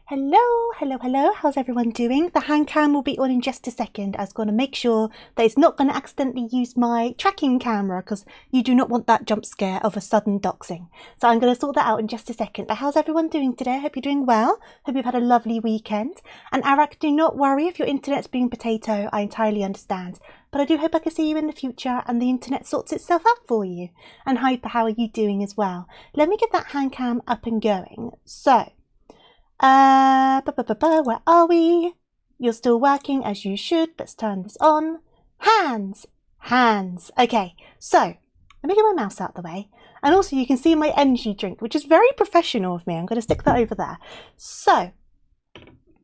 Hello, hello, hello. How's everyone doing? The hand cam will be on in just a second. I was going to make sure that it's not going to accidentally use my tracking camera because you do not want that jump scare of a sudden doxing. So I'm going to sort that out in just a second. But how's everyone doing today? I hope you're doing well. Hope you've had a lovely weekend. And Arak, do not worry if your internet's being potato. I entirely understand. But I do hope I can see you in the future and the internet sorts itself out for you. And Hyper, how are you doing as well? Let me get that hand cam up and going. So, where are we? You're still working as you should. Let's turn this on. Hands. Okay, so let me get my mouse out of the way. And also you can see my energy drink, which is very professional of me. I'm going to stick that over there. So,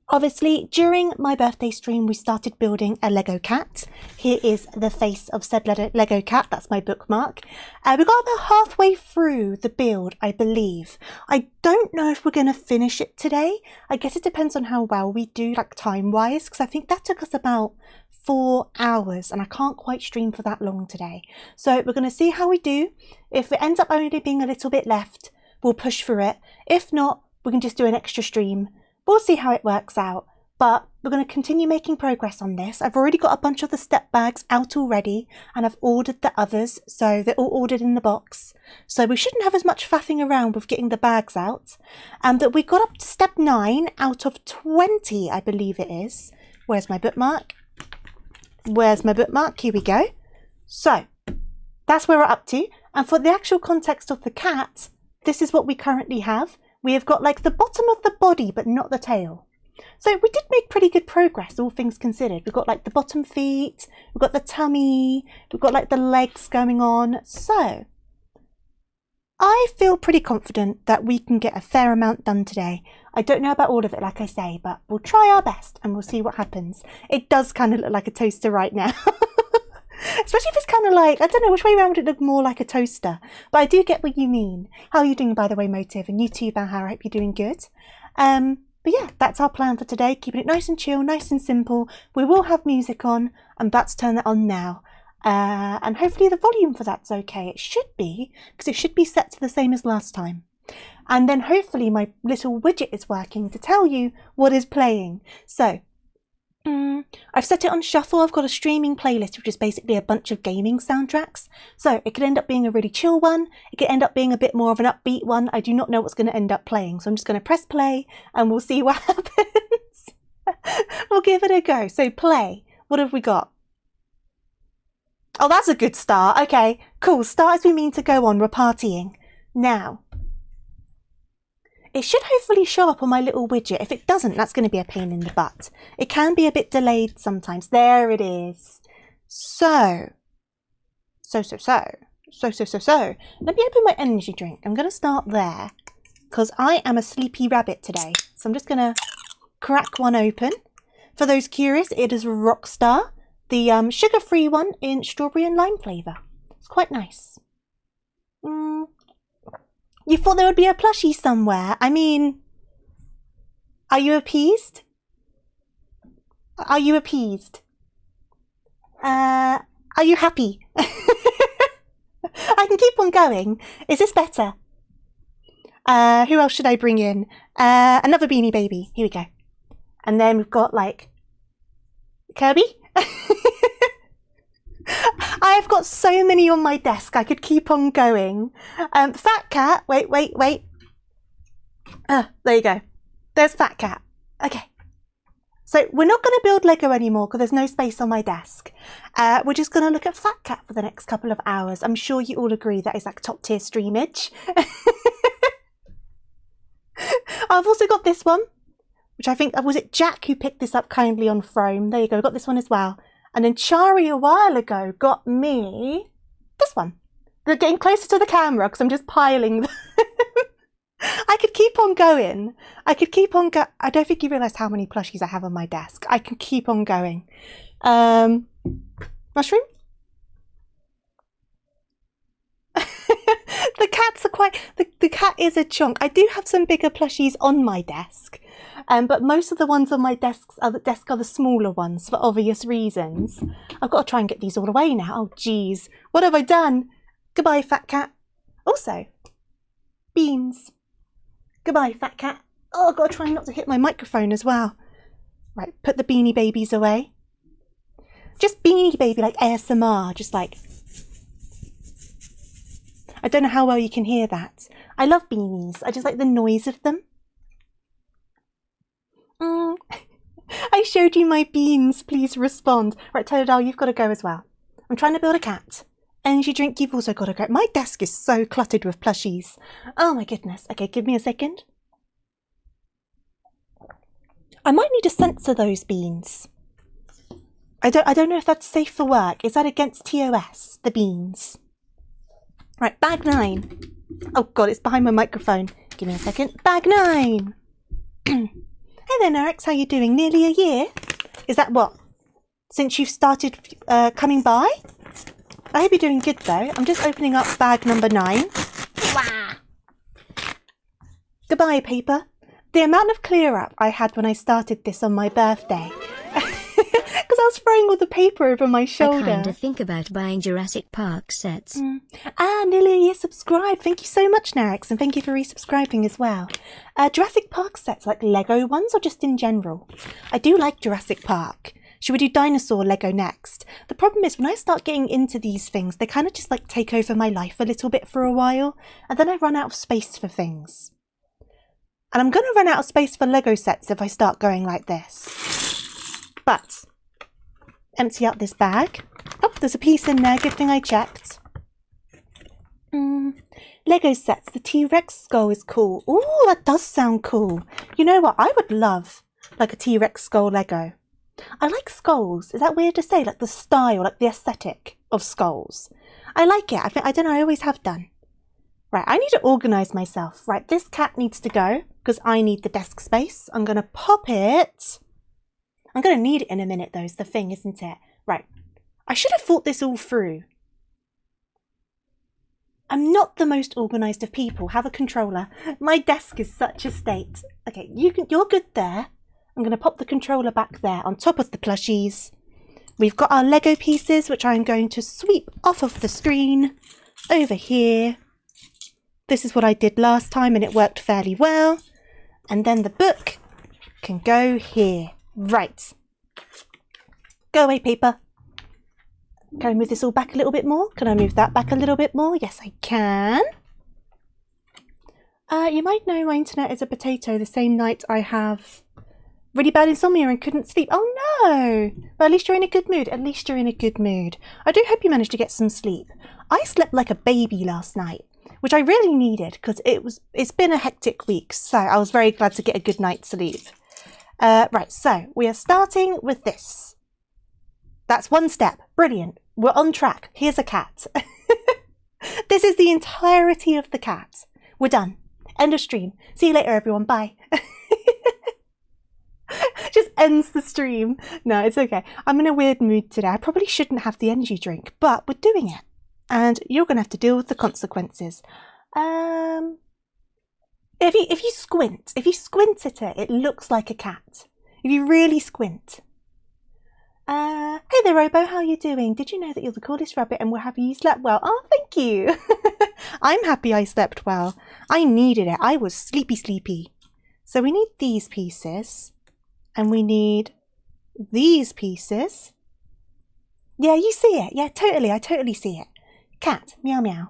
obviously, during my birthday stream, we started building a Lego cat. Here is the face of said Lego cat. That's my bookmark. We got about halfway through the build, I believe. I don't know if we're going to finish it today. I guess it depends on how well we do, like time-wise, because I think that took us about 4 hours, and I can't quite stream for that long today. So we're going to see how we do. If it ends up only being a little bit left, we'll push for it. If not, we can just do an extra stream. We'll see how it works out, but we're going to continue making progress on this. I've already got a bunch of the step bags out already, and I've ordered the others, so they're all ordered in the box. So we shouldn't have as much faffing around with getting the bags out. And that we got up to step 9 out of 20, I believe it is. Where's my bookmark? Here we go. So that's where we're up to. And for the actual context of the cat, this is what we currently have. We have got like the bottom of the body, but not the tail. So we did make pretty good progress, all things considered. We've got like the bottom feet, we've got the tummy, we've got like the legs going on. So I feel pretty confident that we can get a fair amount done today. I don't know about all of it, like I say, but we'll try our best and we'll see what happens. It does kind of look like a toaster right now. Especially if it's kind of like, I don't know, which way around would it look more like a toaster? But I do get what you mean. How are you doing, by the way, Motive? And you too, Bahar, I hope you're doing good. But yeah, that's our plan for today. Keeping it nice and chill, nice and simple. We will have music on. I'm about to turn that on now. And hopefully the volume for that's okay. It should be, because it should be set to the same as last time. And then hopefully my little widget is working to tell you what is playing. So, I've set it on shuffle. I've got a streaming playlist, which is basically a bunch of gaming soundtracks. So it could end up being a really chill one. It could end up being a bit more of an upbeat one. I do not know what's going to end up playing. So I'm just going to press play and we'll see what happens. We'll give it a go. So play. What have we got? Oh, that's a good start. Okay, cool. Start as we mean to go on. We're partying. Now, it should hopefully show up on my little widget. If it doesn't, that's going to be a pain in the butt. It can be a bit delayed sometimes. There it is. So. Let me open my energy drink. I'm going to start there because I am a sleepy rabbit today. So I'm just going to crack one open. For those curious, it is Rockstar, the sugar-free one in strawberry and lime flavour. It's quite nice. You thought there would be a plushie somewhere. I mean, are you appeased? Are you appeased? Are you happy? I can keep on going. Is this better? Who else should I bring in? Another Beanie Baby. Here we go. And then we've got like Kirby. I've got so many on my desk. I could keep on going. Fat Cat. Wait. There you go. There's Fat Cat. Okay. So we're not going to build Lego anymore because there's no space on my desk. We're just going to look at Fat Cat for the next couple of hours. I'm sure you all agree that is like top tier streamage. I've also got this one, which I think, was it Jack who picked this up kindly on Chrome? There you go. I've got this one as well. And then Chari a while ago got me this one. They're getting closer to the camera because I'm just piling them. I could keep on going. I don't think you realise how many plushies I have on my desk. I can keep on going. Mushroom? The cats are quite... The cat is a chunk. I do have some bigger plushies on my desk. But most of the ones on my desk are the smaller ones for obvious reasons. I've got to try and get these all away now. Oh, geez. What have I done? Goodbye, Fat Cat. Also, beans. Goodbye, Fat Cat. Oh, I've got to try not to hit my microphone as well. Right, put the Beanie Babies away. Just Beanie Baby, like ASMR, just like... I don't know how well you can hear that. I love beanies. I just like the noise of them. I showed you my beans. Please respond. Right, Totodile, you've got to go as well. I'm trying to build a cat. Energy drink, you've also got to go. My desk is so cluttered with plushies. Oh my goodness. Okay, give me a second. I might need to censor those beans. I don't know if that's safe for work. Is that against TOS, the beans? Right, bag 9. Oh god, it's behind my microphone. Give me a second. Bag 9. Hey there, Nerex, how you doing? Nearly a year? Is that what? Since you've started coming by? I hope you're doing good though. I'm just opening up bag number 9. Wah! Goodbye, paper. The amount of clear up I had when I started this on my birthday. Because I was throwing all the paper over my shoulder. I kinda think about buying Jurassic Park sets. Nearly a year subscribed. Thank you so much, Nerex, and thank you for resubscribing as well. Jurassic Park sets, like Lego ones or just in general? I do like Jurassic Park. Should we do dinosaur Lego next? The problem is when I start getting into these things, they kind of just like take over my life a little bit for a while, and then I run out of space for things. And I'm going to run out of space for Lego sets if I start going like this. But, empty out this bag. Oh, there's a piece in there. Good thing I checked. Lego sets. The T-Rex skull is cool. Ooh, that does sound cool. You know what? I would love like a T-Rex skull Lego. I like skulls. Is that weird to say? Like the style, like the aesthetic of skulls. I like it. I don't know. I always have done. Right, I need to organise myself. Right, this cat needs to go because I need the desk space. I'm going to pop it. I'm going to need it in a minute though, is the thing, isn't it? Right, I should have thought this all through. I'm not the most organised of people. Have a controller. My desk is such a state. Okay, you're good there. I'm going to pop the controller back there on top of the plushies. We've got our Lego pieces, which I'm going to sweep off of the screen over here. This is what I did last time and it worked fairly well. And then the book can go here. Right. Go away, paper. Can I move this all back a little bit more? Can I move that back a little bit more? Yes, I can. You might know my internet is a potato. The same night I have really bad insomnia and couldn't sleep. Oh no! But at least you're in a good mood. At least you're in a good mood. I do hope you managed to get some sleep. I slept like a baby last night, which I really needed because it's been a hectic week. So I was very glad to get a good night's sleep. Right, so we are starting with this. That's one step. Brilliant. We're on track. Here's a cat. This is the entirety of the cat. We're done. End of stream. See you later, everyone. Bye. Just ends the stream. No, it's okay. I'm in a weird mood today. I probably shouldn't have the energy drink, but we're doing it. And you're going to have to deal with the consequences. If you squint at it, it looks like a cat. If you really squint. Hey there, Robo, how are you doing? Did you know that you're the coolest rabbit and we're happy you slept well? Oh, thank you. I'm happy I slept well. I needed it. I was sleepy. So we need these pieces. And we need these pieces. Yeah, you see it. Yeah, totally. I totally see it. Cat, meow meow.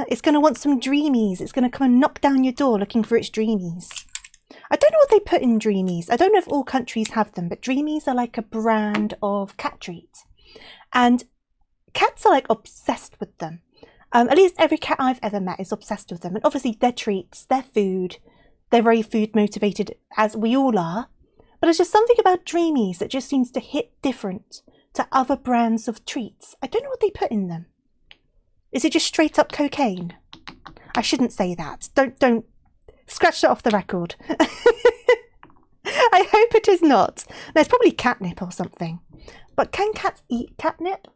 It's going to want some dreamies. It's going to come and knock down your door looking for its dreamies. I don't know what they put in dreamies. I don't know if all countries have them, but dreamies are like a brand of cat treat. And cats are like obsessed with them. At least every cat I've ever met is obsessed with them. And obviously they're treats, they're food. They're very food motivated, as we all are. But there's just something about dreamies that just seems to hit different to other brands of treats. I don't know what they put in them. Is it just straight up cocaine? I shouldn't say that. Don't scratch that off the record. I hope it is not. No, it's probably catnip or something. But can cats eat catnip?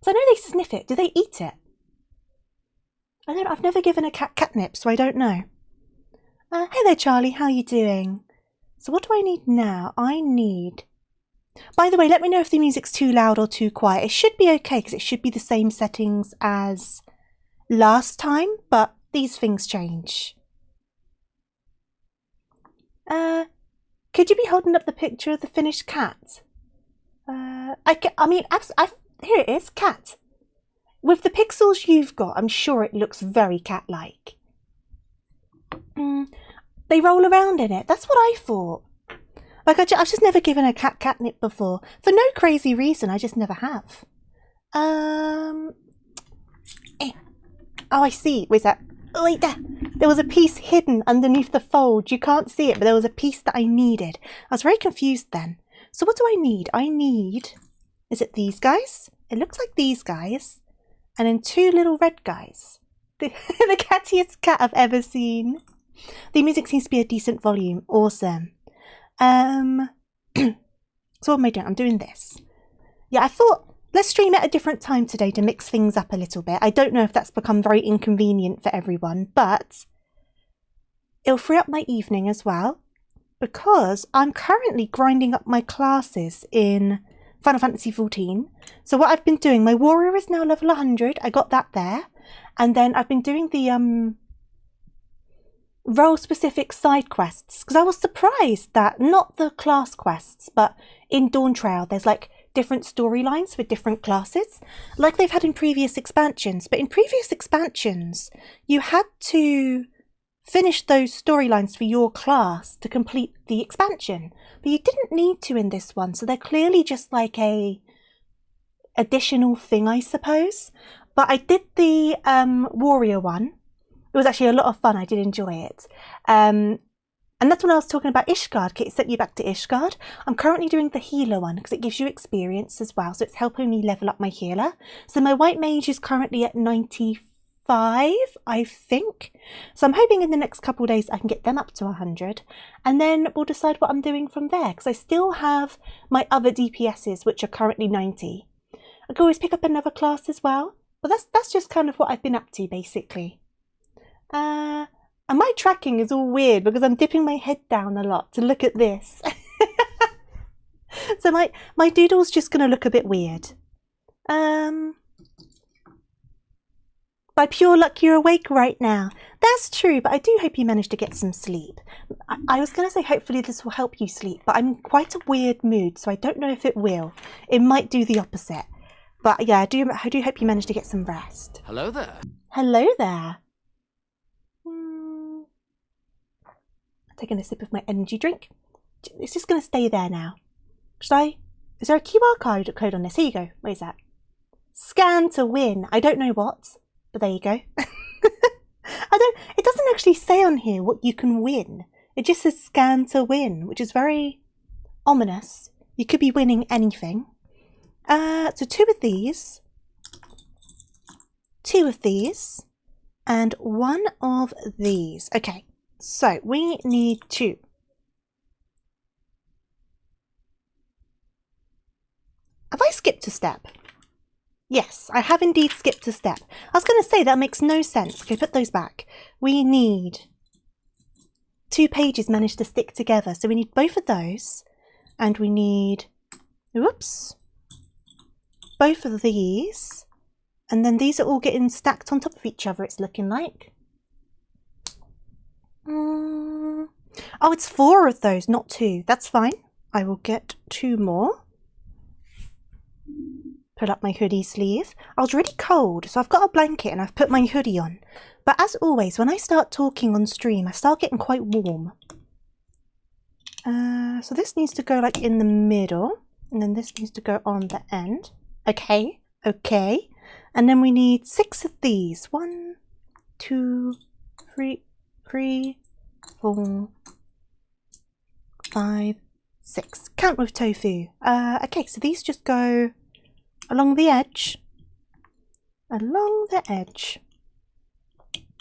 So I know they sniff it. Do they eat it? I don't know. I've never given a cat catnip, so I don't know. Hey there, Charlie. How are you doing? So what do I need now? I need... By the way, let me know if the music's too loud or too quiet. It should be okay because it should be the same settings as last time, but these things change. Could you be holding up the picture of the finished cat? Here it is, cat. With the pixels you've got, I'm sure it looks very cat-like. They roll around in it. That's what I thought. Like, I've just never given a cat catnip before. For no crazy reason, I just never have. Oh, I see. Where's that? Oh, wait, there. There was a piece hidden underneath the fold. You can't see it, but there was a piece that I needed. I was very confused then. So what do I need? I need... Is it these guys? It looks like these guys. And then 2 little red guys. The cattiest cat I've ever seen. The music seems to be a decent volume. Awesome. So what am I doing? I'm doing this. Yeah, I thought, let's stream at a different time today to mix things up a little bit. I don't know if that's become very inconvenient for everyone, but it'll free up my evening as well, because I'm currently grinding up my classes in Final Fantasy XIV. So what I've been doing, my warrior is now level 100. I got that there. And then I've been doing the role-specific side quests, because I was surprised that not the class quests, but in Dawn Trail there's like different storylines for different classes, like they've had in previous expansions. But in previous expansions you had to finish those storylines for your class to complete the expansion, but you didn't need to in this one. So they're clearly just like a additional thing, I suppose. But I did the warrior one. It was actually a lot of fun. I did enjoy it. And that's when I was talking about Ishgard. It sent you back to Ishgard. I'm currently doing the healer one because it gives you experience as well. So it's helping me level up my healer. So my white mage is currently at 95, I think. So I'm hoping in the next couple of days I can get them up to 100. And then we'll decide what I'm doing from there, because I still have my other DPSs, which are currently 90. I can always pick up another class as well. But that's just kind of what I've been up to, basically. And my tracking is all weird because I'm dipping my head down a lot to look at this. So my doodle's just going to look a bit weird. By pure luck you're awake right now. That's true, but I do hope you managed to get some sleep. I was going to say hopefully this will help you sleep, but I'm in quite a weird mood, so I don't know if it will. It might do the opposite. But yeah, I do hope you managed to get some rest. Hello there. Hello there. Taking a sip of my energy drink. It's just going to stay there now. Should I? Is there a QR code on this? Here you go. Where's that? Scan to win. I don't know what, but there you go. It doesn't actually say on here what you can win. It just says scan to win, which is very ominous. You could be winning anything. So 2 of these. 2 of these. And 1 of these. Okay. So we need 2. Have I skipped a step? Yes, I have indeed skipped a step. I was going to say that makes no sense. Okay, put those back. We need 2 pages managed to stick together. So we need both of those. And we need, whoops, both of these. And then these are all getting stacked on top of each other, it's looking like. Oh, it's 4 of those, not 2. That's fine. I will get 2 more. Put up my hoodie sleeve. I was really cold, so I've got a blanket and I've put my hoodie on. But as always, when I start talking on stream, I start getting quite warm. So this needs to go like in the middle. And then this needs to go on the end. Okay, okay. And then we need 6 of these. 1, 2, 3, 4, 5, 6. Count with tofu. Okay, so these just go along the edge. Along the edge.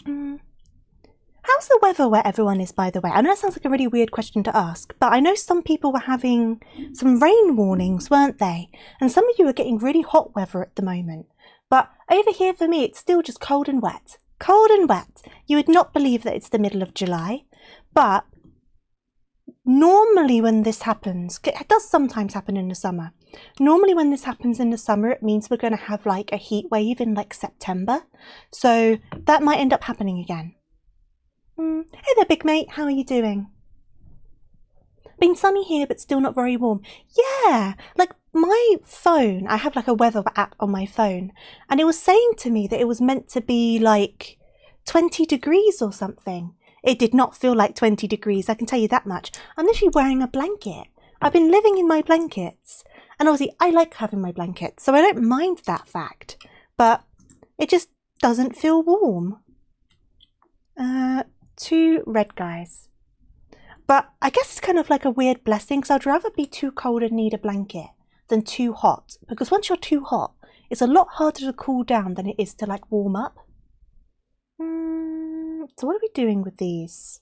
How's the weather where everyone is, by the way? I know it sounds like a really weird question to ask, but I know some people were having some rain warnings, weren't they? And some of you are getting really hot weather at the moment. But over here for me, it's still just cold and wet. Cold and wet. You would not believe that it's the middle of July. But normally when this happens, it does sometimes happen in the summer. Normally when this happens in the summer, it means we're going to have like a heat wave in like September. So that might end up happening again. Hey there, big mate. How are you doing? Been sunny here, but still not very warm. Yeah, like my phone, I have like a weather app on my phone, and it was saying to me that it was meant to be like 20 degrees or something. It did not feel like 20 degrees, I can tell you that much. I'm literally wearing a blanket. I've been living in my blankets, and obviously I like having my blanket, so I don't mind that fact, but it just doesn't feel warm. 2 red guys. But I guess it's kind of like a weird blessing, because I'd rather be too cold and need a blanket than too hot. Because once you're too hot, it's a lot harder to cool down than it is to like warm up. So what are we doing with these?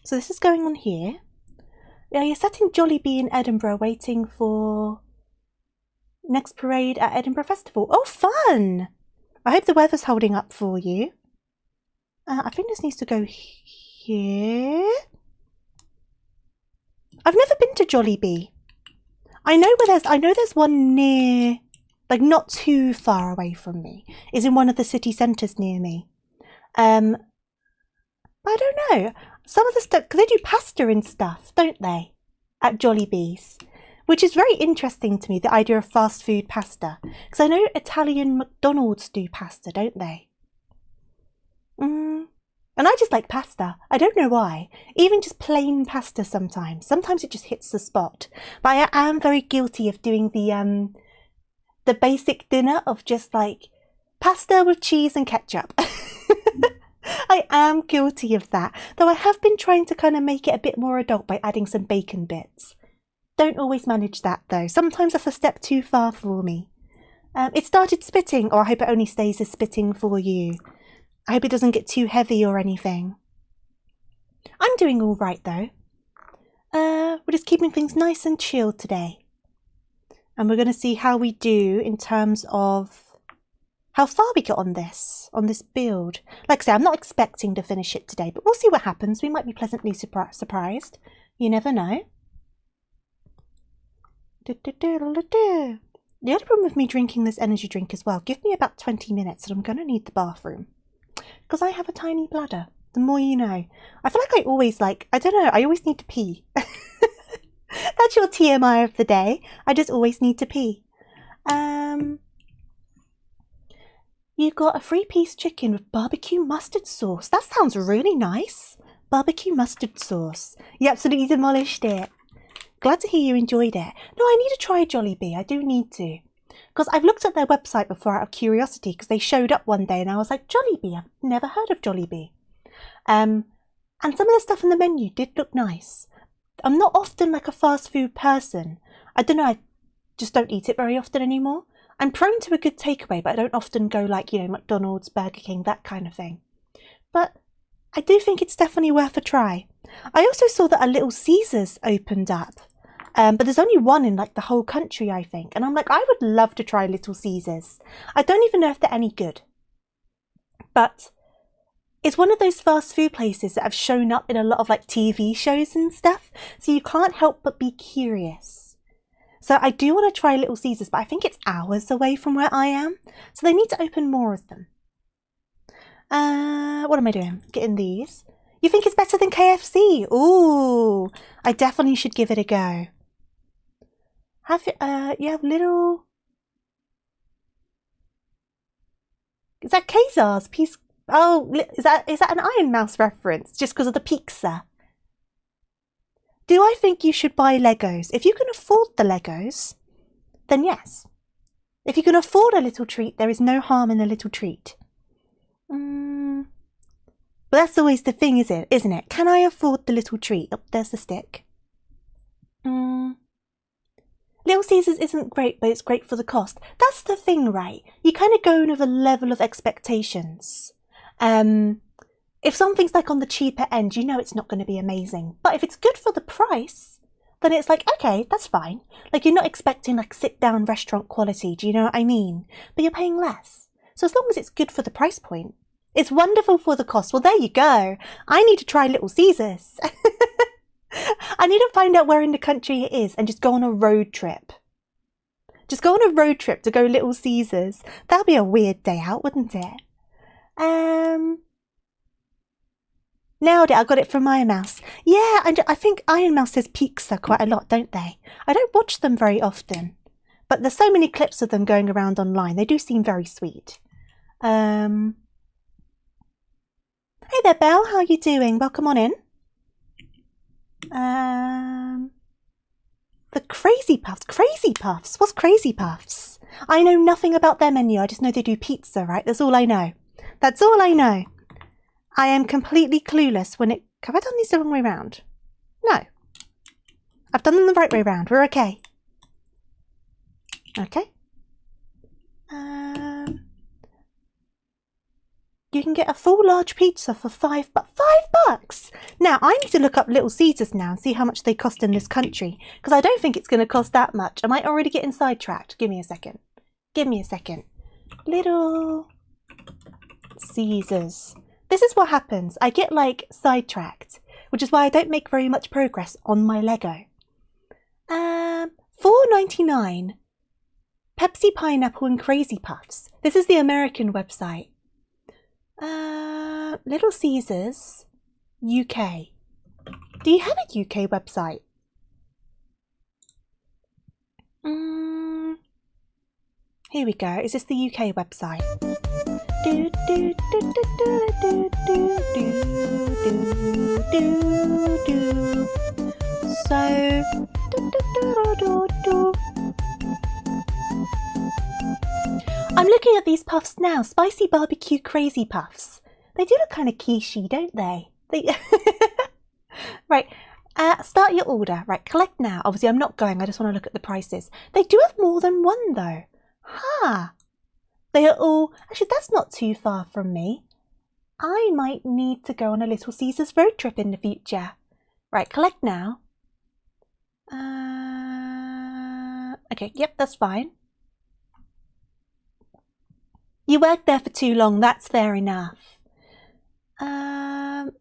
So this is going on here. Yeah, you're sat in Jollibee in Edinburgh waiting for next parade at Edinburgh Festival. Oh, fun! I hope the weather's holding up for you. I think this needs to go here. I've never been to Jollibee. I know there's one near, like not too far away from me. Is in one of the city centres near me. I don't know. Some of the stuff, because they do pasta and stuff, don't they? At Jollibee's. Which is very interesting to me, the idea of fast food pasta. Because I know Italian McDonald's do pasta, don't they? And I just like pasta. I don't know why. Even just plain pasta sometimes. Sometimes it just hits the spot. But I am very guilty of doing the basic dinner of just like pasta with cheese and ketchup. I am guilty of that. Though I have been trying to kind of make it a bit more adult by adding some bacon bits. Don't always manage that though. Sometimes that's a step too far for me. It started spitting, or I hope it only stays as spitting for you. I hope it doesn't get too heavy or anything. I'm doing all right though. We're just keeping things nice and chilled today. And we're going to see how we do in terms of how far we get on this build. Like I say, I'm not expecting to finish it today, but we'll see what happens. We might be pleasantly surprised. You never know. The other problem with me drinking this energy drink as well, give me about 20 minutes and I'm going to need the bathroom. Because I have a tiny bladder. The more you know. I feel like I always I don't know, I always need to pee. That's your TMI of the day. I just always need to pee. You got a 3-piece chicken with barbecue mustard sauce. That sounds really nice. Barbecue mustard sauce. You absolutely demolished it. Glad to hear you enjoyed it. No, I need to try Jollibee. I do need to. Because I've looked at their website before out of curiosity because they showed up one day and I was like, Jollibee, I've never heard of Jollibee. And some of the stuff in the menu did look nice. I'm not often like a fast food person. I don't know, I just don't eat it very often anymore. I'm prone to a good takeaway, but I don't often go like, you know, McDonald's, Burger King, that kind of thing. But I do think it's definitely worth a try. I also saw that a Little Caesars opened up. But there's only one in like the whole country, I think. And I'm like, I would love to try Little Caesars. I don't even know if they're any good. But it's one of those fast food places that have shown up in a lot of like TV shows and stuff. So you can't help but be curious. So I do want to try Little Caesars, but I think it's hours away from where I am. So they need to open more of them. What am I doing? Getting these. You think it's better than KFC? Ooh, I definitely should give it a go. You have little... Is that Kazar's piece? Oh, is that an Iron Mouse reference? Just because of the pizza? Do I think you should buy Legos? If you can afford the Legos, then yes. If you can afford a little treat, there is no harm in a little treat. But that's always the thing, isn't it? Can I afford the little treat? Oh, there's the stick. Little Caesars isn't great, but it's great for the cost. That's the thing, right? You kind of go in with a level of expectations. If something's like on the cheaper end, you know it's not going to be amazing. But if it's good for the price, then it's like, okay, that's fine. Like you're not expecting like sit-down restaurant quality, do you know what I mean? But you're paying less. So as long as it's good for the price point, it's wonderful for the cost. Well, there you go. I need to try Little Caesars. I need to find out where in the country it is and just go on a road trip. Just go on a road trip to go Little Caesars. That'd be a weird day out, wouldn't it? Nailed it. I got it from Iron Mouse. Yeah, and I think Iron Mouse says pizza quite a lot, don't they? I don't watch them very often, but there's so many clips of them going around online. They do seem very sweet. Hey there, Belle. How are you doing? Welcome on in. The Crazy Puffs. Crazy Puffs? What's Crazy Puffs? I know nothing about their menu. I just know they do pizza, right? That's all I know. That's all I know. I am completely clueless when it... Have I done these the wrong way round? No. I've done them the right way round. We're okay. Okay. You can get a full large pizza for $5. $5? Now, I need to look up Little Caesars now and see how much they cost in this country. Because I don't think it's going to cost that much. Am I already getting sidetracked? Give me a second. Give me a second. Little Caesars. This is what happens. I get, like, sidetracked. Which is why I don't make very much progress on my Lego. $4.99. Pepsi, Pineapple and Crazy Puffs. This is the American website. Little Caesars, UK. Do you have a UK website? Here we go. Is this the UK website? So, I'm looking at these puffs now. Spicy barbecue crazy puffs. They do look kind of quichey, don't they? Right. Start your order. Right. Collect now. Obviously, I'm not going. I just want to look at the prices. They do have more than one, though. They are all... Actually, that's not too far from me. I might need to go on a Little Caesars road trip in the future. Right. Collect now. Okay. Yep, that's fine. You worked there for too long, that's fair enough.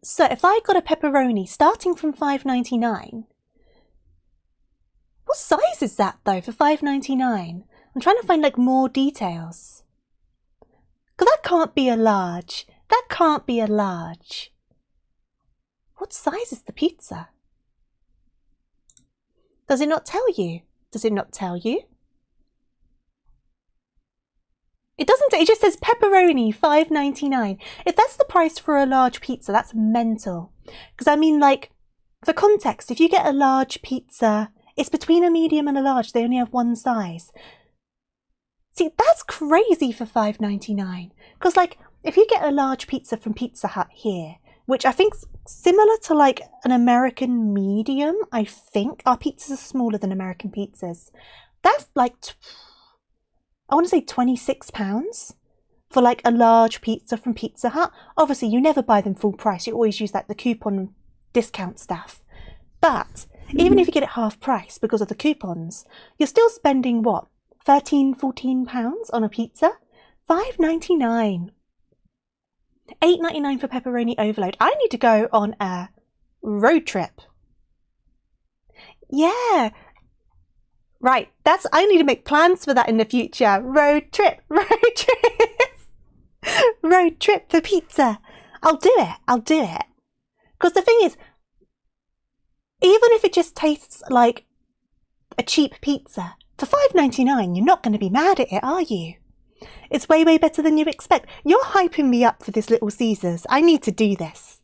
So if I got a pepperoni starting from $5.99, what size is that though for $5.99? I'm trying to find like more details. Because that can't be a large. That can't be a large. What size is the pizza? Does it not tell you? Does it not tell you? It doesn't, it just says pepperoni, $5.99. If that's the price for a large pizza, that's mental. Because I mean, like, for context, if you get a large pizza, it's between a medium and a large. They only have one size. See, that's crazy for $5.99. Because, like, if you get a large pizza from Pizza Hut here, which I think's similar to, like, an American medium, I think. Our pizzas are smaller than American pizzas. That's, like... I want to say £26 for like a large pizza from Pizza Hut. Obviously, you never buy them full price. You always use like the coupon discount stuff. But even if you get it half price because of the coupons, you're still spending what? £13, £14 on a pizza? $5.99. $8.99 for pepperoni overload. I need to go on a road trip. Yeah. Right, I need to make plans for that in the future. Road trip, road trip for pizza. I'll do it. Because the thing is, even if it just tastes like a cheap pizza, for $5.99, you're not going to be mad at it, are you? It's way, way better than you expect. You're hyping me up for this Little Caesars. I need to do this.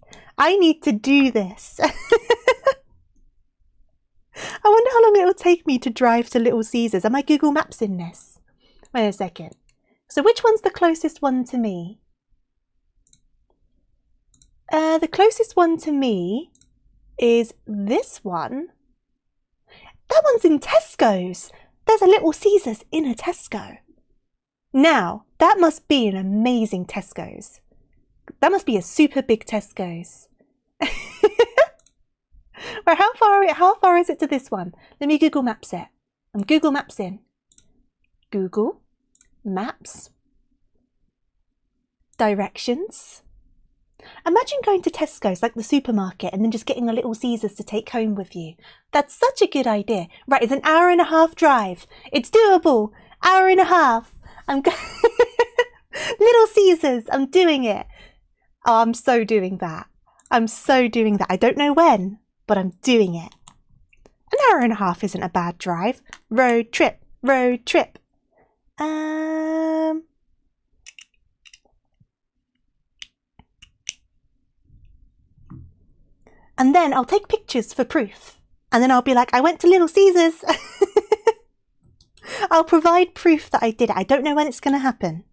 I wonder how long it will take me to drive to Little Caesars. Am I Google Maps in this? Wait a second. So which one's the closest one to me? The closest one to me is this one. That one's in Tesco's. There's a Little Caesars in a Tesco. Now, that must be an amazing Tesco's. That must be a super big Tesco's. Right, how far is it to this one? Let me Google Maps it. I'm Google Maps in. Google Maps. Directions. Imagine going to Tesco's, like the supermarket, and then just getting a Little Caesars to take home with you. That's such a good idea. Right, it's an hour and a half drive. It's doable. Hour and a half. Little Caesars, I'm doing it. Oh, I'm so doing that. I'm so doing that. I don't know when, but I'm doing it. An hour and a half isn't a bad drive. Road trip, road trip. And then I'll take pictures for proof. And then I'll be like, I went to Little Caesars. I'll provide proof that I did it. I don't know when it's going to happen.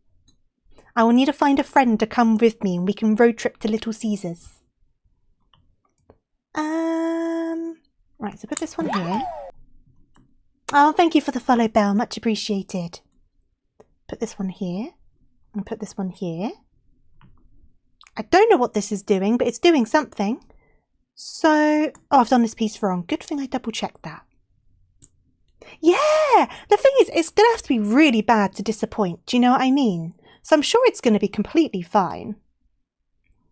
I will need to find a friend to come with me and we can road trip to Little Caesars. Right, so put this one here. Oh, thank you for the follow, Belle. Much appreciated. Put this one here. And put this one here. I don't know what this is doing, but it's doing something. So, oh, I've done this piece wrong. Good thing I double checked that. Yeah! The thing is, it's going to have to be really bad to disappoint. Do you know what I mean? So I'm sure it's going to be completely fine.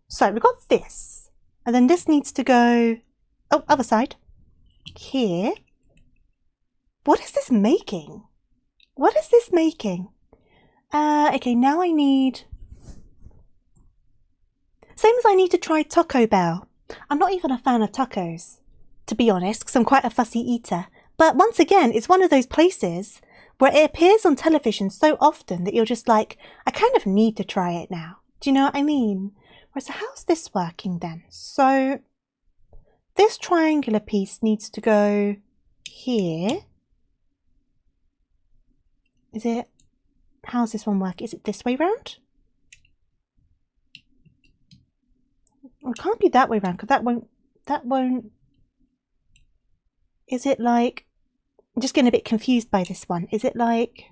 So we've got this. And then this needs to go... Oh, other side. Here. What is this making? What is this making? Okay, now I need... Same as I need to try Taco Bell. I'm not even a fan of tacos, to be honest, because I'm quite a fussy eater. But once again, it's one of those places where it appears on television so often that you're just like, I kind of need to try it now. Do you know what I mean? Right, so how's this working then? So this triangular piece needs to go here. Is it? How's this one work? Is it this way round? Well, it can't be that way round because that won't. Is it like, I'm just getting a bit confused by this one. Is it like,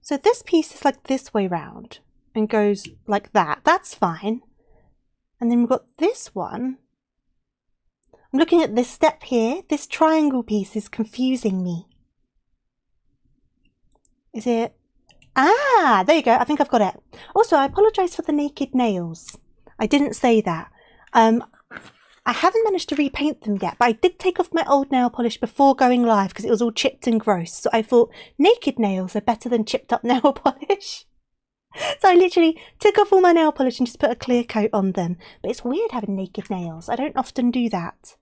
So this piece is like this way round and goes like that. That's fine. And then we've got this one. I'm looking at this step here. This triangle piece is confusing me. Is it? Ah, there you go. I think I've got it. Also, I apologise for the naked nails. I didn't say that. I haven't managed to repaint them yet, but I did take off my old nail polish before going live because it was all chipped and gross. So I thought naked nails are better than chipped up nail polish. So I literally took off all my nail polish and just put a clear coat on them. But it's weird having naked nails. I don't often do that.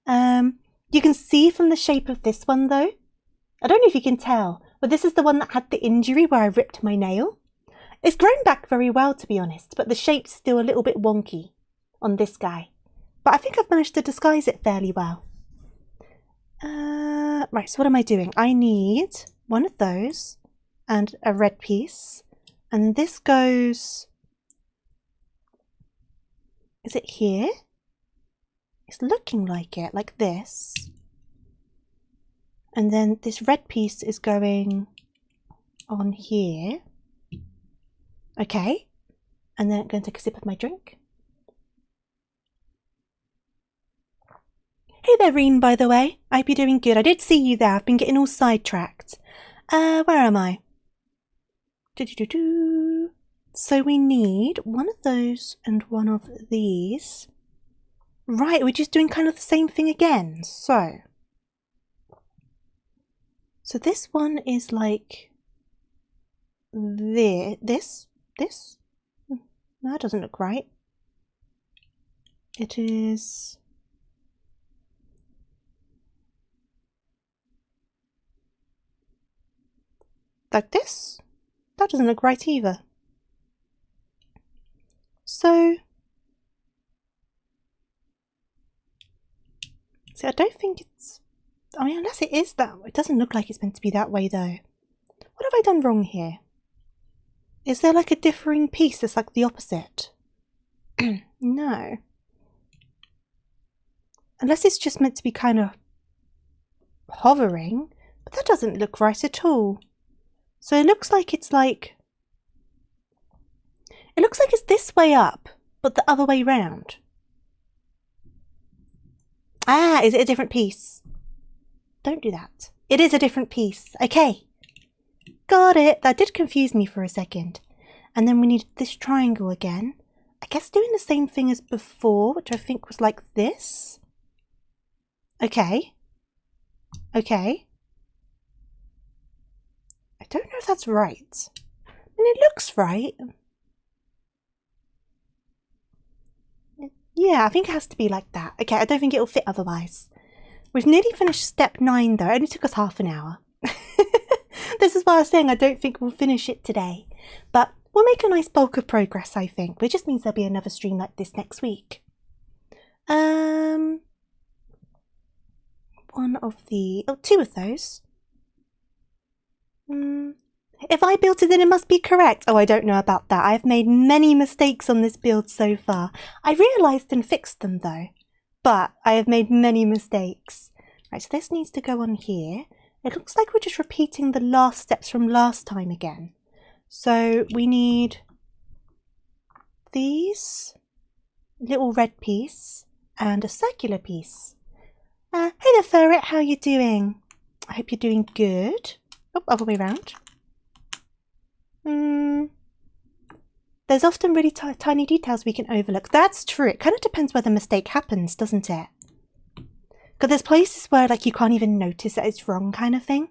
You can see from the shape of this one though. I don't know if you can tell, but this is the one that had the injury where I ripped my nail. It's grown back very well, to be honest, but the shape's still a little bit wonky on this guy. But I think I've managed to disguise it fairly well. Right, so what am I doing? I need one of those and a red piece. And this goes... Is it here? It's looking like it, like this. And then this red piece is going on here. Okay. And then I'm going to take a sip of my drink. Hey there, Reen, by the way. I hope you're doing good. I did see you there. I've been getting all sidetracked. Where am I? So we need one of those and one of these. Right, we're just doing kind of the same thing again. So this one is like this. No, that doesn't look right. It is... like this. That doesn't look right either. So, see, I don't think it's... I mean, unless it is that... It doesn't look like it's meant to be that way, though. What have I done wrong here? Is there like a differing piece that's like the opposite? No. Unless it's just meant to be kind of hovering. But that doesn't look right at all. So it looks like it's like... It looks like it's this way up, but the other way round. Ah, is it a different piece? Don't do that. It is a different piece. Okay. Got it. That did confuse me for a second. And then we need this triangle again. I guess doing the same thing as before, which I think was like this. Okay. Okay. I don't know if that's right. And it looks right. Yeah, I think it has to be like that. Okay, I don't think it'll fit otherwise. We've nearly finished step 9 though. It only took us half an hour. This is why I was saying I don't think we'll finish it today. But we'll make a nice bulk of progress, I think. But it just means there'll be another stream like this next week. One of the... Oh, 2 of those. If I built it, then it must be correct. Oh, I don't know about that. I've made many mistakes on this build so far. I realised and fixed them though. But I have made many mistakes. Right, so this needs to go on here. It looks like we're just repeating the last steps from last time again. So we need these, little red piece, and a circular piece. Hey there, Ferret, how you doing? I hope you're doing good. Oh, other way around. There's often really tiny details we can overlook. That's true. It kind of depends where the mistake happens, doesn't it? Because there's places where like you can't even notice that it's wrong kind of thing.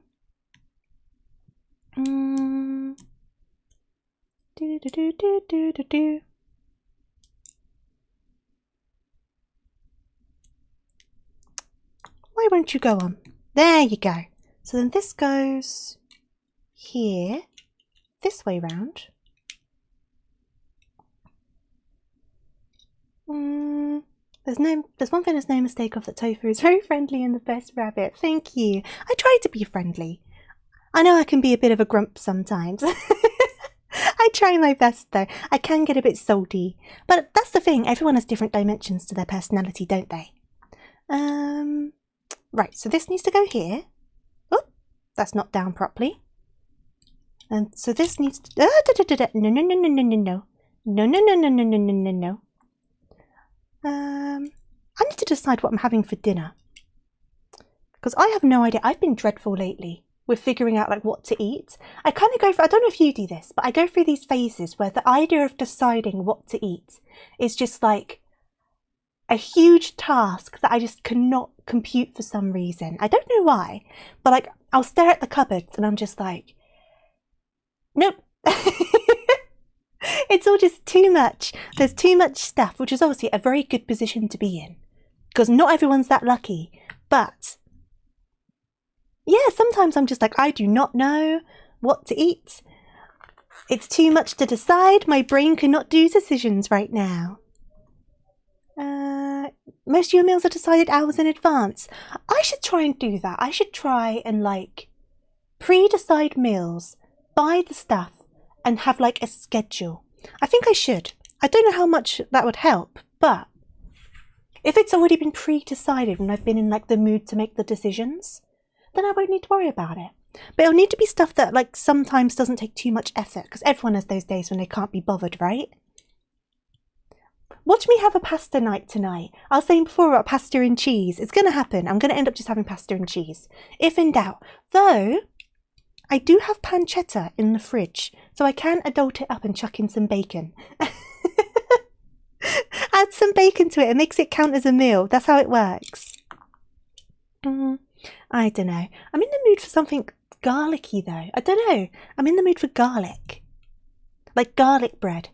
Why won't you go on? There you go. So then this goes here, this way round. There's one thing there's no mistake of, that tofu is very friendly and the best rabbit. Thank you. I try to be friendly. I know I can be a bit of a grump sometimes. I try my best though. I can get a bit salty. But that's the thing, everyone has different dimensions to their personality, don't they? Right, so this needs to go here. Oh, that's not down properly. And so this needs to... No. I need to decide what I'm having for dinner. Because I have no idea. I've been dreadful lately with figuring out like what to eat. I kind of go for... I don't know if you do this, but I go through these phases where the idea of deciding what to eat is just like a huge task that I just cannot compute for some reason. I don't know why, but like I'll stare at the cupboards and I'm just like, nope. It's all just too much. There's too much stuff, which is obviously a very good position to be in, because not everyone's that lucky. But yeah, sometimes I'm just like, I do not know what to eat. It's too much to decide. My brain cannot do decisions right now. Most of your meals are decided hours in advance. I should try and do that. I should try and like pre-decide meals, buy the stuff, and have like a schedule. I think I should. I don't know how much that would help, but if it's already been pre-decided and I've been in like the mood to make the decisions, then I won't need to worry about it. But it'll need to be stuff that like sometimes doesn't take too much effort, because everyone has those days when they can't be bothered, right? Watch me have a pasta night tonight. I was saying before about pasta and cheese. It's going to happen. I'm going to end up just having pasta and cheese, if in doubt. Though, I do have pancetta in the fridge, so I can adult it up and chuck in some bacon. Add some bacon to it. It makes it count as a meal. That's how it works. I don't know. I'm in the mood for something garlicky, though. I don't know. I'm in the mood for garlic. Like garlic bread.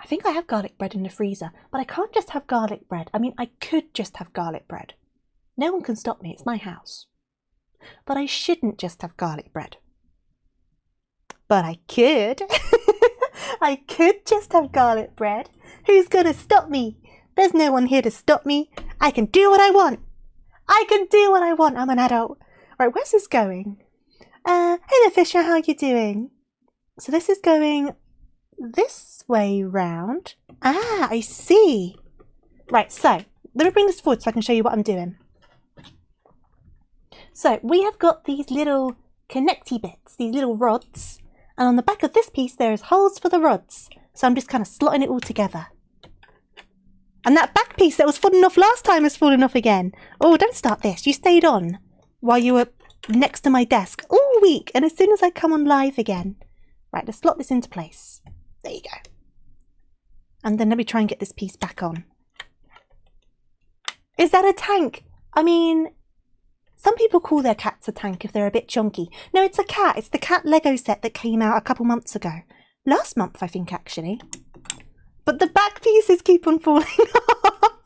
I think I have garlic bread in the freezer, but I can't just have garlic bread. I mean, I could just have garlic bread. No one can stop me. It's my house. But I shouldn't just have garlic bread. But I could. I could just have garlic bread. Who's gonna stop me? There's no one here to stop me. I can do what I want. I can do what I want. I'm an adult. Right, where's this going? Hey there, Fisher. How are you doing? So this is going this way round. Ah, I see. Right, so let me bring this forward so I can show you what I'm doing. So we have got these little connecty bits, these little rods, and on the back of this piece there is holes for the rods. So I'm just kind of slotting it all together. And that back piece that was falling off last time has fallen off again. Oh, don't start this. You stayed on while you were next to my desk all week, and as soon as I come on live again. Right, let's slot this into place. There you go. And then let me try and get this piece back on. Is that a tank? I mean, Some people call their cats a tank if they're a bit chunky. No, it's a cat. It's the cat Lego set that came out a couple months ago. Last month, I think, actually. But the back pieces keep on falling off.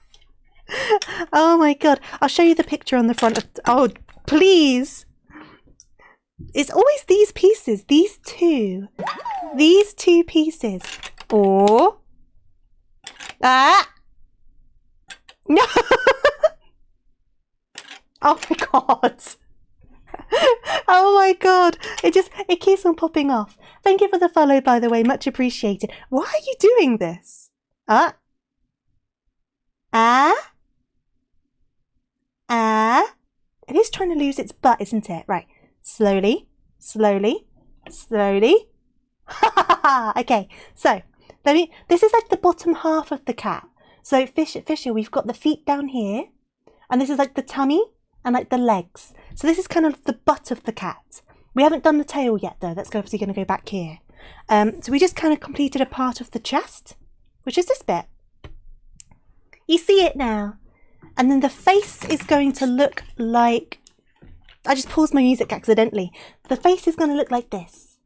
Oh my god. I'll show you the picture on the front of... Oh, please. It's always these pieces. These two. These two pieces. Oh. Ah. No. Oh my god. Oh my god. It keeps on popping off. Thank you for the follow, by the way. Much appreciated. Why are you doing this? Ah. It is trying to lose its butt, isn't it? Right. Slowly. Slowly. Slowly. Okay. So, this is like the bottom half of the cat. So, Fisher, we've got the feet down here. And this is like the tummy and like the legs. So this is kind of the butt of the cat. We haven't done the tail yet, though. That's obviously going to go back here. So we just kind of completed a part of the chest, which is this bit. You see it now. And then the face is going to look like... I just paused my music accidentally. The face is going to look like this.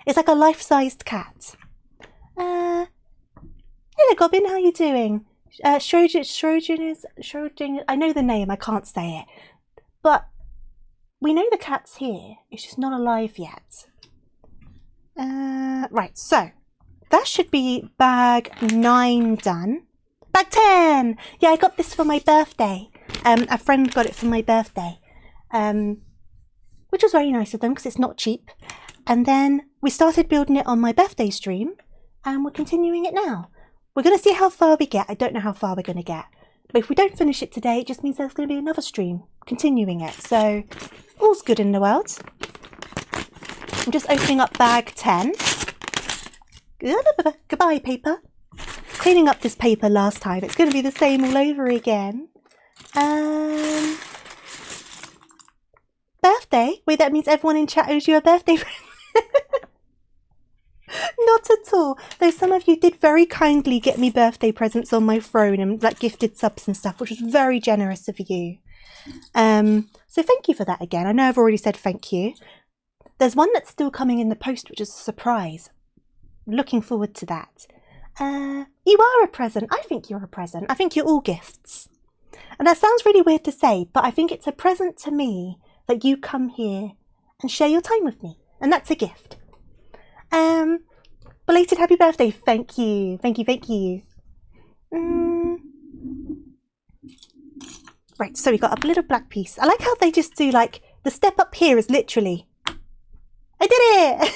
It's like a life-sized cat. Hello, Goblin. How are you doing? Schrodinger, I know the name, I can't say it. But we know the cat's here. It's just not alive yet. Right, so that should be bag 9 done. Bag 10! Yeah, I got this for my birthday. A friend got it for my birthday. Which was very nice of them because it's not cheap. And then we started building it on my birthday stream. And we're continuing it now. We're going to see how far we get. I don't know how far we're going to get. But if we don't finish it today, it just means there's going to be another stream continuing it. So, all's good in the world. I'm just opening up bag 10. Goodbye, paper. Cleaning up this paper last time. It's going to be the same all over again. Birthday? Wait, that means everyone in chat owes you a birthday present. Not at all. Though some of you did very kindly get me birthday presents on my phone and like gifted subs and stuff, which was very generous of you. So thank you for that again. I know I've already said thank you. There's one that's still coming in the post, which is a surprise. Looking forward to that. You are a present. I think you're a present. I think you're all gifts. And that sounds really weird to say, but I think it's a present to me that you come here and share your time with me. And that's a gift. Belated happy birthday. Thank you. Thank you, thank you. Right, so we got a little black piece. I like how they just do like, the step up here is literally, I did it!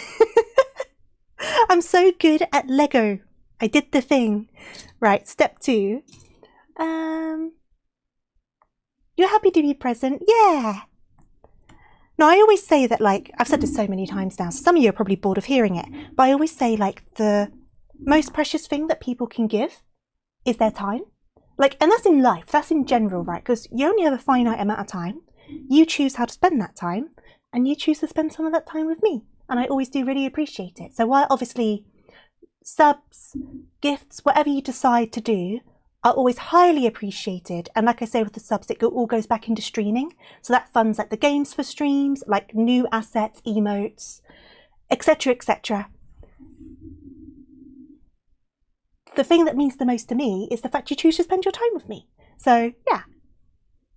I'm so good at Lego. I did the thing. Right, step 2. You're happy to be present? Yeah. Now, I always say that, like, I've said this so many times now, so some of you are probably bored of hearing it, but I always say, like, the most precious thing that people can give is their time. Like, and that's in life, that's in general, right? Because you only have a finite amount of time. You choose how to spend that time, and you choose to spend some of that time with me. And I always do really appreciate it. So while obviously subs, gifts, whatever you decide to do, are always highly appreciated. And like I say with the subs, it all goes back into streaming. So that funds like the games for streams, like new assets, emotes, etc, etc. The thing that means the most to me is the fact you choose to spend your time with me. So yeah.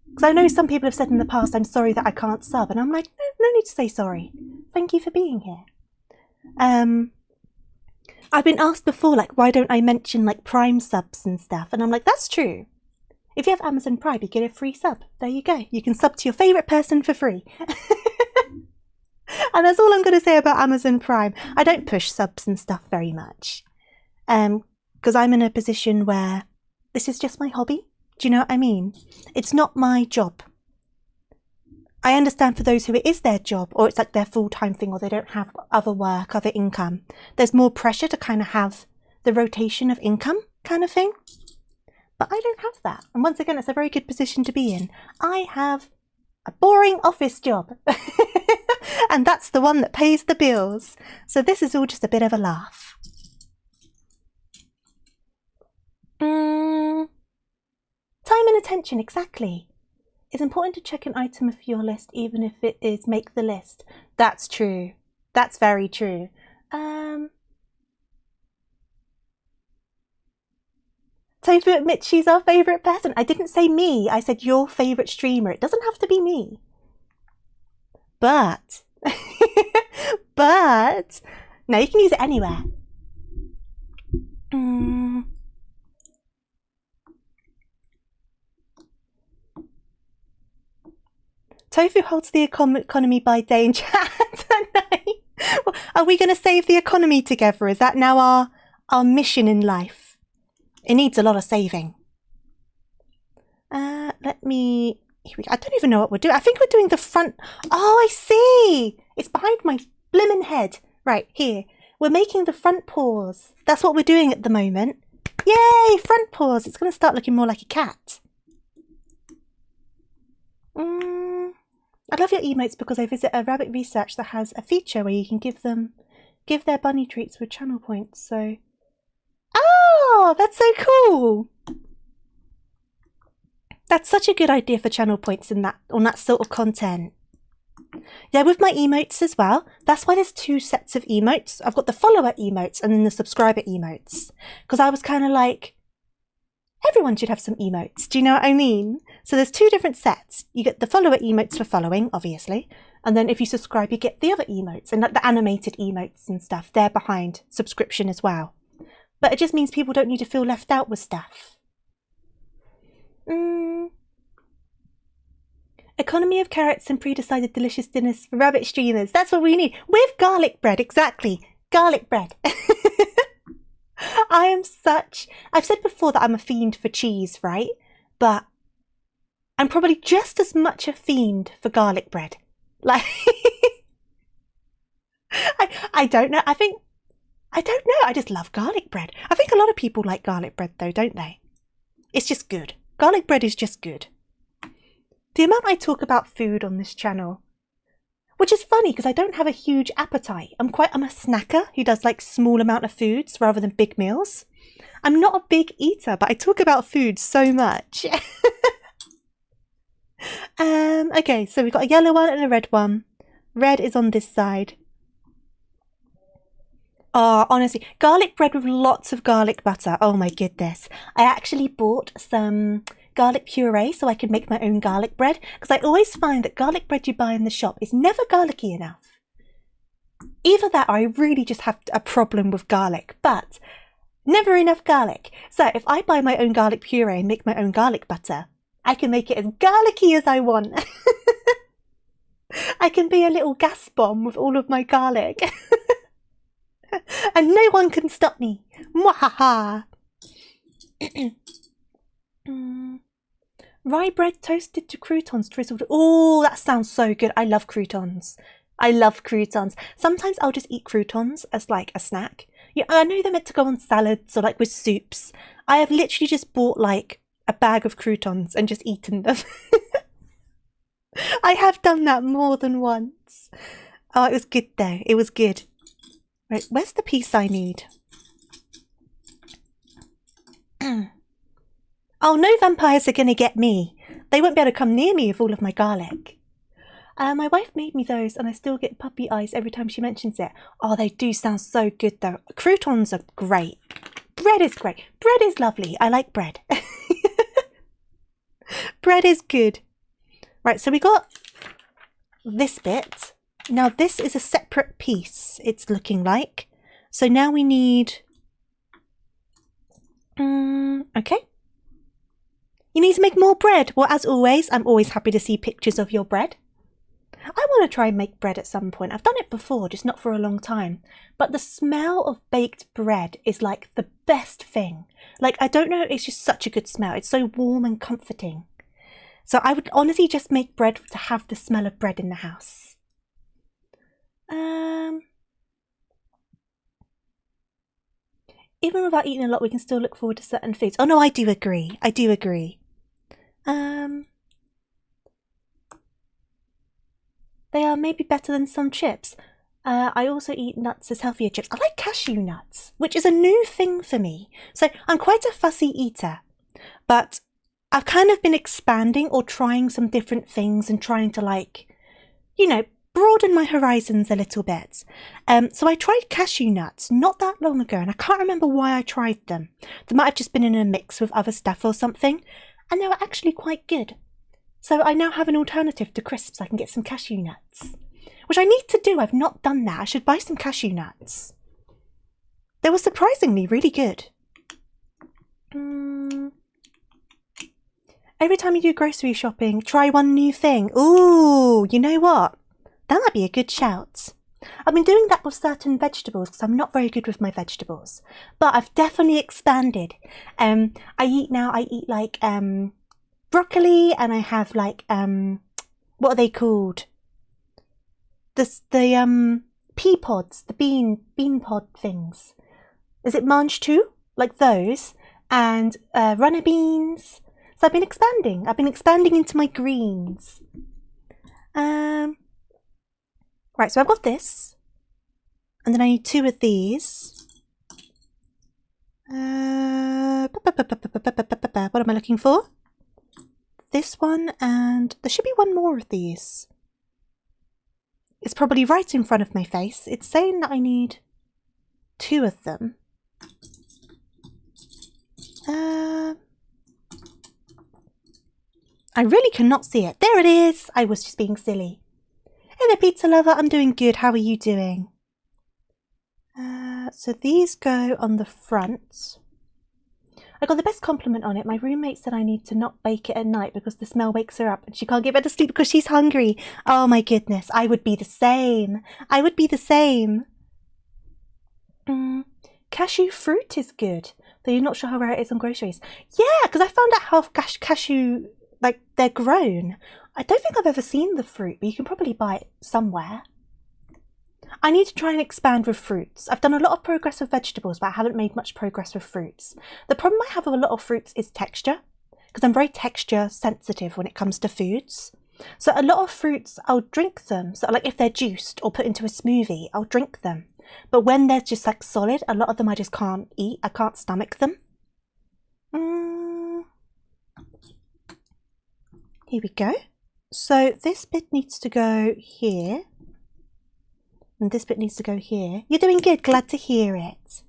Because I know some people have said in the past, I'm sorry that I can't sub. And I'm like, no need to say sorry. Thank you for being here. I've been asked before, like, why don't I mention, like, Prime subs and stuff? And I'm like, that's true. If you have Amazon Prime, you get a free sub. There you go. You can sub to your favourite person for free. And that's all I'm going to say about Amazon Prime. I don't push subs and stuff very much. Because I'm in a position where this is just my hobby. Do you know what I mean? It's not my job. I understand for those who it is their job, or it's like their full-time thing, or they don't have other work, other income. There's more pressure to kind of have the rotation of income kind of thing. But I don't have that. And once again, it's a very good position to be in. I have a boring office job. And that's the one that pays the bills. So this is all just a bit of a laugh. Time and attention, exactly. It's important to check an item of your list, even if it is make the list. That's true. That's very true. Tofu admits she's our favourite person. I didn't say me. I said your favourite streamer. It doesn't have to be me. But, but, no, you can use it anywhere. Tofu holds the economy by day in chat. Are we going to save the economy together? Is that now our mission in life? It needs a lot of saving. Let me... Here we go. I don't even know what we're doing. I think we're doing the front... Oh, I see! It's behind my blimmin' head. Right, here. We're making the front paws. That's what we're doing at the moment. Yay! Front paws. It's going to start looking more like a cat. I love your emotes because I visit a rabbit research that has a feature where you can give their bunny treats with channel points. So... Oh, that's so cool. That's such a good idea for channel points on that sort of content. Yeah, with my emotes as well. That's why there's two sets of emotes. I've got the follower emotes and then the subscriber emotes. Because I was kind of like, everyone should have some emotes. Do you know what I mean? So there's two different sets. You get the follower emotes for following, obviously. And then if you subscribe, you get the other emotes. And like the animated emotes and stuff. They're behind subscription as well. But it just means people don't need to feel left out with stuff. Economy of carrots and pre-decided delicious dinners for rabbit streamers. That's what we need. With garlic bread, exactly. Garlic bread. I've said before that I'm a fiend for cheese, right? But I'm probably just as much a fiend for garlic bread. Like, I don't know. I don't know. I just love garlic bread. I think a lot of people like garlic bread though, don't they? It's just good. Garlic bread is just good. The amount I talk about food on this channel, which is funny because I don't have a huge appetite. I'm a snacker who does like small amount of foods rather than big meals. I'm not a big eater, but I talk about food so much. Okay, so we've got a yellow one and a red one. Red is on this side. Oh, honestly, garlic bread with lots of garlic butter. Oh my goodness. I actually bought some garlic puree so I could make my own garlic bread because I always find that garlic bread you buy in the shop is never garlicky enough. Either that or I really just have a problem with garlic, but never enough garlic. So if I buy my own garlic puree and make my own garlic butter, I can make it as garlicky as I want. I can be a little gas bomb with all of my garlic. And no one can stop me. Mwahaha. Rye bread toasted to croutons drizzled. Oh, that sounds so good. I love croutons. I love croutons. Sometimes I'll just eat croutons as like a snack. Yeah, I know they're meant to go on salads or like with soups. I have literally just bought like a bag of croutons and just eaten them. I have done that more than once. Oh, it was good though. It was good. Right, where's the piece I need? Oh, no vampires are going to get me. They won't be able to come near me with all of my garlic. My wife made me those and I still get puppy eyes every time she mentions it. Oh, they do sound so good though. Croutons are great. Bread is great. Bread is lovely. I like bread. Bread is good. Right, so we got this bit. Now this is a separate piece, it's looking like. So now we need... okay. You need to make more bread. Well, as always, I'm always happy to see pictures of your bread. I want to try and make bread at some point. I've done it before, just not for a long time. But the smell of baked bread is like the best thing. Like, I don't know, it's just such a good smell. It's so warm and comforting. So I would honestly just make bread to have the smell of bread in the house. Even without eating a lot, we can still look forward to certain foods. Oh no, I do agree. I do agree. They are maybe better than some chips. I also eat nuts as healthier chips. I like cashew nuts, which is a new thing for me. So I'm quite a fussy eater, but I've kind of been expanding or trying some different things and trying to, like, you know, broaden my horizons a little bit. So I tried cashew nuts not that long ago, and I can't remember why I tried them. They might have just been in a mix with other stuff or something, and they were actually quite good. So I now have an alternative to crisps. I can get some cashew nuts, which I need to do. I've not done that. I should buy some cashew nuts. They were surprisingly really good. Every time you do grocery shopping, try one new thing. Ooh, you know what? That might be a good shout. I've been doing that with certain vegetables because I'm not very good with my vegetables. But I've definitely expanded. I eat like broccoli, and I have like what are they called? The pea pods, the bean pod things. Is it mange too? Like those, and runner beans. So I've been expanding. I've been expanding into my greens. Right, so I've got this. And then I need 2 of these. What am I looking for? This one, and there should be one more of these. It's probably right in front of my face. It's saying that I need 2 of them. I really cannot see it. There it is! I was just being silly. Hey there, pizza lover. I'm doing good. How are you doing? So these go on the front. I got the best compliment on it. My roommate said I need to not bake it at night because the smell wakes her up and she can't get back to sleep because she's hungry. Oh my goodness. I would be the same. I would be the same. Cashew fruit is good, though you're not sure how rare it is on groceries. Yeah, because I found out how cashew, like, they're grown. I don't think I've ever seen the fruit, but you can probably buy it somewhere. I need to try and expand with fruits. I've done a lot of progress with vegetables, but I haven't made much progress with fruits. The problem I have with a lot of fruits is texture, because I'm very texture sensitive when it comes to foods. So a lot of fruits, I'll drink them. So like if they're juiced or put into a smoothie, I'll drink them. But when they're just like solid, a lot of them I just can't eat. I can't stomach them. Here we go. So this bit needs to go here. And this bit needs to go here. You're doing good. Glad to hear it.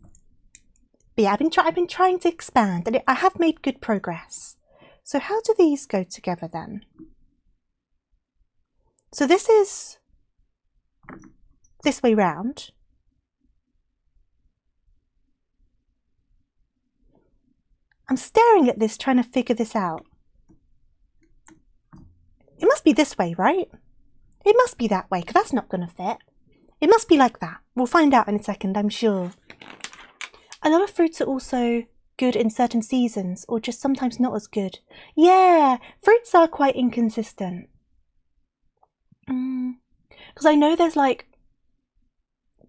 But yeah, I've been trying to expand, and I have made good progress. So how do these go together then? So this is this way round. I'm staring at this, trying to figure this out. It must be this way, right? It must be that way, because that's not going to fit. It must be like that. We'll find out in a second, I'm sure. A lot of fruits are also good in certain seasons, or just sometimes not as good. Yeah, fruits are quite inconsistent. Because I know there's like,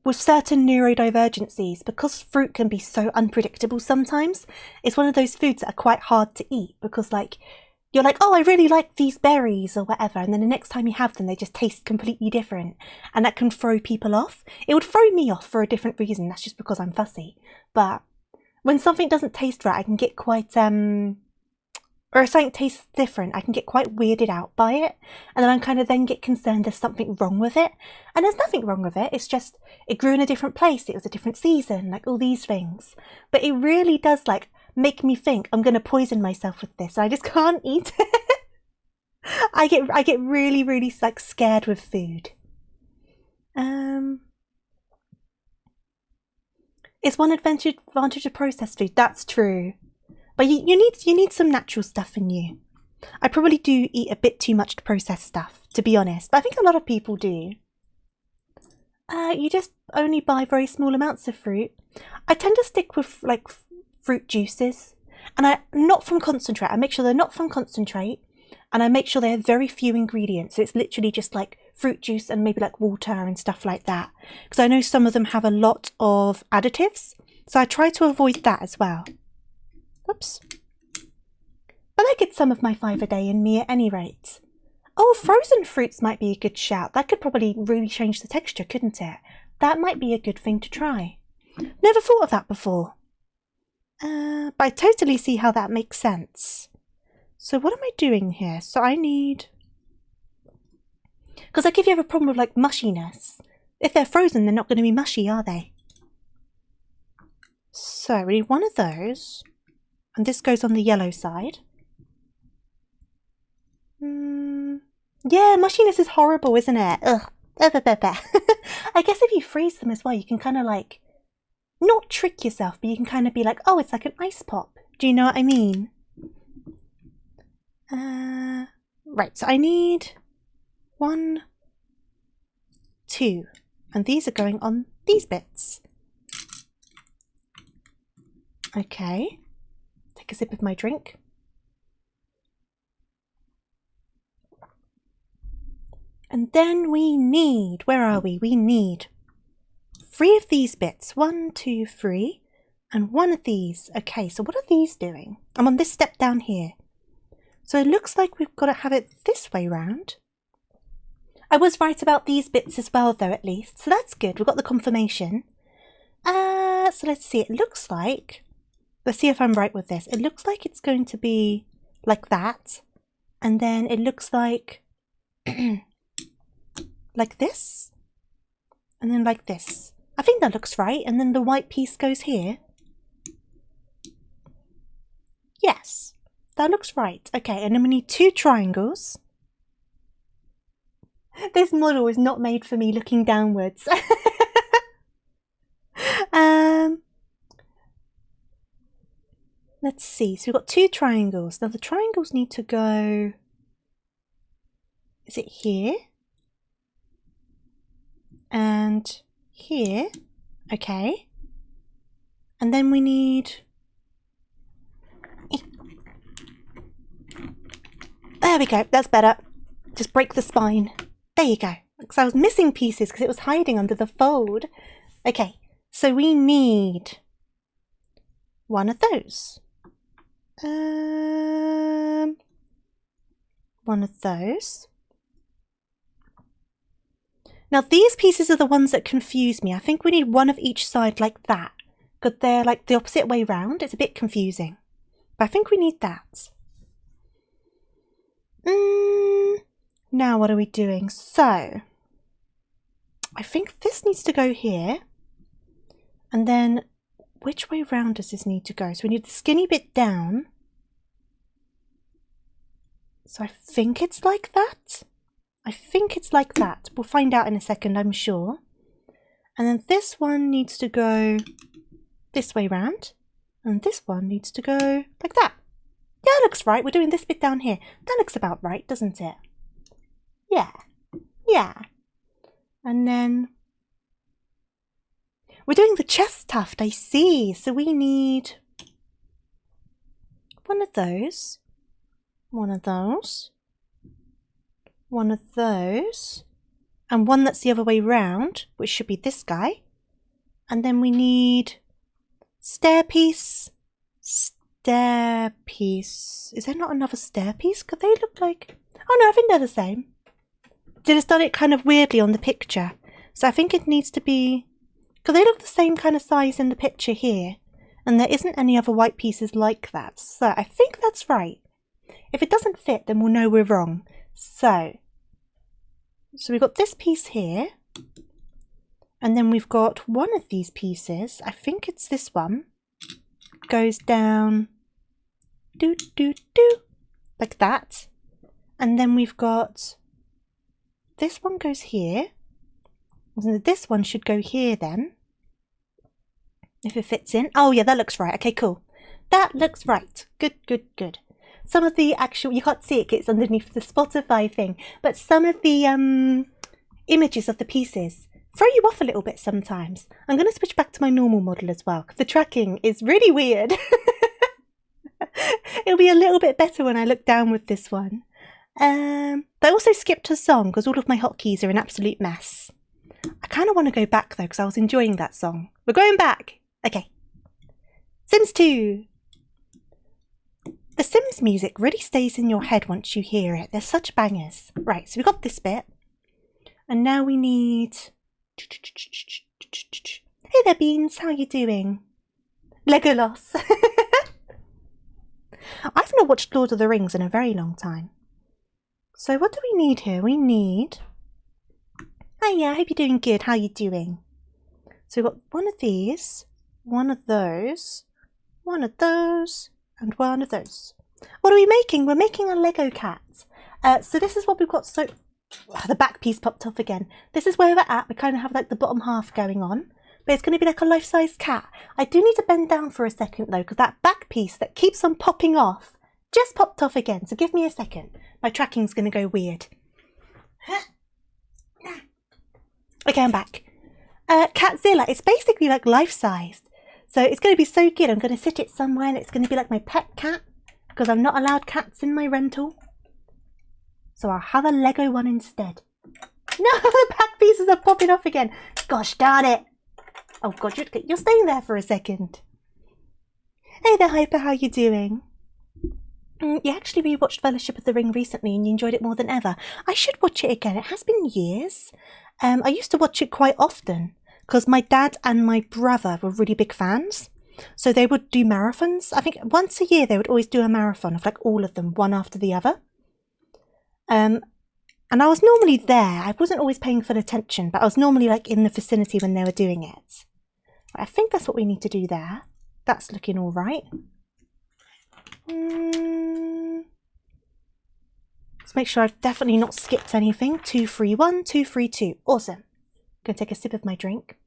with certain neurodivergencies, because fruit can be so unpredictable sometimes, it's one of those foods that are quite hard to eat, because like, you're like, oh, I really like these berries or whatever, and then the next time you have them, they just taste completely different, and that can throw people off. It would throw me off for a different reason, that's just because I'm fussy. But when something doesn't taste right, I can get quite, or if something tastes different, I can get quite weirded out by it, and then I'm kind of then get concerned there's something wrong with it, and there's nothing wrong with it, it's just, it grew in a different place, it was a different season, like all these things. But it really does, like, make me think I'm going to poison myself with this. I just can't eat it. I get really, really like scared with food. It's one advantage of processed food. That's true. But you need some natural stuff in you. I probably do eat a bit too much processed stuff, to be honest. But I think a lot of people do. You just only buy very small amounts of fruit. I tend to stick with like fruit juices, and not from concentrate. I make sure they're not from concentrate, and I make sure they have very few ingredients, so it's literally just like fruit juice and maybe like water and stuff like that, because I know some of them have a lot of additives, so I try to avoid that as well. Oops. But I get some of my 5 a day in me at any rate. Oh, frozen fruits might be a good shout. That could probably really change the texture, couldn't it? That might be a good thing to try. Never thought of that before. But I totally see how that makes sense. So what am I doing here? So I need... Because like if you have a problem with like mushiness, if they're frozen, they're not going to be mushy, are they? So we need one of those. And this goes on the yellow side. Yeah, mushiness is horrible, isn't it? Ugh. I guess if you freeze them as well, you can kind of like, not trick yourself, but you can kind of be like, oh, it's like an ice pop. Do you know what I mean? Right, so I need 1, 2, and these are going on these bits. Okay, take a sip of my drink. And then we need, where are we? We need 3 of these bits. 1, 2, 3, and 1 of these. Okay, so what are these doing? I'm on this step down here. So it looks like we've got to have it this way round. I was right about these bits as well, though, at least. So that's good. We've got the confirmation. So let's see. It looks like... Let's see if I'm right with this. It looks like it's going to be like that. And then it looks like... like this. And then like this. I think that looks right. And then the white piece goes here. Yes. That looks right. Okay, and then we need 2 triangles. This model is not made for me looking downwards. Let's see. So we've got 2 triangles. Now the triangles need to go... Is it here? And here. Okay. And then we need... There we go. That's better. Just break the spine. There you go. Because I was missing pieces because it was hiding under the fold. Okay. So we need 1 of those. 1 of those. Now these pieces are the ones that confuse me. I think we need 1 of each side like that. Because they're like the opposite way round. It's a bit confusing. But I think we need that. Now what are we doing? So, I think this needs to go here. And then, which way round does this need to go? So we need the skinny bit down. So I think it's like that. I think it's like that. We'll find out in a second, I'm sure. And then this one needs to go this way round. And this one needs to go like that. Yeah, that looks right. We're doing this bit down here. That looks about right, doesn't it? Yeah. Yeah. And then we're doing the chest tuft, I see. So we need 1 of those, 1 of those, 1 of those, and 1 that's the other way round, which should be this guy. And then we need stair piece, stair piece. Is there not another stair piece? Could they look like... Oh no, I think they're the same. They just done it kind of weirdly on the picture. So I think it needs to be... Because they look the same kind of size in the picture here. And there isn't any other white pieces like that. So I think that's right. If it doesn't fit, then we'll know we're wrong. So we've got this piece here. And then we've got 1 of these pieces. I think it's this one. Goes down, like that. And then we've got, this one goes here. And this one should go here then. If it fits in. Oh yeah, that looks right. Okay, cool. That looks right. Good, good, good. Some of the actual, you can't see it, it's underneath the Spotify thing, but some of the images of the pieces throw you off a little bit sometimes. I'm going to switch back to my normal model as well, because the tracking is really weird. It'll be a little bit better when I look down with this one. I also skipped a song because all of my hotkeys are an absolute mess. I kind of want to go back though because I was enjoying that song. We're going back. Okay. Sims 2. The Sims music really stays in your head once you hear it. They're such bangers. Right, so we got this bit. And now we need... Hey there, Beans. How are you doing? Legolas. I've not watched Lord of the Rings in a very long time. So what do we need here? We need... Oh yeah, I hope you're doing good. How are you doing? So we've got one of these, one of those, one of those, and one of those. What are we making? We're making a Lego cat. So this is what we've got. So the back piece popped off again. This is where we're at. We kind of have like the bottom half going on. But it's going to be like a life-size cat. I do need to bend down for a second though, because that back piece that keeps on popping off just popped off again. So give me a second. My tracking's going to go weird. Okay, I'm back. Catzilla, it's basically like life-sized. So it's going to be so good. I'm going to sit it somewhere and it's going to be like my pet cat, because I'm not allowed cats in my rental. So I'll have a Lego one instead. No, the back pieces are popping off again. Gosh darn it. Oh God, you're staying there for a second. Hey there, Hyper, how you doing? You actually rewatched Fellowship of the Ring recently and you enjoyed it more than ever. I should watch it again. It has been years. I used to watch it quite often because my dad and my brother were really big fans. So they would do marathons. I think once a year they would always do a marathon of like all of them, one after the other. And I was normally there. I wasn't always paying full attention, but I was normally like in the vicinity when they were doing it. I think that's what we need to do there. That's looking all right. Let's make sure I've definitely not skipped anything. 2, 3, 1, 2, 3, 2. Awesome. Gonna take a sip of my drink.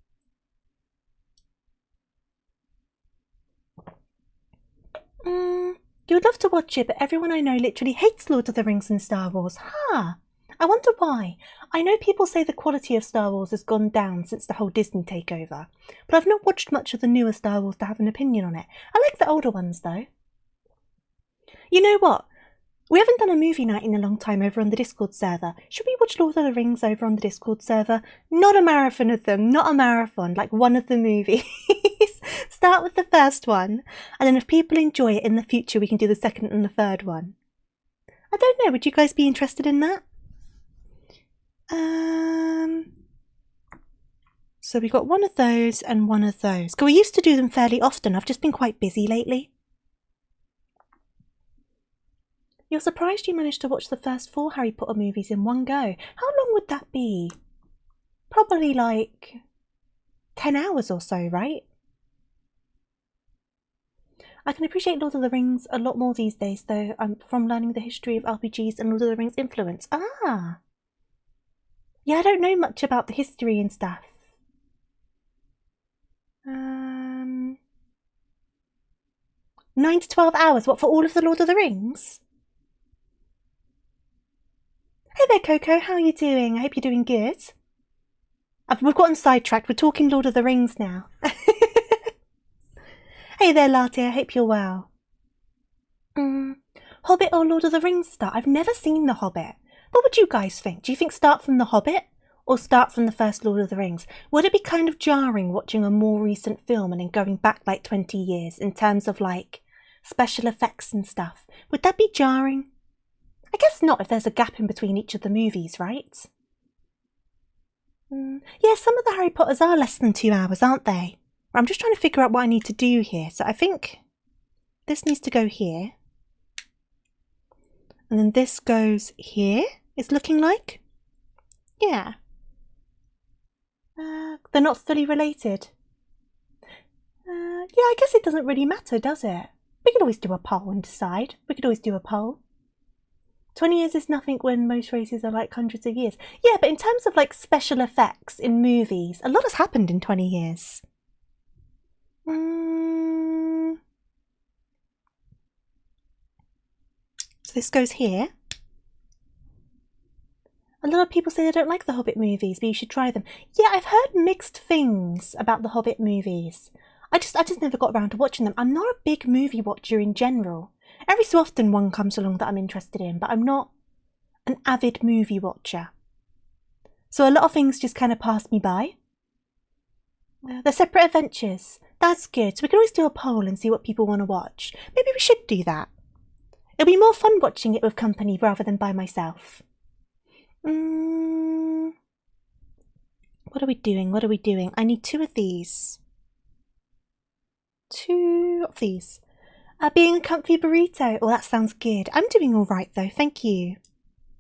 You would love to watch it, but everyone I know literally hates Lord of the Rings and Star Wars. Huh. I wonder why. I know people say the quality of Star Wars has gone down since the whole Disney takeover, but I've not watched much of the newer Star Wars to have an opinion on it. I like the older ones though. You know what? We haven't done a movie night in a long time over on the Discord server. Should we watch Lord of the Rings over on the Discord server? Not a marathon of them, not a marathon, like one of the movies. Start with the first one, and then if people enjoy it in the future, we can do the second and the third one. I don't know, would you guys be interested in that? So we got one of those and one of those. Because we used to do them fairly often. I've just been quite busy lately. You're surprised you managed to watch the first 4 Harry Potter movies in one go. How long would that be? Probably like 10 hours or so, right? I can appreciate Lord of the Rings a lot more these days, though. I'm from learning the history of RPGs and Lord of the Rings influence. Ah! Yeah, I don't know much about the history and stuff. 9 to 12 hours, what, for all of the Lord of the Rings? Hey there, Coco, how are you doing? I hope you're doing good. We've gotten sidetracked, we're talking Lord of the Rings now. Hey there, Latte, I hope you're well. Hobbit or Lord of the Rings start? I've never seen The Hobbit. What would you guys think? Do you think start from The Hobbit or start from the first Lord of the Rings? Would it be kind of jarring watching a more recent film and then going back like 20 years in terms of like special effects and stuff? Would that be jarring? I guess not if there's a gap in between each of the movies, right? Yeah, some of the Harry Potters are less than 2 hours, aren't they? I'm just trying to figure out what I need to do here. So I think this needs to go here. And then this goes here, it's looking like. Yeah. They're not fully related. Yeah, I guess it doesn't really matter, does it? We could always do a poll and decide. We could always do a poll. 20 years is nothing when most races are like hundreds of years. Yeah, but in terms of like special effects in movies, a lot has happened in 20 years. So this goes here. A lot of people say they don't like the Hobbit movies, but you should try them. Yeah, I've heard mixed things about the Hobbit movies. I just never got around to watching them. I'm not a big movie watcher in general. Every so often one comes along that I'm interested in, but I'm not an avid movie watcher. So a lot of things just kind of pass me by. They're separate adventures. That's good. So we can always do a poll and see what people want to watch. Maybe we should do that. It'll be more fun watching it with company rather than by myself. What are we doing? What are we doing? I need 2 of these. 2 of these. Being a comfy burrito. Oh, that sounds good. I'm doing all right though, thank you.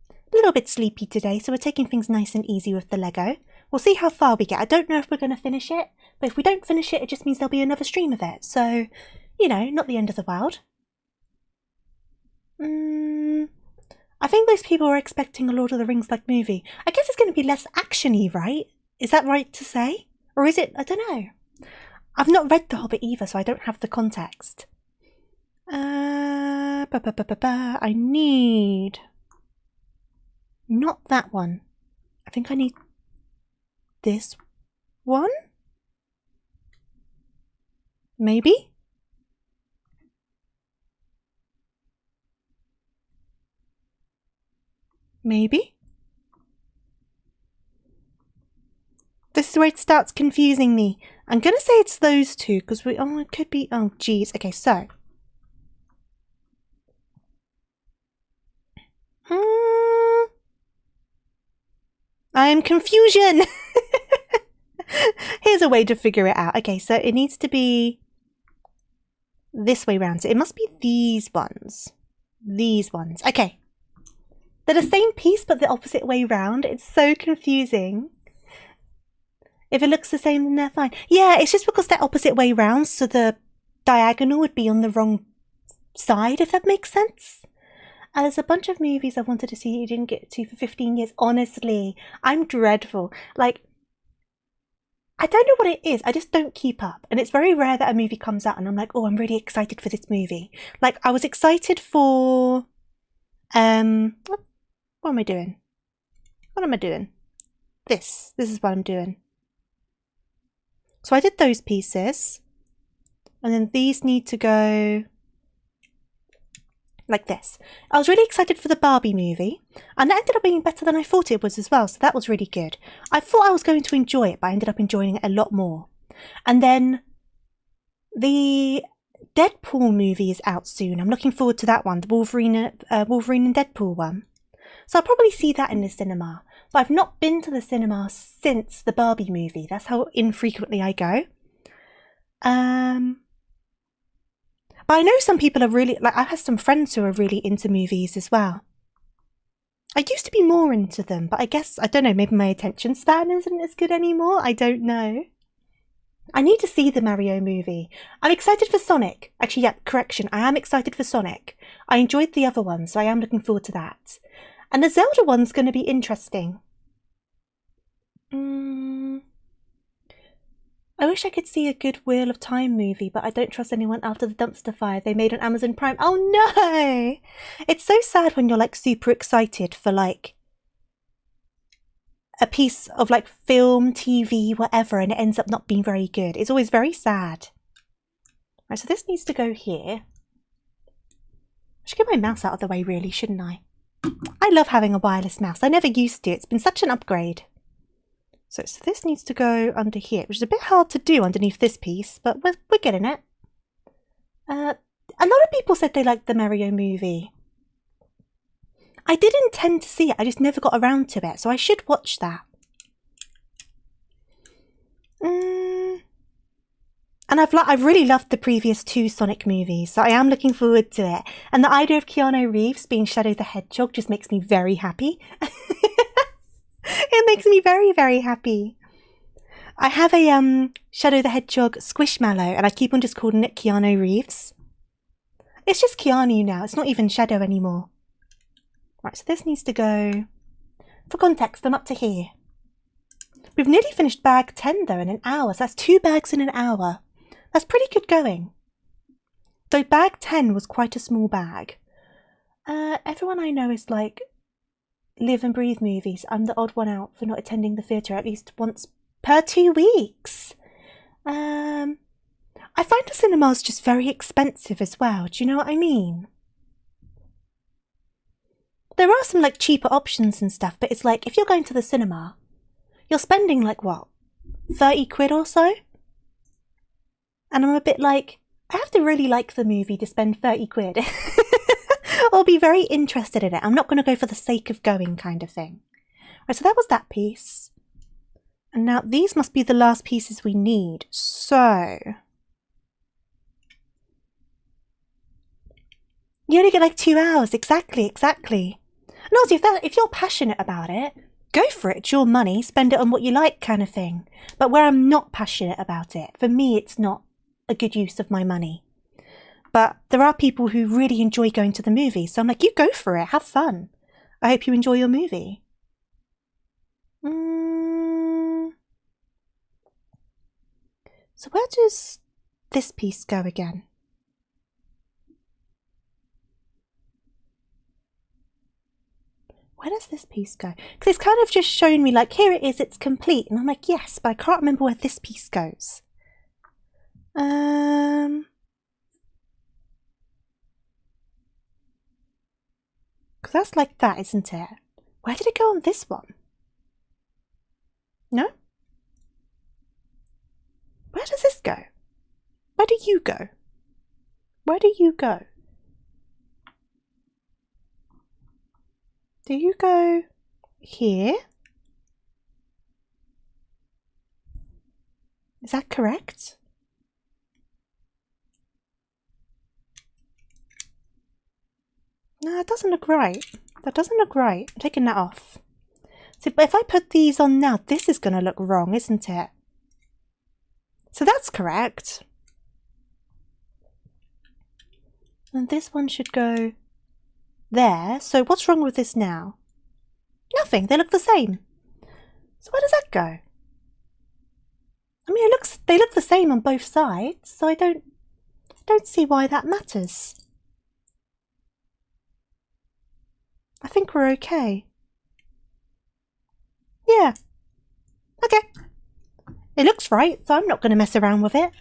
A little bit sleepy today, so we're taking things nice and easy with the Lego. We'll see how far we get. I don't know if we're going to finish it, but if we don't finish it, it just means there'll be another stream of it. So, you know, not the end of the world. I think those people are expecting a Lord of the Rings-like movie. I guess it's going to be less action-y, right? Is that right to say? Or is it? I don't know. I've not read The Hobbit either, so I don't have the context. I need... Not that one. I think I need this one? Maybe? Maybe? This is where it starts confusing me. I'm gonna say it's those two, because we... Oh, it could be... Oh, geez. Okay, so... I'm confusion! Here's a way to figure it out. Okay, so it needs to be this way round. So it must be these ones. These ones. Okay. They're the same piece, but the opposite way round. It's so confusing. If it looks the same, then they're fine. Yeah, it's just because they're opposite way round, so the diagonal would be on the wrong side, if that makes sense. There's a bunch of movies I wanted to see you didn't get to for 15 years. Honestly, I'm dreadful. Like, I don't know what it is. I just don't keep up. And it's very rare that a movie comes out and I'm like, oh, I'm really excited for this movie. Like, I was excited for... What am I doing? What am I doing? This is what I'm doing. So I did those pieces. And then these need to go... like this. I was really excited for the Barbie movie, and that ended up being better than I thought it was as well, so that was really good. I thought I was going to enjoy it, but I ended up enjoying it a lot more. And then the Deadpool movie is out soon. I'm looking forward to that one, the Wolverine and Deadpool one. So I'll probably see that in the cinema. But I've not been to the cinema since the Barbie movie. That's how infrequently I go. But I know some people are really, like, I have some friends who are really into movies as well. I used to be more into them, but I guess, I don't know, maybe my attention span isn't as good anymore. I don't know. I need to see the Mario movie. I'm excited for Sonic. Actually, yeah, correction. I am excited for Sonic. I enjoyed the other one, so I am looking forward to that. And the Zelda one's going to be interesting. I wish I could see a good Wheel of Time movie, but I don't trust anyone after the dumpster fire they made on Amazon Prime. Oh no! It's so sad when you're like super excited for like a piece of like film, TV, whatever, and it ends up not being very good. It's always very sad. Right, so this needs to go here. I should get my mouse out of the way really, shouldn't I? I love having a wireless mouse. I never used to. It's been such an upgrade. So this needs to go under here, which is a bit hard to do underneath this piece, but we're getting it. A lot of people said they liked the Mario movie. I did intend to see it, I just never got around to it, so I should watch that. And I've really loved the previous two Sonic movies, so I am looking forward to it. And the idea of Keanu Reeves being Shadow the Hedgehog just makes me very happy. It makes me very, very happy. I have a Shadow the Hedgehog Squishmallow, and I keep on just calling it Keanu Reeves. It's just Keanu now, it's not even Shadow anymore. Right, so this needs to go... For context, I'm up to here. We've nearly finished bag 10 though in an hour, so that's 2 bags in an hour. That's pretty good going. Though bag 10 was quite a small bag. Everyone I know is like live and breathe movies. I'm the odd one out for not attending the theatre at least once per 2 weeks. I find the cinemas just very expensive as well. Do you know what I mean? There are some like cheaper options and stuff, but it's like if you're going to the cinema, you're spending like what, 30 quid or so? And I'm a bit like, I have to really like the movie to spend 30 quid. Or be very interested in it. I'm not going to go for the sake of going kind of thing. Right, so that was that piece. And now these must be the last pieces we need. So... You only get like 2 hours. Exactly, exactly. And also, if you're passionate about it, go for it. It's your money. Spend it on what you like kind of thing. But where I'm not passionate about it, for me, it's not a good use of my money. But there are people who really enjoy going to the movies. So I'm like, you go for it. Have fun. I hope you enjoy your movie. So where does this piece go again? Where does this piece go? Because it's kind of just shown me, like, here it is, it's complete. And I'm like, yes, but I can't remember where this piece goes. Because that's like that, isn't it? Where did it go on this one? No? Where does this go? Where do you go? Where do you go? Do you go here? Is that correct? No, it doesn't look right. That doesn't look right. I'm taking that off. So, but if I put these on now, this is going to look wrong, isn't it? So that's correct. And this one should go there. So what's wrong with this now? Nothing. They look the same. So where does that go? I mean, they look the same on both sides, so I don't see why that matters. I think we're okay. Yeah. Okay. It looks right, so I'm not going to mess around with it.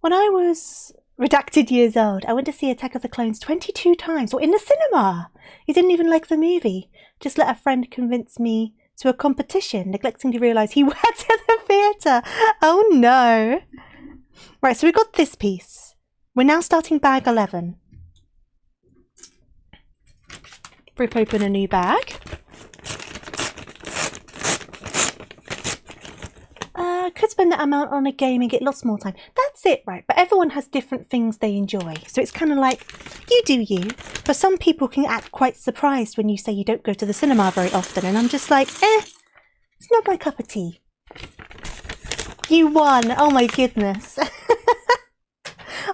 When I was redacted years old, I went to see Attack of the Clones 22 times, or in the cinema. He didn't even like the movie. Just let a friend convince me to a competition, neglecting to realise he worked at the theatre. Oh no. Right, so we got this piece. We're now starting bag 11. Rip open a new bag. Could spend that amount on a game and get lots more time. That's it, right? But everyone has different things they enjoy. So it's kind of like, you do you. But some people can act quite surprised when you say you don't go to the cinema very often. And I'm just like, it's not my cup of tea. You won. Oh my goodness.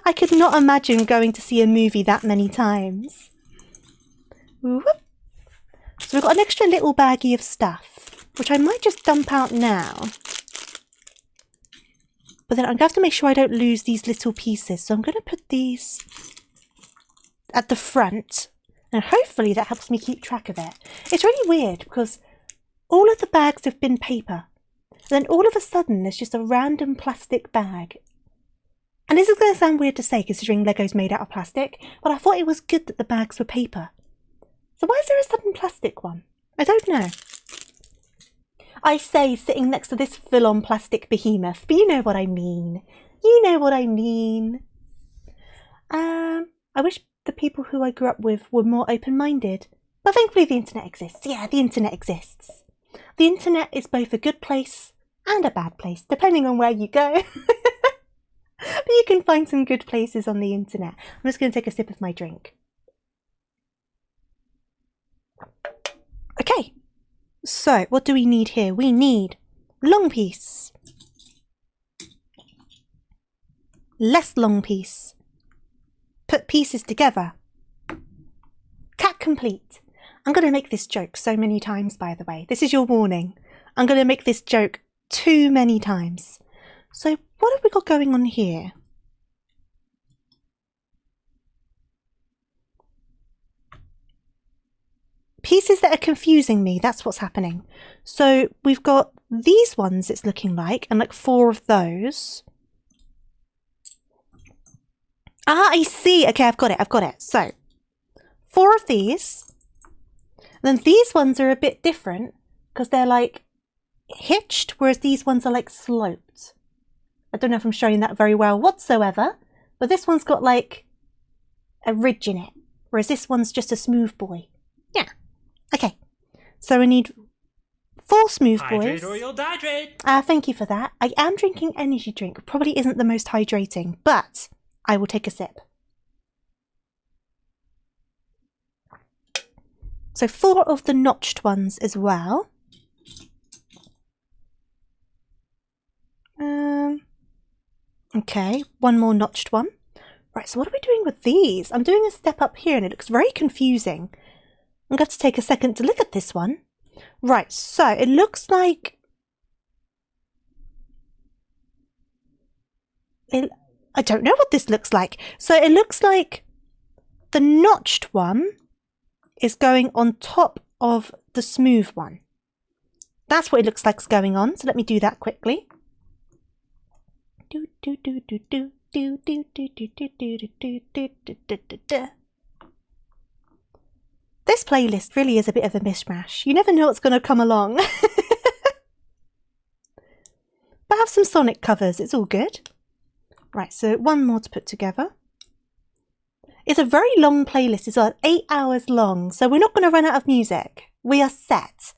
I could not imagine going to see a movie that many times. Whoop. So we've got an extra little baggie of stuff, which I might just dump out now. But then I'm going to have to make sure I don't lose these little pieces. So I'm going to put these at the front. And hopefully that helps me keep track of it. It's really weird because all of the bags have been paper. And then all of a sudden there's just a random plastic bag. And this is going to sound weird to say considering Lego's made out of plastic. But I thought it was good that the bags were paper. So why is there a sudden plastic one? I don't know. I say sitting next to this full-on plastic behemoth, but you know what I mean. You know what I mean. I wish the people who I grew up with were more open-minded. But thankfully the internet exists. Yeah, the internet exists. The internet is both a good place and a bad place, depending on where you go. But you can find some good places on the internet. I'm just going to take a sip of my drink. Okay. So, what do we need here? We need long piece, less long piece, put pieces together, cat complete. I'm going to make this joke so many times, by the way. This is your warning. I'm going to make this joke too many times. So, what have we got going on here? Pieces that are confusing me, that's what's happening. So we've got these ones, it's looking like, and like 4 of those. Ah, I see. Okay, I've got it. So 4 of these. And then these ones are a bit different because they're like hitched, whereas these ones are like sloped. I don't know if I'm showing that very well whatsoever, but this one's got like a ridge in it, whereas this one's just a smooth boy. Yeah. Okay, so we need 4 smooth boys. Hydrate or you'll dehydrate. Thank you for that. I am drinking energy drink. Probably isn't the most hydrating, but I will take a sip. So 4 of the notched ones as well. Okay, 1 more notched one. Right, so what are we doing with these? I'm doing a step up here and it looks very confusing. I'm going to take a second to look at this one. Right, so it looks like... I don't know what this looks like. So it looks like the notched one is going on top of the smooth one. That's what it looks like is going on. So let me do that quickly. This playlist really is a bit of a mishmash. You never know what's going to come along. But I have some Sonic covers. It's all good. Right, so 1 more to put together. It's a very long playlist as well, 8 hours long, so we're not going to run out of music. We are set.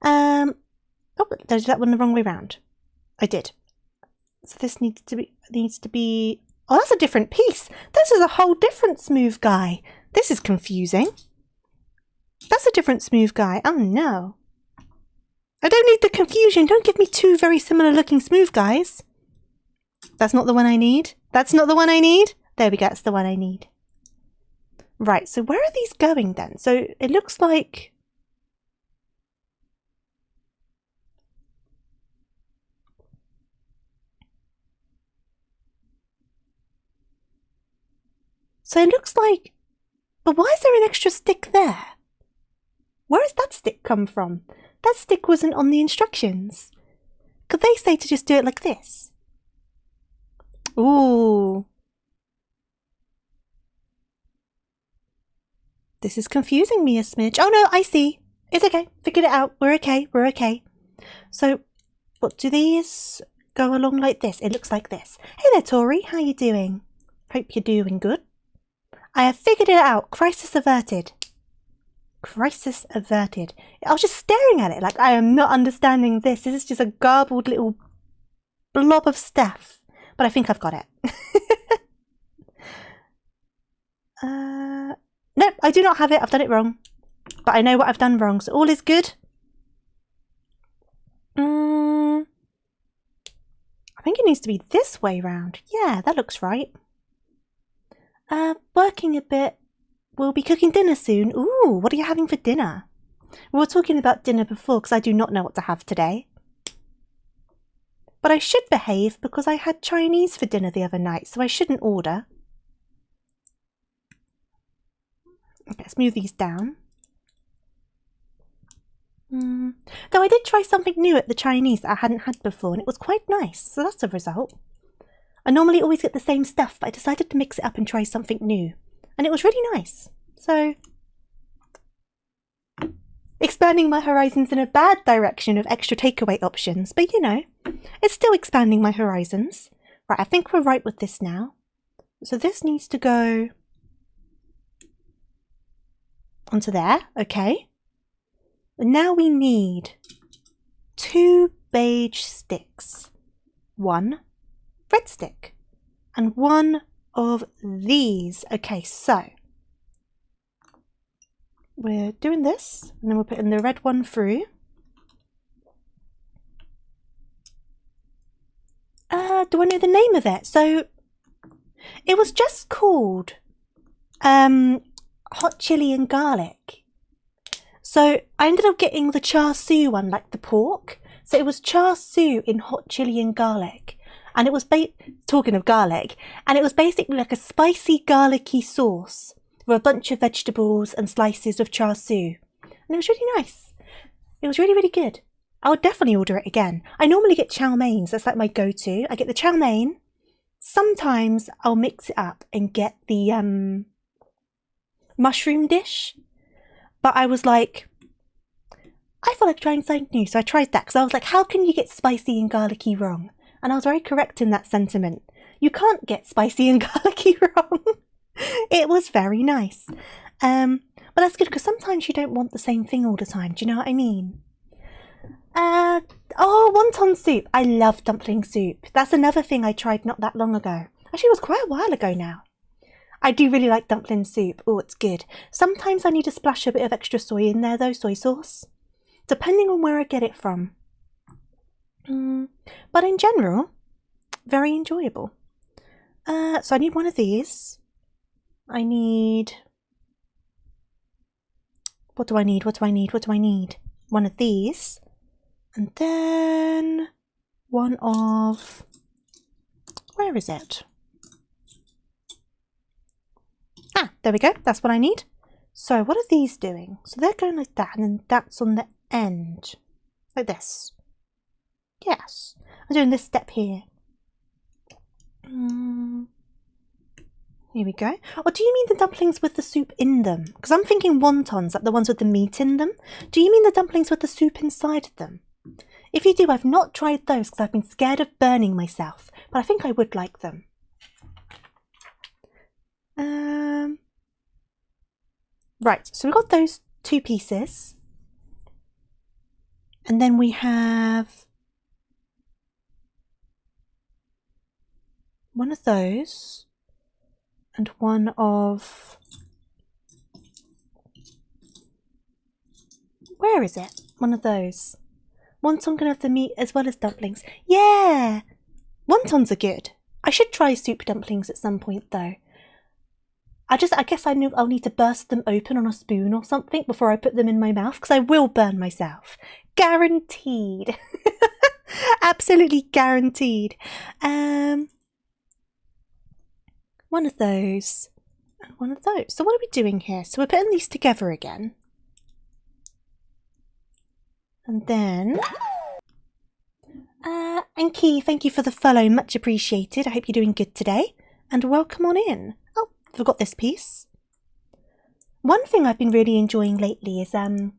Oh, did I do that one the wrong way round? I did. So this needs to be. Oh, that's a different piece. This is a whole different smooth guy. This is confusing. That's a different smooth guy. Oh no. I don't need the confusion. Don't give me 2 very similar looking smooth guys. That's not the one I need. That's not the one I need. There we go. That's the one I need. Right. So where are these going then? So it looks like... So it looks like... But why is there an extra stick there? Where has that stick come from? That stick wasn't on the instructions. Could they say to just do it like this? Ooh. This is confusing me a smidge. Oh no, I see. It's okay. Figured it out. We're okay. We're okay. So, what do these go along like this? It looks like this. Hey there, Tori. How you doing? Hope you're doing good. I have figured it out. Crisis averted. Crisis averted. I was just staring at it like I am not understanding this. This is just a garbled little blob of stuff. But I think I've got it. Nope, I do not have it. I've done it wrong. But I know what I've done wrong, so all is good. I think it needs to be this way round. Yeah, that looks right. Working a bit. We'll be cooking dinner soon. Ooh, what are you having for dinner? We were talking about dinner before because I do not know what to have today. But I should behave because I had Chinese for dinner the other night, so I shouldn't order. Okay, let's move these down. Though I did try something new at the Chinese that I hadn't had before, and it was quite nice, so that's a result. I normally always get the same stuff, but I decided to mix it up and try something new. And it was really nice. So, expanding my horizons in a bad direction of extra takeaway options, but you know, it's still expanding my horizons. Right, I think we're right with this now. So this needs to go onto there, okay. And now we need 2 beige sticks, 1 red stick, and 1 of these. Okay, so we're doing this, and then we're putting the red one through. Do I know the name of it? So it was just called hot chili and garlic. So I ended up getting the char siu one, like the pork. So it was char siu in hot chili and garlic. And it was, talking of garlic, and it was basically like a spicy garlicky sauce with a bunch of vegetables and slices of char siu. And it was really nice. It was really, really good. I would definitely order it again. I normally get chow mains. That's like my go-to. I get the chow mein. Sometimes I'll mix it up and get the mushroom dish. But I was like, I feel like trying something new. So I tried that because I was like, how can you get spicy and garlicky wrong? And I was very correct in that sentiment. You can't get spicy and garlicky wrong. It was very nice. But that's good because sometimes you don't want the same thing all the time. Do you know what I mean? Oh, wonton soup. I love dumpling soup. That's another thing I tried not that long ago. Actually, it was quite a while ago now. I do really like dumpling soup. Oh, it's good. Sometimes I need to splash a bit of extra soy in there though, soy sauce. Depending on where I get it from. But in general, very enjoyable. So I need one of these. I need... What do I need? What do I need? What do I need? One of these. And then one of... Where is it? Ah, there we go. That's what I need. So what are these doing? So they're going like that, and then that's on the end. Like this. Yes. I'm doing this step here. Here we go. Or do you mean the dumplings with the soup in them? Because I'm thinking wontons, like the ones with the meat in them. Do you mean the dumplings with the soup inside them? If you do, I've not tried those because I've been scared of burning myself. But I think I would like them. Right, so we've got those two pieces. And then we have one of those. And one of... Where is it? One of those. Wonton can have the meat as well as dumplings. Yeah! Wontons are good. I should try soup dumplings at some point though. I guess I'll need to burst them open on a spoon or something before I put them in my mouth because I will burn myself. Guaranteed. Absolutely guaranteed. One of those, and one of those. So what are we doing here? So we're putting these together again. And then... Anki, thank you for the follow, much appreciated. I hope you're doing good today. And welcome on in. Oh, forgot this piece. One thing I've been really enjoying lately is, I'm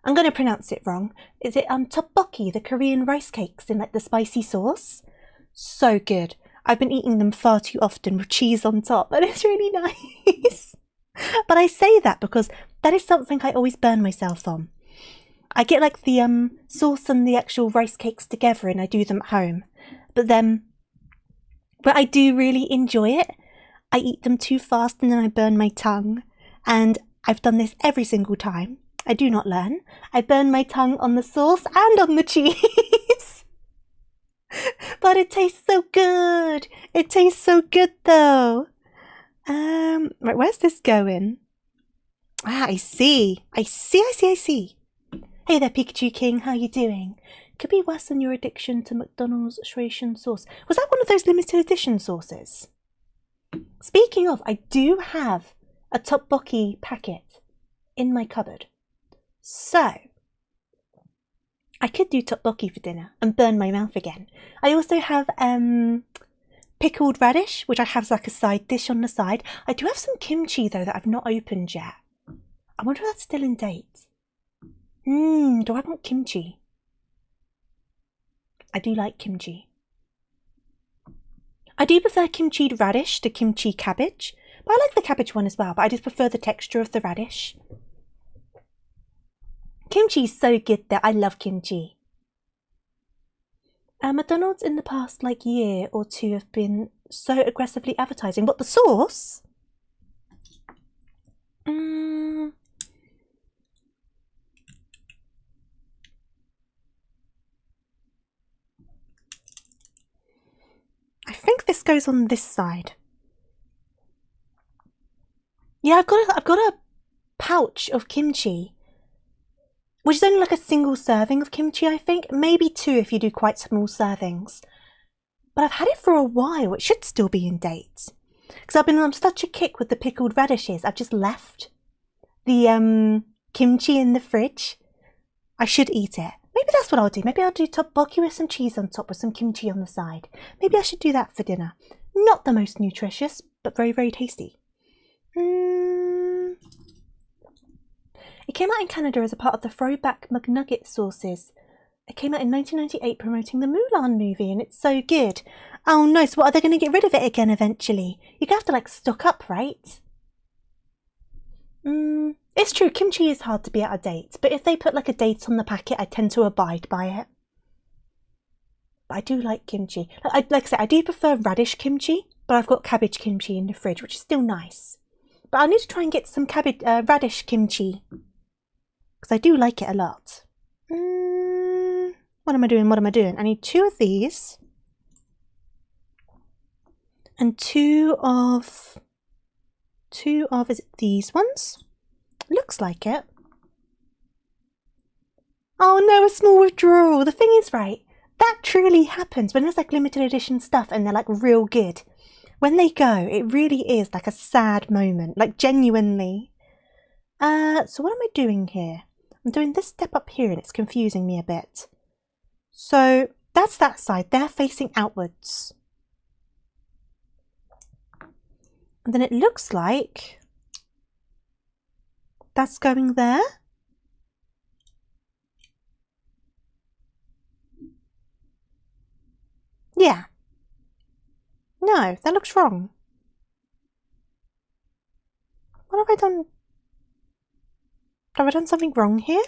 going to pronounce it wrong. Is it tteokbokki, the Korean rice cakes in like the spicy sauce? So good. I've been eating them far too often with cheese on top, and it's really nice. But I say that because that is something I always burn myself on. I get like the sauce and the actual rice cakes together and I do them at home. But then, where I do really enjoy it, I eat them too fast and then I burn my tongue. And I've done this every single time. I do not learn. I burn my tongue on the sauce and on the cheese. But it tastes so good. It tastes so good though. Right, where's this going? Ah, I see. I see. Hey there, Pikachu King. How you doing? Could be worse than your addiction to McDonald's Shratian sauce. Was that one of those limited edition sauces? Speaking of, I do have a tteokbokki packet in my cupboard. So, I could do tteokbokki for dinner and burn my mouth again. I also have pickled radish, which I have as like a side dish on the side. I do have some kimchi though that I've not opened yet. I wonder if that's still in date. Do I want kimchi? I do like kimchi. I do prefer kimchied radish to kimchi cabbage, but I like the cabbage one as well, but I just prefer the texture of the radish. Kimchi is so good though. I love kimchi. McDonald's in the past like year or two have been so aggressively advertising. What, the sauce? I think this goes on this side. Yeah, I've got a pouch of kimchi, which is only like a single serving of kimchi, I think. Maybe two if you do quite small servings. But I've had it for a while. It should still be in date. Because I've been on such a kick with the pickled radishes. I've just left the kimchi in the fridge. I should eat it. Maybe that's what I'll do. Maybe I'll do tteokbokki with some cheese on top with some kimchi on the side. Maybe I should do that for dinner. Not the most nutritious, but very, very tasty. It came out in Canada as a part of the throwback McNugget sauces. It came out in 1998 promoting the Mulan movie, and it's so good. Oh no, so what, are they going to get rid of it again eventually? You're going to have to like stock up, right? It's true, kimchi is hard to be out of date, but if they put like a date on the packet, I tend to abide by it. But I do like kimchi. Like I said, I do prefer radish kimchi, but I've got cabbage kimchi in the fridge, which is still nice. But I need to try and get some radish kimchi, because I do like it a lot. What am I doing? What am I doing? I need 2 of these. And 2 of is it these ones? Looks like it. Oh no, a small withdrawal. The thing is, right, that truly happens when there's like limited edition stuff and they're like real good. When they go, it really is like a sad moment, like genuinely. So what am I doing here? I'm doing this step up here and it's confusing me a bit. So that's that side, they're facing outwards. And then it looks like that's going there. Yeah. No, that looks wrong. What have I done? Have I done something wrong here?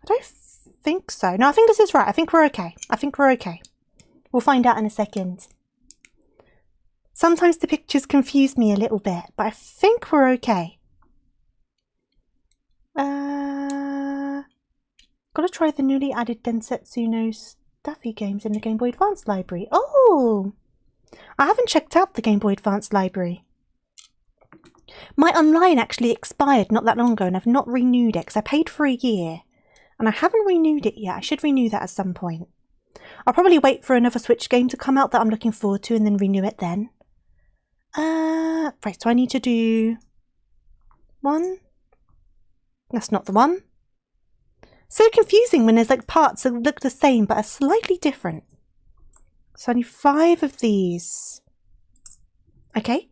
I don't think so. No, I think this is right. I think we're okay. I think we're okay. We'll find out in a second. Sometimes the pictures confuse me a little bit, but I think we're okay. Gotta try the newly added Densetsu no Stuffy games in the Game Boy Advance library. Oh! I haven't checked out the Game Boy Advance library. My online actually expired not that long ago and I've not renewed it because I paid for a year. And I haven't renewed it yet. I should renew that at some point. I'll probably wait for another Switch game to come out that I'm looking forward to and then renew it then. Right, so I need to do 1. That's not the one. So confusing when there's like parts that look the same but are slightly different. So I need 5 of these. Okay.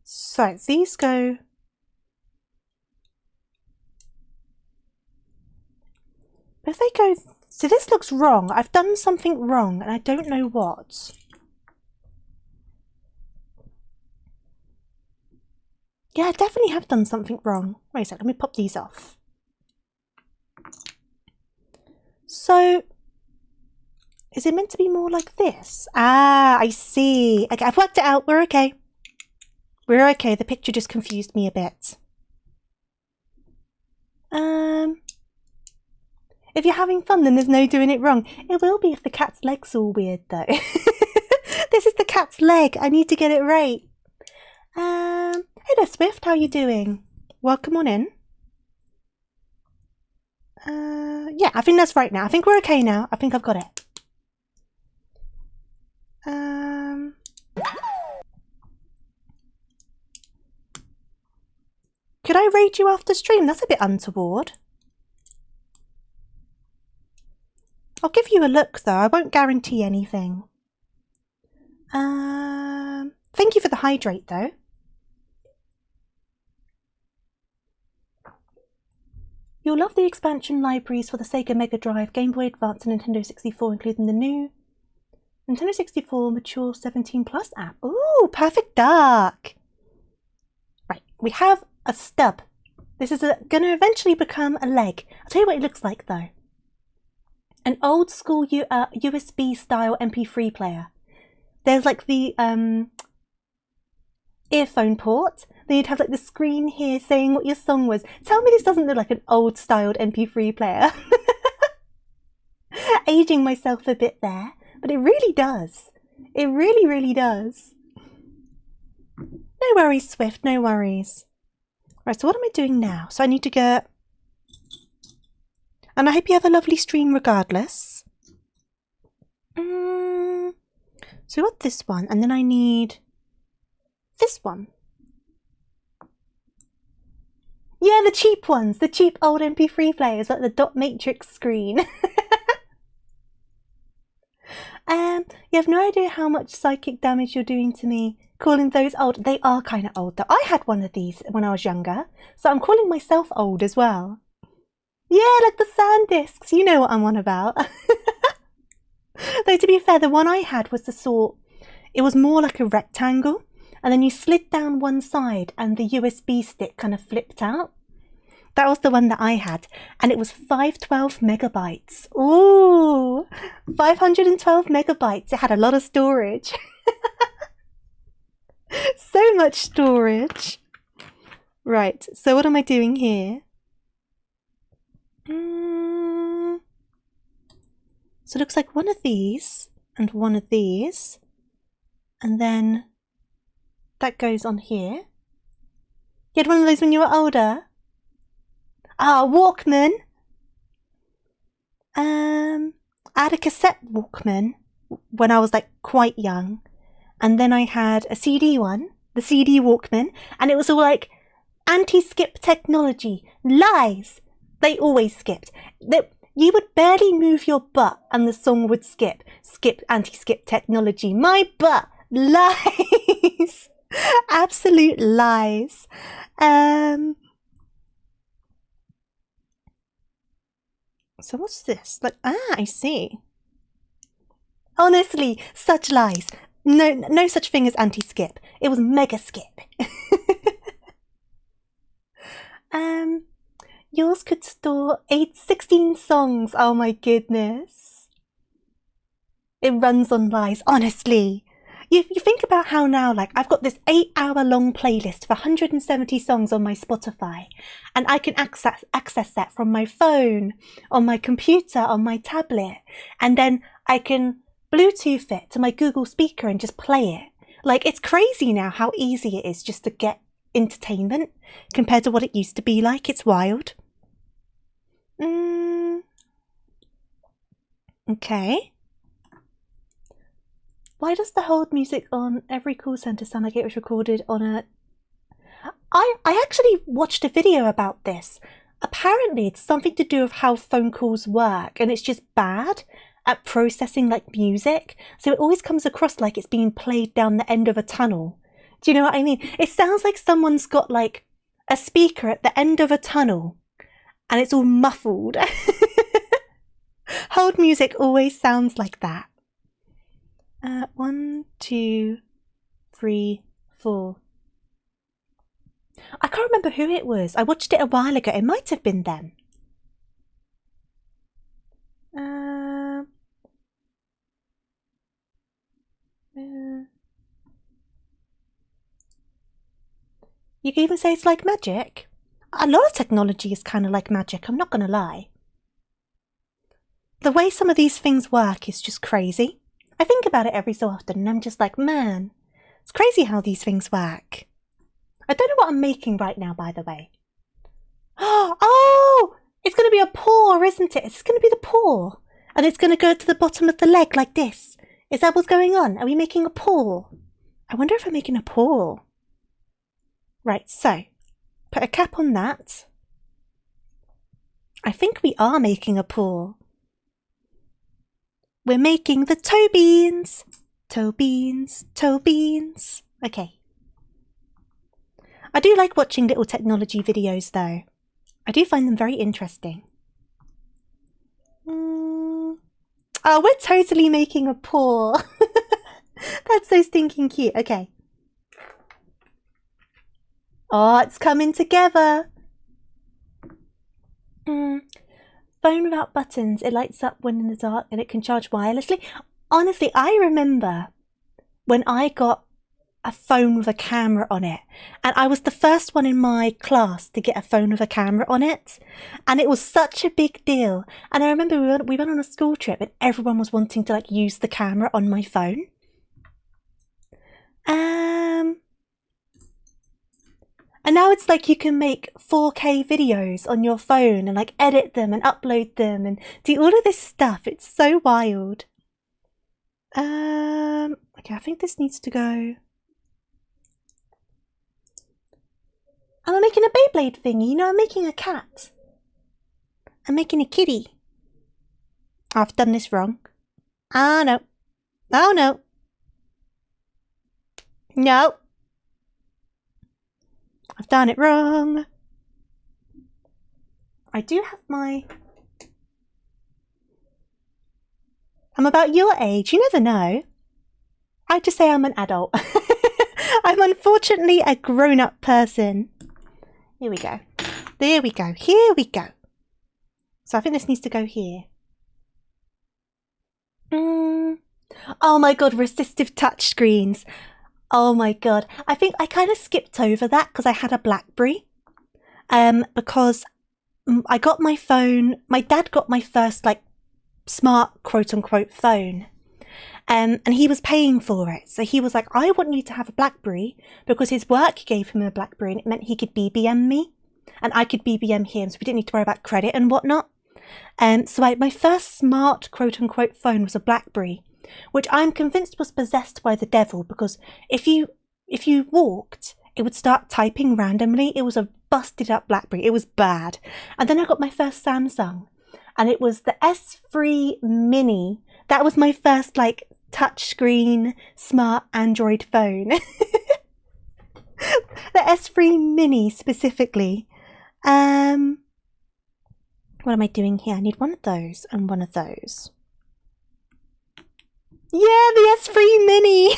So these go... But if they go... So this looks wrong. I've done something wrong and I don't know what. Yeah, I definitely have done something wrong. Wait a sec, let me pop these off. So, is it meant to be more like this? Ah, I see. Okay, I've worked it out. We're okay. We're okay. The picture just confused me a bit. If you're having fun, then there's no doing it wrong. It will be if the cat's leg's all weird, though. This is the cat's leg. I need to get it right. Hey there, Swift. How are you doing? Welcome on in. Yeah, I think that's right now. I think we're okay now. I think I've got it. Could I raid you after stream? That's a bit untoward. I'll give you a look though. I won't guarantee anything. Thank you for the hydrate though. You'll love the expansion libraries for the Sega Mega Drive, Game Boy Advance and Nintendo 64, including the new Nintendo 64 Mature 17 Plus app. Ooh, Perfect Dark! Right, we have a stub. This is going to eventually become a leg. I'll tell you what it looks like though. An old school USB style MP3 player. There's like the earphone port. Then you'd have like the screen here saying what your song was. Tell me this doesn't look like an old styled MP3 player. Aging myself a bit there, but it really does. It really, really does. No worries, Swift, no worries. Right, so what am I doing now? So I need to get... And I hope you have a lovely stream regardless. So we got this one, and then I need this one. Yeah, the cheap ones, the cheap old MP3 players, like the dot matrix screen. You have no idea how much psychic damage you're doing to me calling those old. They are kind of old though. I had one of these when I was younger, so I'm calling myself old as well. Yeah, like the SanDiscs, you know what I'm on about. Though to be fair, the one I had was the sort, it was more like a rectangle, and then you slid down one side and the USB stick kind of flipped out. That was the one that I had, and it was 512 megabytes. Ooh, 512 megabytes. It had a lot of storage. So much storage. Right, so what am I doing here? So it looks like one of these and one of these, and then that goes on here. You had one of those when you were older? Ah, Walkman. I had a cassette Walkman when I was like quite young, and then I had a CD one, the CD Walkman, and it was all like anti-skip technology. Lies. They always skipped. You would barely move your butt and the song would skip. Skip anti-skip technology. My butt. Lies. Absolute lies. So what's this? Like, I see. Honestly, such lies. No such thing as anti-skip. It was mega skip. Yours could store 16 songs. Oh my goodness. It runs on lies, honestly. You think about how now, like, I've got this 8-hour-long playlist for 170 songs on my Spotify, and I can access that from my phone, on my computer, on my tablet, and then I can Bluetooth it to my Google speaker and just play it. Like, it's crazy now how easy it is just to get entertainment compared to what it used to be like. It's wild. Okay. Why does the hold music on every call centre sound like it was recorded on a... I actually watched a video about this. Apparently it's something to do with how phone calls work, and it's just bad at processing like music. So it always comes across like it's being played down the end of a tunnel. Do you know what I mean? It sounds like someone's got like a speaker at the end of a tunnel and it's all muffled. Hold music always sounds like that. 1, 2, 3, 4. I can't remember who it was. I watched it a while ago. It might have been them. You can even say it's like magic. A lot of technology is kind of like magic, I'm not going to lie. The way some of these things work is just crazy. I think about it every so often and I'm just like, man, it's crazy how these things work. I don't know what I'm making right now, by the way. Oh, it's going to be a paw, isn't it? It's going to be the paw. And it's going to go to the bottom of the leg like this. Is that what's going on? Are we making a paw? I wonder if I'm making a paw. Right, so put a cap on that. I think we are making a paw. We're making the toe beans. Toe beans, toe beans. Okay. I do like watching little technology videos though. I do find them very interesting. Oh, we're totally making a paw. That's so stinking cute. Okay. Oh, it's coming together. Phone without buttons. It lights up when in the dark and it can charge wirelessly. Honestly, I remember when I got a phone with a camera on it, and I was the first one in my class to get a phone with a camera on it, and it was such a big deal. And I remember we went on a school trip and everyone was wanting to like use the camera on my phone. And now it's like you can make 4K videos on your phone and like edit them and upload them and do all of this stuff. It's so wild. Okay, I think this needs to go. I'm making a Beyblade thingy. You know, I'm making a cat. I'm making a kitty. Oh, I've done this wrong. Ah, no. Oh, no. No. I've done it wrong. I do have my... I'm about your age. You never know. I just say I'm an adult. I'm unfortunately a grown-up person. Here we go. There we go. Here we go. So I think this needs to go here. Oh my god, resistive touchscreens. Oh my god. I think I kind of skipped over that because I had a BlackBerry. Because I got my phone, my dad got my first like smart quote-unquote phone. And he was paying for it. So he was like, I want you to have a BlackBerry because his work gave him a BlackBerry and it meant he could BBM me and I could BBM him, so we didn't need to worry about credit and whatnot. So my first smart quote-unquote phone was a BlackBerry, which I'm convinced was possessed by the devil because if you walked, it would start typing randomly. It was a busted up BlackBerry. It was bad. And then I got my first Samsung and it was the S3 Mini. That was my first like touchscreen smart Android phone. The S3 Mini specifically. What am I doing here? I need one of those and one of those. Yeah, the S3 Mini.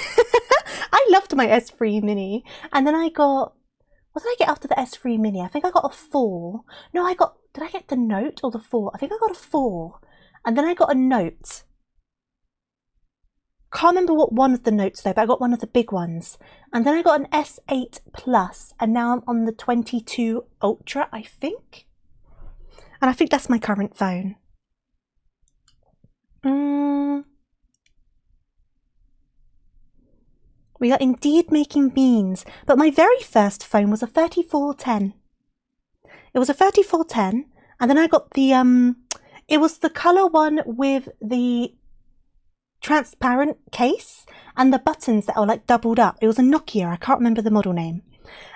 I loved my S3 Mini. And then I got, what did I get after the S3 Mini? I think I got a 4. No, did I get the Note or the 4? I think I got a 4. And then I got a Note. Can't remember what one of the Notes though, but I got one of the big ones. And then I got an S8 Plus, and now I'm on the 22 Ultra, I think. And I think that's my current phone. We are indeed making beans, but my very first phone was a 3410. It was a 3410, and then I got the it was the colour one with the transparent case and the buttons that are like doubled up. It was a Nokia, I can't remember the model name.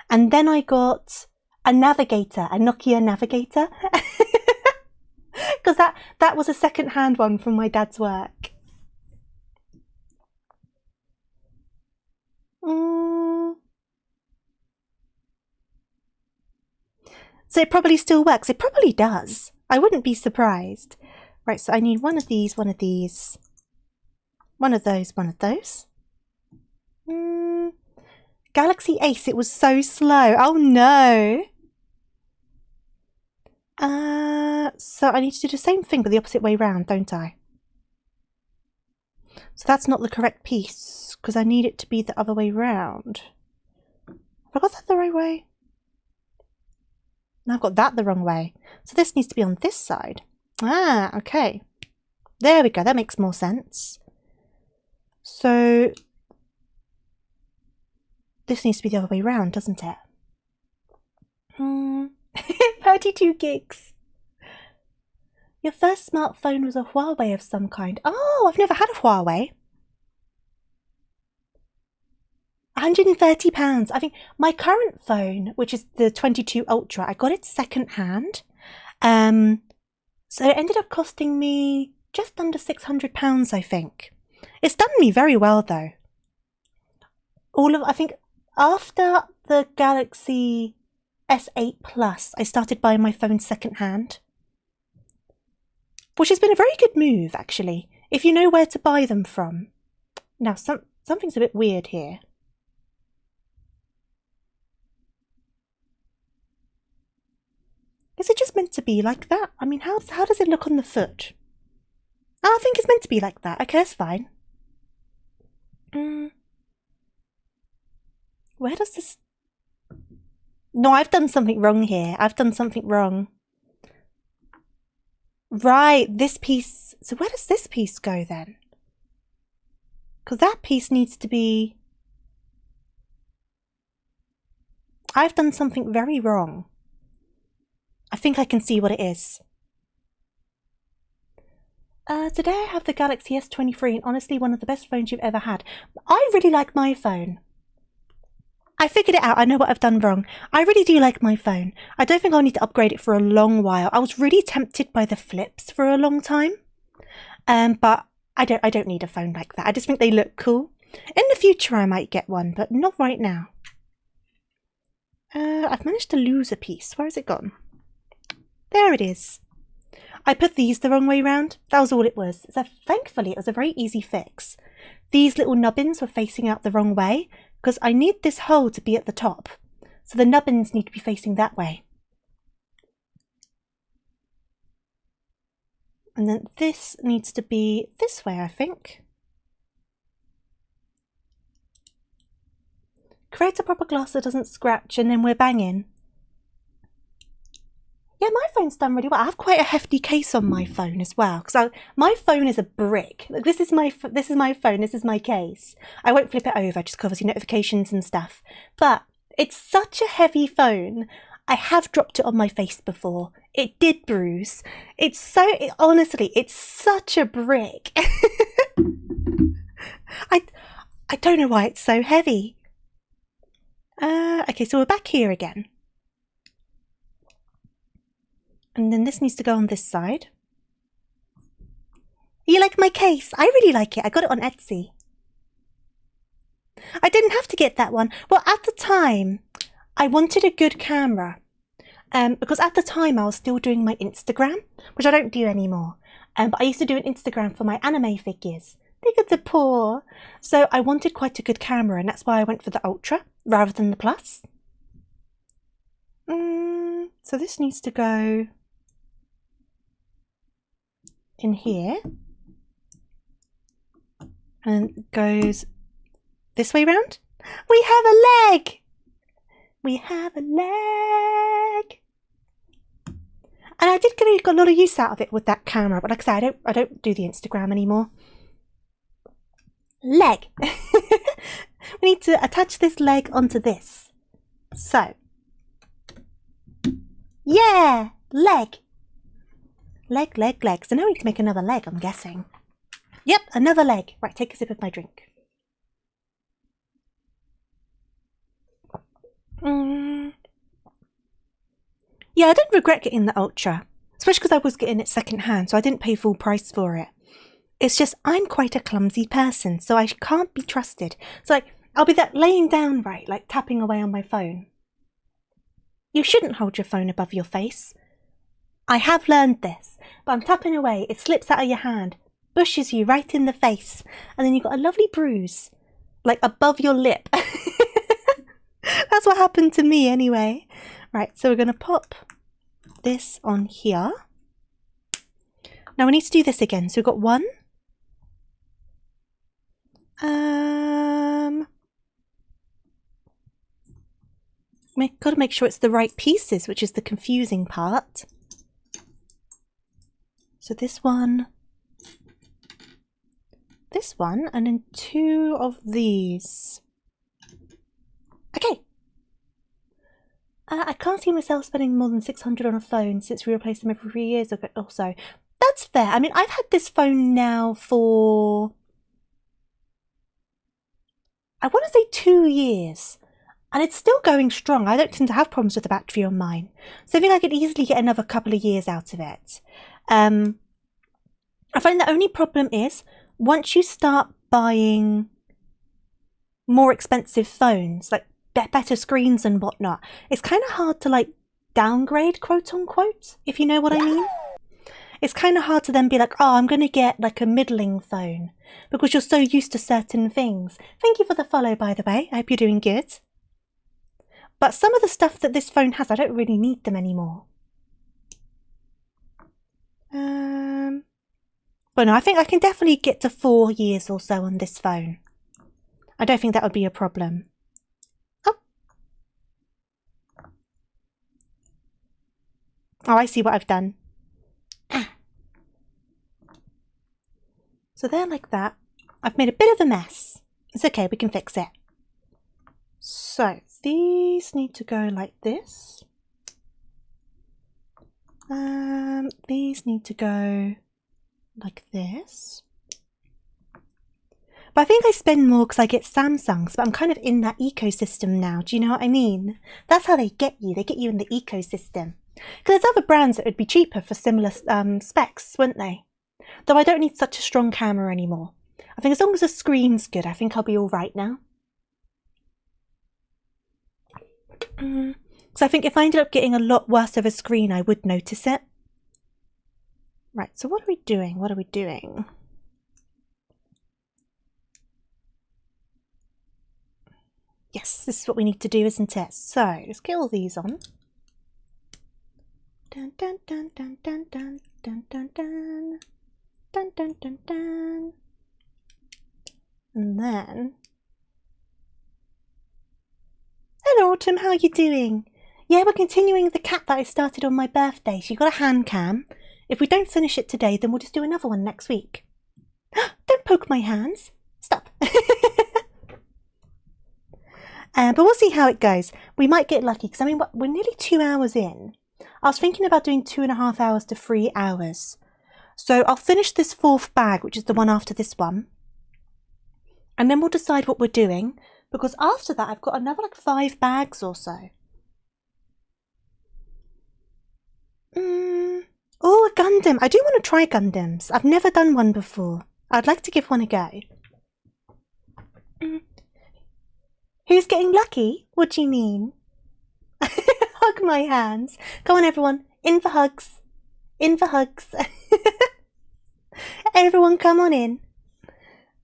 And then I got a Navigator, a Nokia Navigator. Because that was a second-hand one from my dad's work. So it probably still works. It probably does. I wouldn't be surprised. Right, so I need one of these, one of these, one of those, one of those. Galaxy Ace, it was so slow. Oh no. So I need to do the same thing but the opposite way round, don't I? So that's not the correct piece because I need it to be the other way round. Have I got that the right way? No, I've got that the wrong way. So this needs to be on this side. Ah, okay. There we go. That makes more sense. So this needs to be the other way round, doesn't it? 32 gigs. Your first smartphone was a Huawei of some kind. Oh, I've never had a Huawei. £130. I think my current phone, which is the 22 Ultra, I got it second hand. So it ended up costing me just under £600, I think. It's done me very well though. I think after the Galaxy S8 Plus, I started buying my phone second hand. Which has been a very good move, actually, if you know where to buy them from. Now, something's a bit weird here. Is it just meant to be like that? I mean, how does it look on the foot? Oh, I think it's meant to be like that. Okay, that's fine. Where does this... No, I've done something wrong here. I've done something wrong. Right, this piece... So where does this piece go then? Because that piece needs to be... I've done something very wrong. I think I can see what it is. Today I have the Galaxy S23 and honestly one of the best phones you've ever had. I really like my phone. I figured it out. I know what I've done wrong. I really do like my phone. I don't think I'll need to upgrade it for a long while. I was really tempted by the flips for a long time. But I don't need a phone like that. I just think they look cool. In the future I might get one, but not right now. I've managed to lose a piece. Where has it gone? There it is. I put these the wrong way round. That was all it was. So thankfully it was a very easy fix. These little nubbins were facing out the wrong way. because I need this hole to be at the top. So the nubbins need to be facing that way. And then this needs to be this way, I think. Create a proper glass that doesn't scratch, and then we're banging. Yeah, my phone's done really well. I have quite a hefty case on my phone as well, because my phone is a brick. Like, this is my phone. This is my case. I won't flip it over just because obviously notifications and stuff. But it's such a heavy phone. I have dropped it on my face before. It did bruise. Honestly, it's such a brick. I don't know why it's so heavy. Okay, so we're back here again. And then this needs to go on this side. You like my case? I really like it. I got it on Etsy. I didn't have to get that one. Well, at the time, I wanted a good camera. Because at the time I was still doing my Instagram, which I don't do anymore. But I used to do an Instagram for my anime figures. Look at the paw. So I wanted quite a good camera, and that's why I went for the Ultra rather than the Plus. So this needs to go in here. And goes this way round. We have a leg! We have a leg! And I did get a lot of use out of it with that camera, but like I said, I don't do the Instagram anymore. Leg! We need to attach this leg onto this. So. Yeah! Leg! Leg, leg, leg. So now we need to make another leg, I'm guessing. Yep, another leg. Right, take a sip of my drink. Yeah, I don't regret getting the Ultra, especially because I was getting it second hand, so I didn't pay full price for it. It's just I'm quite a clumsy person, so I can't be trusted. So like, I'll be laying down, right, like tapping away on my phone. You shouldn't hold your phone above your face. I have learned this, but I'm tapping away, it slips out of your hand, bushes you right in the face, and then you've got a lovely bruise, like above your lip. That's what happened to me anyway. Right, so we're going to pop this on here. Now we need to do this again. So we've got one. We've got to make sure it's the right pieces, which is the confusing part. So this one, and then two of these. Okay. I can't see myself spending more than 600 on a phone since we replaced them every 3 years or so. That's fair. I mean, I've had this phone now for, I want to say 2 years. And it's still going strong. I don't tend to have problems with the battery on mine. So I think I could easily get another couple of years out of it. I find the only problem is, once you start buying more expensive phones, like better screens and whatnot, it's kind of hard to like downgrade, quote unquote, if you know what I mean. It's kind of hard to then be like, oh, I'm going to get like a middling phone because you're so used to certain things. Thank you for the follow, by the way. I hope you're doing good. But some of the stuff that this phone has, I don't really need them anymore. But no, I think I can definitely get to 4 years or so on this phone. I don't think that would be a problem. Oh, I see what I've done. So they're like that. I've made a bit of a mess. It's okay, we can fix it. So these need to go like this. These need to go like this. But I think I spend more because I get Samsungs, but I'm kind of in that ecosystem now. Do you know what I mean? That's how they get you. They get you in the ecosystem. Because there's other brands that would be cheaper for similar specs, wouldn't they? Though I don't need such a strong camera anymore. I think as long as the screen's good, I think I'll be all right now. So I think if I ended up getting a lot worse of a screen, I would notice it. Right, so what are we doing? What are we doing? Yes, this is what we need to do, isn't it? So, let's get all these on. Dun dun dun dun dun dun dun dun dun dun dun dun dun. And then, hello Autumn, how are you doing? Yeah, we're continuing the cat that I started on my birthday. She got a hand cam. If we don't finish it today, then we'll just do another one next week. Don't poke my hands. Stop. But we'll see how it goes. We might get lucky because I mean we're nearly 2 hours in. I was thinking about doing 2.5 hours to 3 hours. So I'll finish this 4th bag, which is the one after this one. And then we'll decide what we're doing. Because after that, I've got another like 5 bags or so. Oh, a Gundam. I do want to try Gundams. I've never done one before. I'd like to give one a go. Who's getting lucky? What do you mean? Hug my hands. Come on, everyone. In for hugs. In for hugs. Everyone, come on in.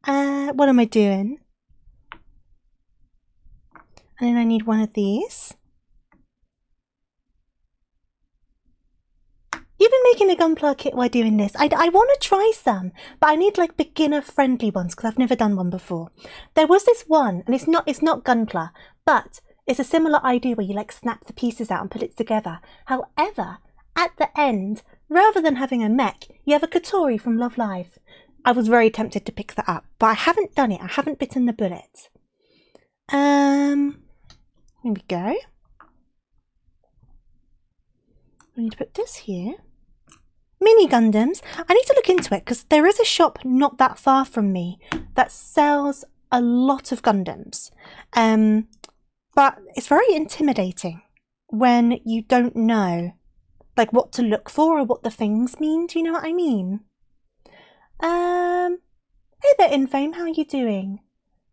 What am I doing? And then I need one of these. You've been making a Gunpla kit while doing this. I want to try some, but I need like beginner friendly ones because I've never done one before. There was this one, and it's not Gunpla, but it's a similar idea where you like snap the pieces out and put it together. However, at the end, rather than having a mech, you have a Katori from Love Live. I was very tempted to pick that up, but I haven't done it. I haven't bitten the bullet. Here we go. I need to put this here. Mini Gundams. I need to look into it because there is a shop not that far from me that sells a lot of Gundams. But it's very intimidating when you don't know like what to look for or what the things mean. Do you know what I mean? Hey there, Infame. How are you doing?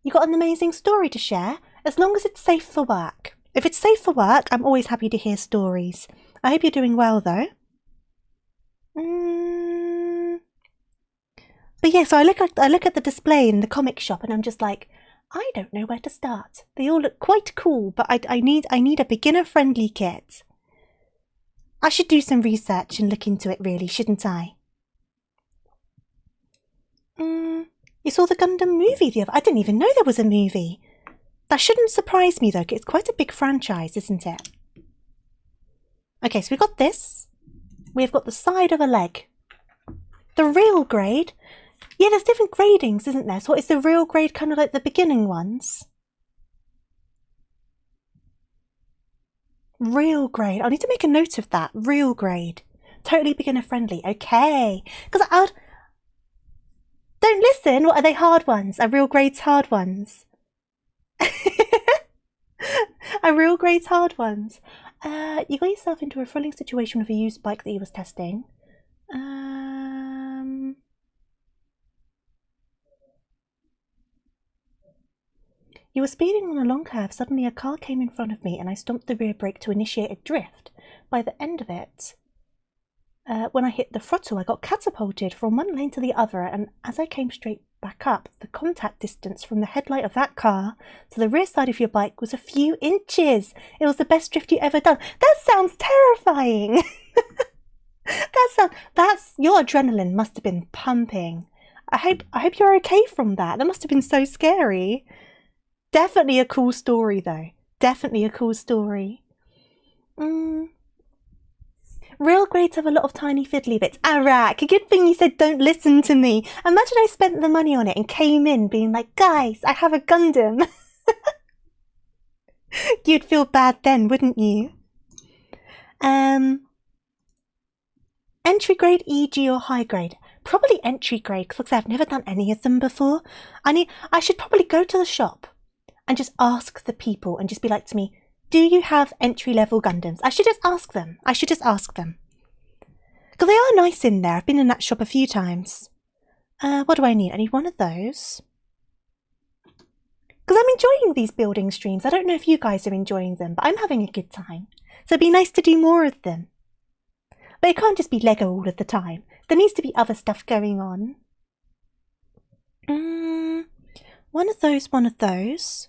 You got an amazing story to share? As long as it's safe for work. If it's safe for work, I'm always happy to hear stories. I hope you're doing well, though. But yeah, so I look at the display in the comic shop, and I'm just like, I don't know where to start. They all look quite cool, but I need a beginner-friendly kit. I should do some research and look into it, really, shouldn't I? You saw the Gundam movie the other... I didn't even know there was a movie. That shouldn't surprise me, though, 'cause it's quite a big franchise, isn't it? Okay, so we've got this. We've got the side of a leg. The real grade. Yeah, there's different gradings, isn't there? So is the real grade kind of like the beginning ones? Real grade. I need to make a note of that. Real grade. Totally beginner friendly. Okay. Because I would... Don't listen. What are they hard ones? Are real grades hard ones? Are real grades hard ones? You got yourself into a thrilling situation with a used bike that you was testing. You were speeding on a long curve. Suddenly a car came in front of me and I stomped the rear brake to initiate a drift. By the end of it, when I hit the throttle, I got catapulted from one lane to the other, and as I came straight back up, the contact distance from the headlight of that car to the rear side of your bike was a few inches. It was the best drift you ever done. That sounds terrifying. That's your adrenaline must have been pumping. I hope you're okay from that. That must have been so scary. Definitely a cool story, though. Definitely a cool story. Real grades have a lot of tiny fiddly bits. Arak, a good thing you said don't listen to me. Imagine I spent the money on it and came in being like, guys, I have a Gundam. You'd feel bad then, wouldn't you? Entry grade, EG or high grade? Probably entry grade, because I've never done any of them before. I should probably go to the shop and just ask the people and just be like to me, do you have entry-level Gundams? I should just ask them. Because they are nice in there. I've been in that shop a few times. What do I need? I need one of those. Because I'm enjoying these building streams. I don't know if you guys are enjoying them, but I'm having a good time. So it'd be nice to do more of them. But it can't just be Lego all of the time. There needs to be other stuff going on. One of those.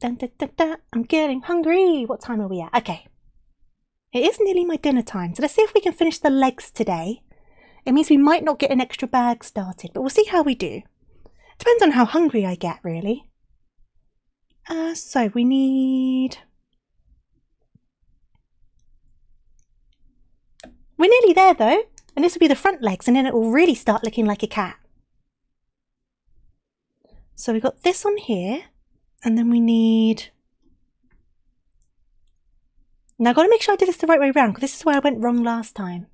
Dun, dun, dun, dun. I'm getting hungry. What time are we at? Okay. It is nearly my dinner time, so let's see if we can finish the legs today. It means we might not get an extra bag started, but we'll see how we do. Depends on how hungry I get, really. So we need... We're nearly there, though. And this will be the front legs, and then it will really start looking like a cat. So we've got this on here, and then we need... Now I've got to make sure I did this the right way around, because this is where I went wrong last time.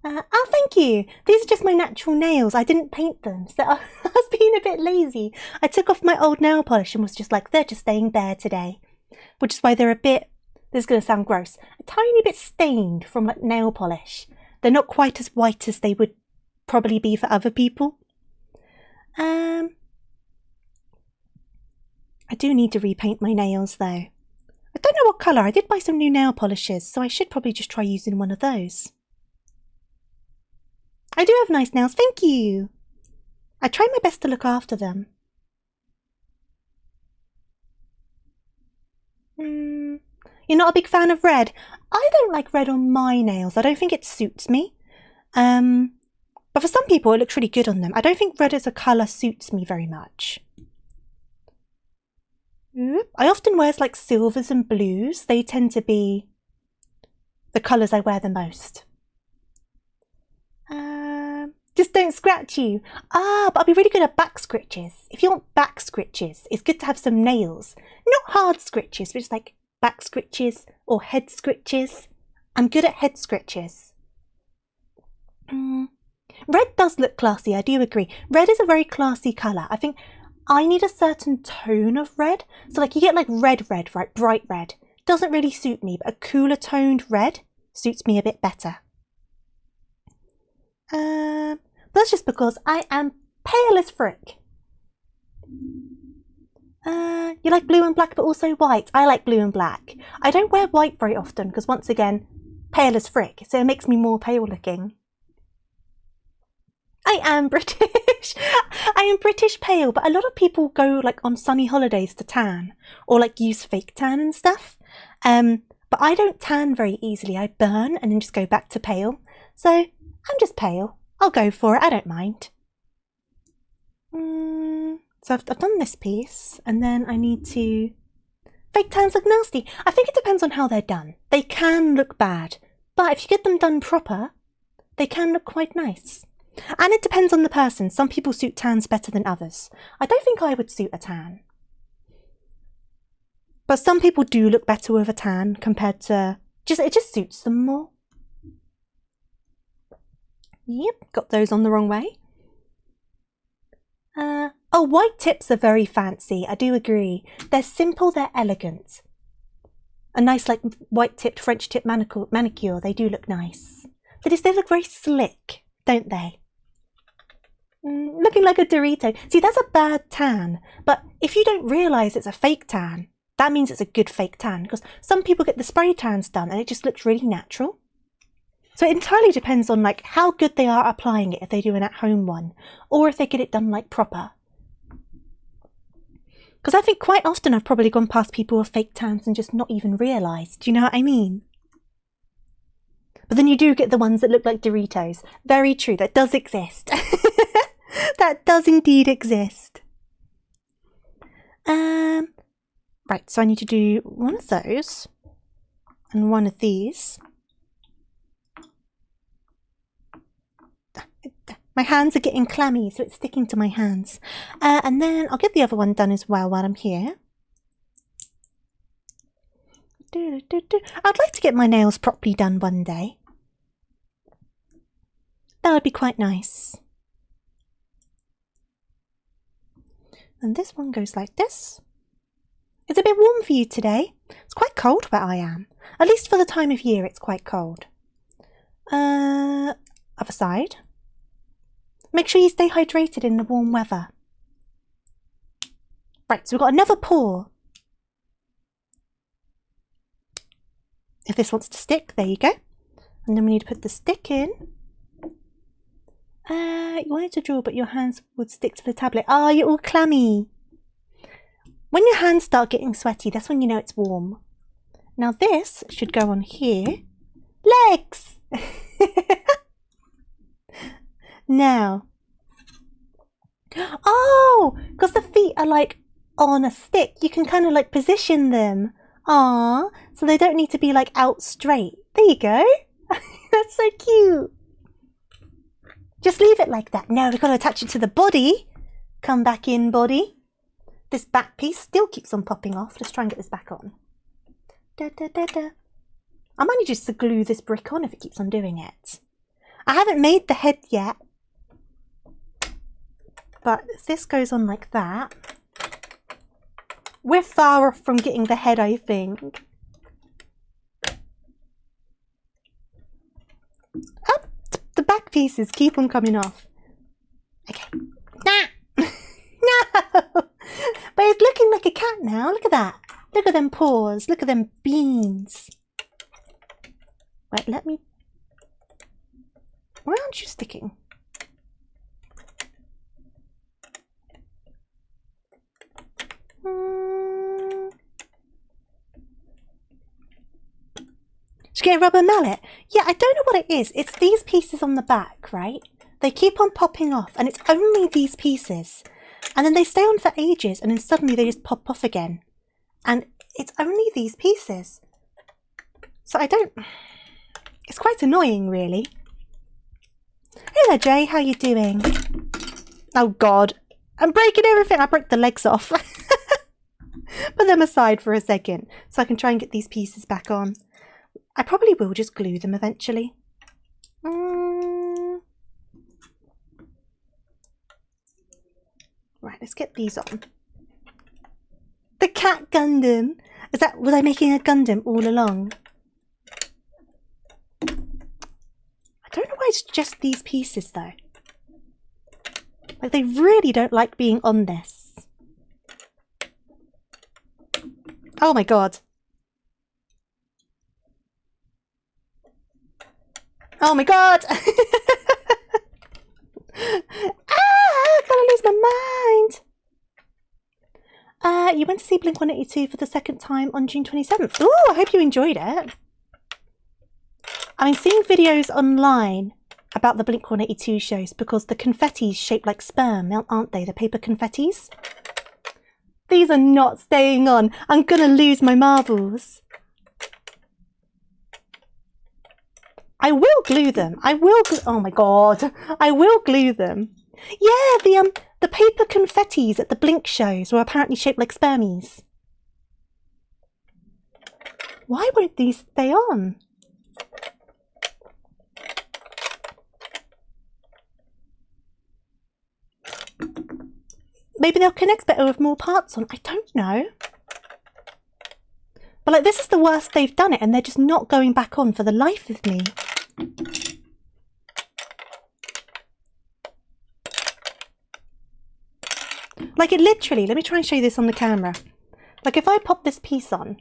Oh, thank you. These are just my natural nails. I didn't paint them, so I was being a bit lazy. I took off my old nail polish and was just like, they're just staying bare today. Which is why they're a bit, this is going to sound gross, a tiny bit stained from like nail polish. They're not quite as white as they would probably be for other people. I do need to repaint my nails though. I don't know what colour. I did buy some new nail polishes, so I should probably just try using one of those. I do have nice nails, thank you. I try my best to look after them. You're not a big fan of red? I don't like red on my nails. I don't think it suits me. But for some people it looks really good on them. I don't think red as a colour suits me very much. I often wear like silvers and blues. They tend to be the colours I wear the most. Just don't scratch you. But I'll be really good at back scritches. If you want back scritches, it's good to have some nails. Not hard scritches, but just like back scritches or head scritches. I'm good at head scritches. Red does look classy, I do agree. Red is a very classy colour. I think I need a certain tone of red. So like you get like red, right? Bright red. Doesn't really suit me, but a cooler toned red suits me a bit better. That's just because I am pale as frick. You like blue and black but also white? I like blue and black. I don't wear white very often because once again, pale as frick, so it makes me more pale looking. I am British. I am British pale, but a lot of people go like on sunny holidays to tan or like use fake tan and stuff. But I don't tan very easily. I burn and then just go back to pale. So I'm just pale. I'll go for it. I don't mind. So I've done this piece and then I need to... Fake tans look nasty. I think it depends on how they're done. They can look bad, but if you get them done proper, they can look quite nice. And it depends on the person. Some people suit tans better than others. I don't think I would suit a tan. But some people do look better with a tan compared to... It just suits them more. Yep, got those on the wrong way. Oh, white tips are very fancy. I do agree. They're simple, they're elegant. A nice like white tipped French tip manicure. They do look nice. They look very slick, don't they? Looking like a Dorito. See, that's a bad tan. But if you don't realise it's a fake tan, that means it's a good fake tan. Because some people get the spray tans done and it just looks really natural. So it entirely depends on like how good they are applying it if they do an at-home one. Or if they get it done like proper. Because I think quite often I've probably gone past people with fake tans and just not even realised. Do you know what I mean? But then you do get the ones that look like Doritos. Very true, that does exist. That does indeed exist. Right, so I need to do one of those and one of these. My hands are getting clammy, so it's sticking to my hands. And then I'll get the other one done as well while I'm here. I'd like to get my nails properly done one day. That would be quite nice. And this one goes like this. It's a bit warm for you today. It's quite cold where I am. At least for the time of year, it's quite cold. Other side. Make sure you stay hydrated in the warm weather. Right, so we've got another paw. If this wants to stick, there you go. And then we need to put the stick in. You wanted to draw, but your hands would stick to the tablet. Ah, you're all clammy. When your hands start getting sweaty, that's when you know it's warm. Now this should go on here. Legs! Now. Oh, because the feet are like on a stick. You can kind of like position them. Ah, so they don't need to be like out straight. There you go. That's so cute. Just leave it like that. No, we've got to attach it to the body. Come back in, body. This back piece still keeps on popping off. Let's try and get this back on. Da, da, da, da. I might need just to glue this brick on if it keeps on doing it. I haven't made the head yet. But if this goes on like that, we're far off from getting the head, I think. Oh, the back pieces keep on coming off. Okay. Nah. No! But it's looking like a cat now. Look at that. Look at them paws. Look at them beans. Wait, let me... Where aren't you sticking? Should I get a rubber mallet? Yeah, I don't know what it is. It's these pieces on the back, right? They keep on popping off, and it's only these pieces. And then they stay on for ages, and then suddenly they just pop off again. And it's only these pieces. So I don't... It's quite annoying, really. Hey there, Jay. How you doing? Oh, God. I'm breaking everything. I broke the legs off. Put them aside for a second so I can try and get these pieces back on. I probably will just glue them eventually. Right, let's get these on. The cat Gundam. Was I making a Gundam all along? I don't know why it's just these pieces though. Like they really don't like being on this. Oh my god. Oh my god! Ah! I can't lose my mind! You went to see Blink-182 for the second time on June 27th. Ooh, I hope you enjoyed it. I mean, seeing videos online about the Blink-182 shows because the confetti's shaped like sperm, aren't they? The paper confettis. These are not staying on. I'm gonna lose my marbles. I will glue them. I will oh my god. I will glue them. Yeah, the paper confettis at the Blink shows were apparently shaped like spermies. Why won't these stay on? Maybe they'll connect better with more parts on. I don't know. But like this is the worst they've done it and they're just not going back on for the life of me. Like it literally, let me try and show you this on the camera. Like if I pop this piece on,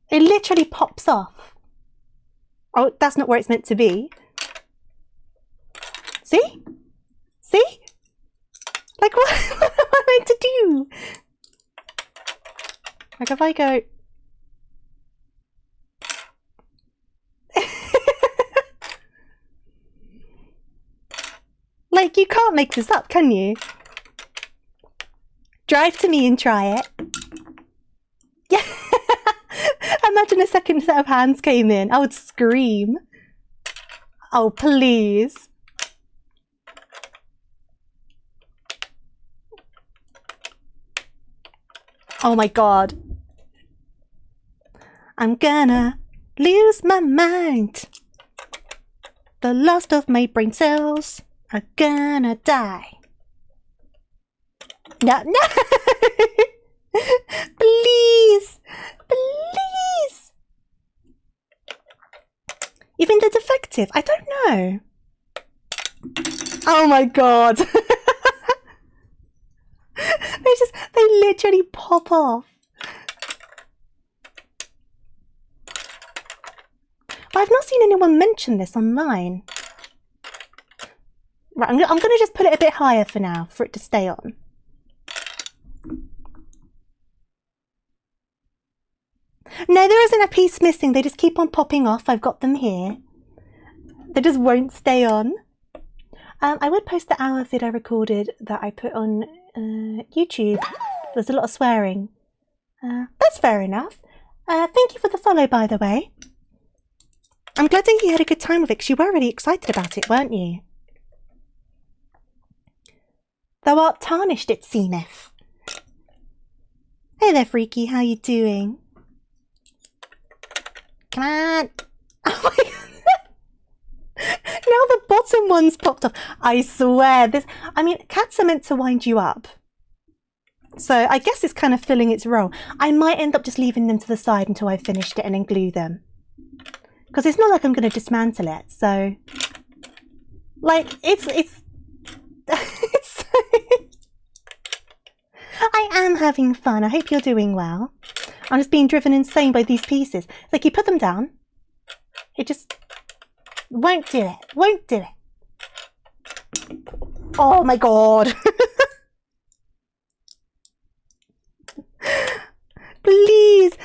it literally pops off. Oh, that's not where it's meant to be. See? See? Like what am I meant to do? Like if I go... Like you can't make this up, can you? Drive to me and try it. Yeah. Imagine a second set of hands came in. I would scream. Oh, please. Oh my god. I'm gonna lose my mind. The last of my brain cells are gonna die. No, no! Please! Please! You think they're defective? I don't know. Oh my god. They literally pop off. But I've not seen anyone mention this online. Right, I'm going to just put it a bit higher for now for it to stay on. No, there isn't a piece missing. They just keep on popping off. I've got them here. They just won't stay on. I would post the hour vid I recorded that I put on YouTube. There's a lot of swearing. That's fair enough. Thank you for the follow, by the way. I'm glad that you had a good time with it, because you were really excited about it, weren't you? Thou art tarnished, it seemeth. Hey there, Freaky. How you doing? Come on. Oh my god. Now the bottom one's popped off. I swear. I mean, cats are meant to wind you up. So I guess it's kind of filling its role. I might end up just leaving them to the side until I've finished it and then glue them. Because it's not like I'm going to dismantle it. So, like, it's I am having fun. I hope you're doing well. I'm just being driven insane by these pieces. It's like you put them down. It just won't do it. Won't do it. Oh my god. Please.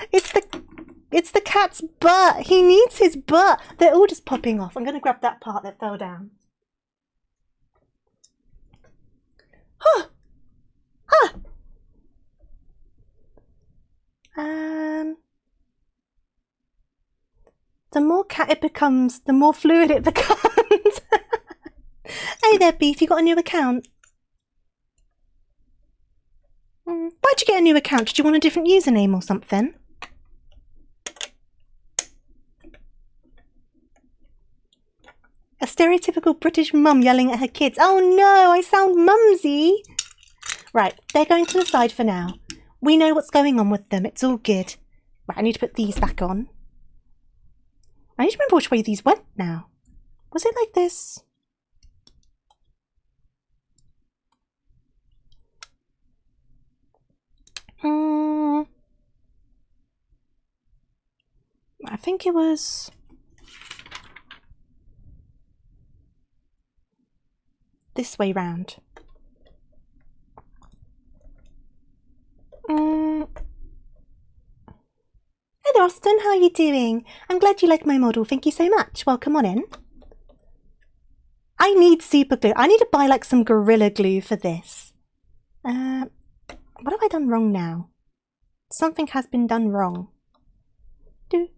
It's the cat's butt. He needs his butt. They're all just popping off. I'm going to grab that part that fell down. Huh. Huh. The more cat it becomes, the more fluid it becomes. Hey there, Beef. You got a new account? Why'd you get a new account? Did you want a different username or something? A stereotypical British mum yelling at her kids. Oh no, I sound mumsy. Right, they're going to the side for now. We know what's going on with them. It's all good. Right, I need to put these back on. I need to remember which way these went now. Was it like this? I think it was... this way round. Hey there, Austin. How are you doing? I'm glad you like my model. Thank you so much. Welcome on in. I need super glue. I need to buy like some Gorilla Glue for this. What have I done wrong now? Something has been done wrong. Do.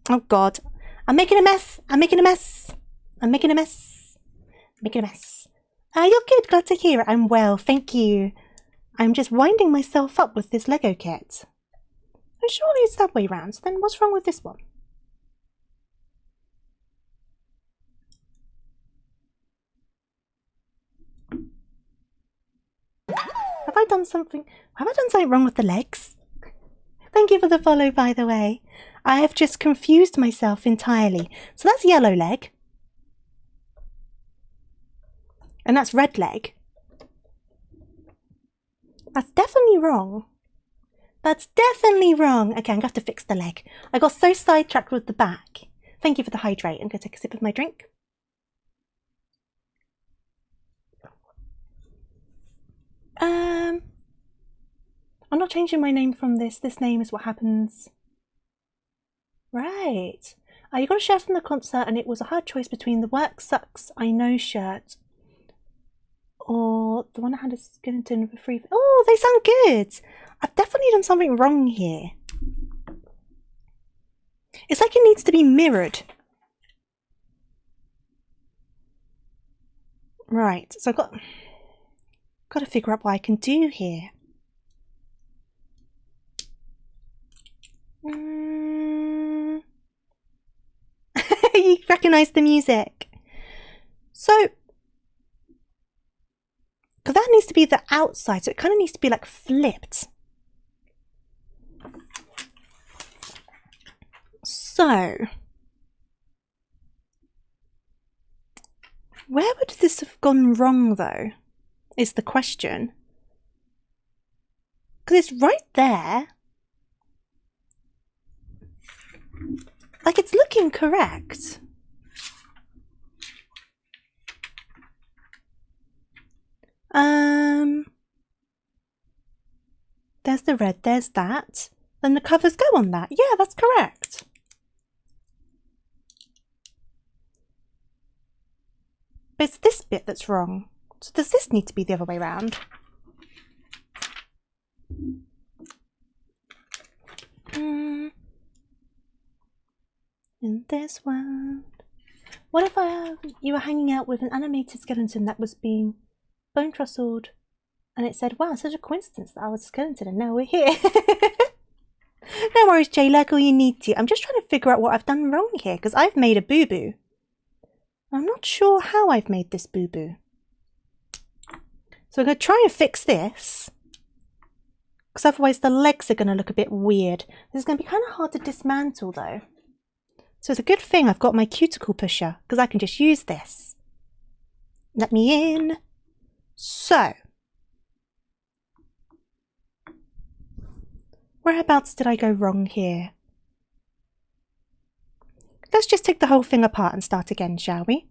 Oh god. I'm making a mess. I'm making a mess. You're good. Glad to hear it. I'm well. Thank you. I'm just winding myself up with this Lego kit. And surely it's that way round. So then what's wrong with this one? Have I done something wrong with the legs? Thank you for the follow, by the way. I have just confused myself entirely. So that's yellow leg. And that's red leg. That's definitely wrong. That's definitely wrong. Okay, I'm going to have to fix the leg. I got so sidetracked with the back. Thank you for the hydrate. I'm going to take a sip of my drink. I'm not changing my name from this. This name is what happens. Right. You got a shirt from the concert and it was a hard choice between the Work Sucks I Know shirt or the one that had a skeleton for free. Oh, they sound good. I've definitely done something wrong here. It's like it needs to be mirrored. Right, so I've got to figure out what I can do here. You recognise the music. So, because that needs to be the outside, so it kind of needs to be like flipped. So, where would this have gone wrong though, is the question. Because it's right there. Like, it's looking correct. the red, there's that. Then the covers go on that. Yeah, that's correct. But it's this bit that's wrong. So does this need to be the other way around? In this world. What if you were hanging out with an animated skeleton that was being bone trustled and it said, wow, such a coincidence that I was a skeleton and now we're here. No worries, Jay, like all you need to. I'm just trying to figure out what I've done wrong here because I've made a boo-boo. I'm not sure how I've made this boo-boo. So I'm going to try and fix this because otherwise the legs are going to look a bit weird. This is going to be kind of hard to dismantle though. So it's a good thing I've got my cuticle pusher because I can just use this. Let me in. So, whereabouts did I go wrong here? Let's just take the whole thing apart and start again, shall we?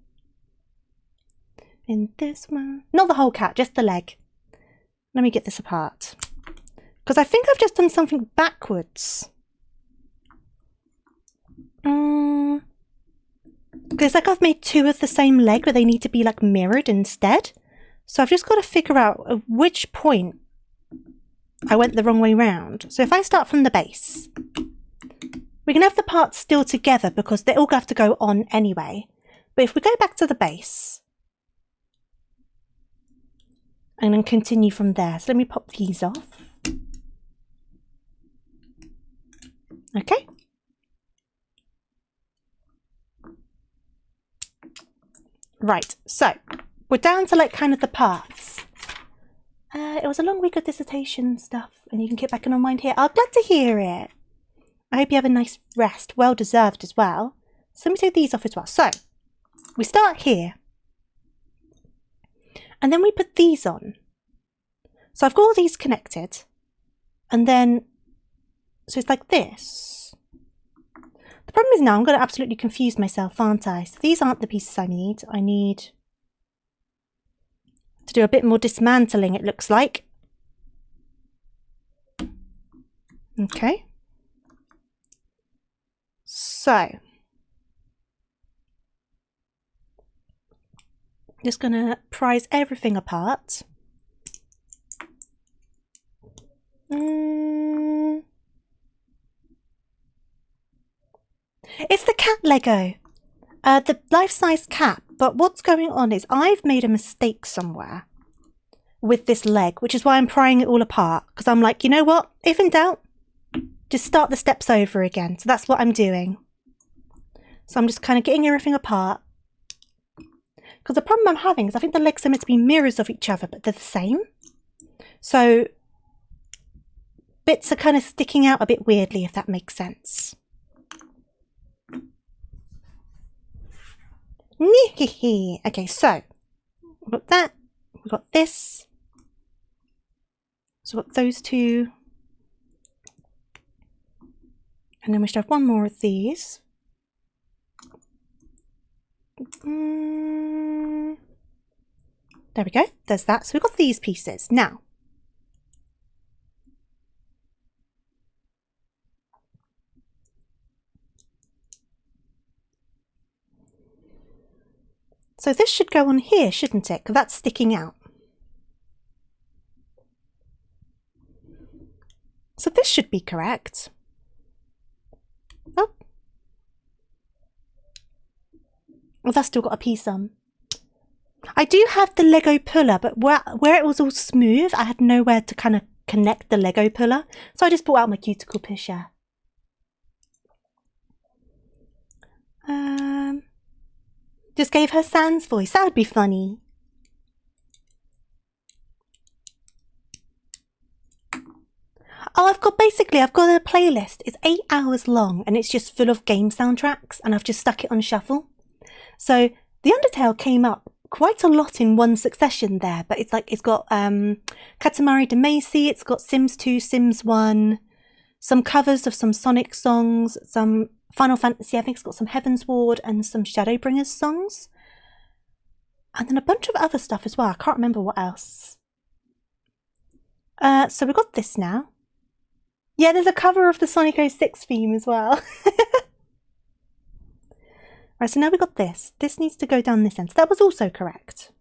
In this one. Not the whole cat, just the leg. Let me get this apart. Because I think I've just done something backwards. It's like I've made two of the same leg, but they need to be like mirrored instead. So I've just got to figure out at which point I went the wrong way round. So if I start from the base, we can have the parts still together because they all have to go on anyway. But if we go back to the base and then continue from there. So let me pop these off. Okay. Right, so we're down to like kind of the parts. It was a long week of dissertation stuff and you can get back in on mind here. I'm glad to hear it. I hope you have a nice rest, well deserved as well. So let me take these off as well. So we start here and then we put these on. So I've got all these connected and then, so it's like this. The problem is now I'm going to absolutely confuse myself, aren't I? So these aren't the pieces I need. I need to do a bit more dismantling, it looks like. Okay. So, just going to prise everything apart. It's the cat Lego, the life-size cat, but what's going on is I've made a mistake somewhere with this leg, which is why I'm prying it all apart, because I'm like, you know what, if in doubt, just start the steps over again. So that's what I'm doing. So I'm just kind of getting everything apart, because the problem I'm having is I think the legs are meant to be mirrors of each other, but they're the same. So bits are kind of sticking out a bit weirdly, if that makes sense. Okay, so we've got that, we've got this, so we've got those two, and then we should have one more of these. There we go, there's that. So we've got these pieces. Now, so this should go on here, shouldn't it? Because that's sticking out. So this should be correct. Oh. Well, that's still got a piece on. I do have the Lego puller, but where it was all smooth, I had nowhere to kind of connect the Lego puller. So I just brought out my cuticle pusher. Just gave her Sans voice. That would be funny. Oh, I've got a playlist. It's 8 hours long and it's just full of game soundtracks and I've just stuck it on shuffle. So the Undertale came up quite a lot in one succession there, but it's got Katamari Damacy, it's got Sims 2, Sims 1, some covers of some Sonic songs, some Final Fantasy, I think it's got some Heaven's Ward and some Shadowbringers songs. And then a bunch of other stuff as well. I can't remember what else. So we've got this now. Yeah, there's a cover of the Sonic 06 theme as well. Right, so now we've got this. This needs to go down this end. So that was also correct.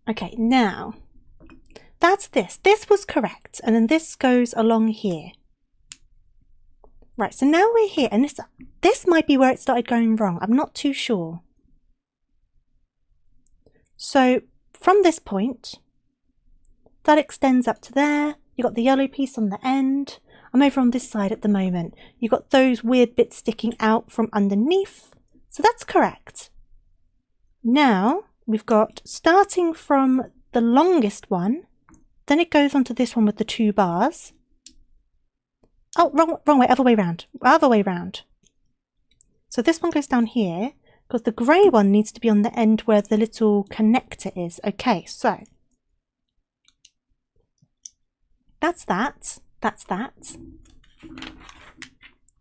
Okay, now, that's this. This was correct. And then this goes along here. Right, so now we're here. And this might be where it started going wrong. I'm not too sure. So, from this point, that extends up to there. You've got the yellow piece on the end. I'm over on this side at the moment. You've got those weird bits sticking out from underneath. So that's correct. Now, we've got starting from the longest one, then it goes onto this one with the 2 bars. Oh, wrong way, other way round. Other way round. So this one goes down here, because the grey one needs to be on the end where the little connector is. Okay, so that's that. That's that.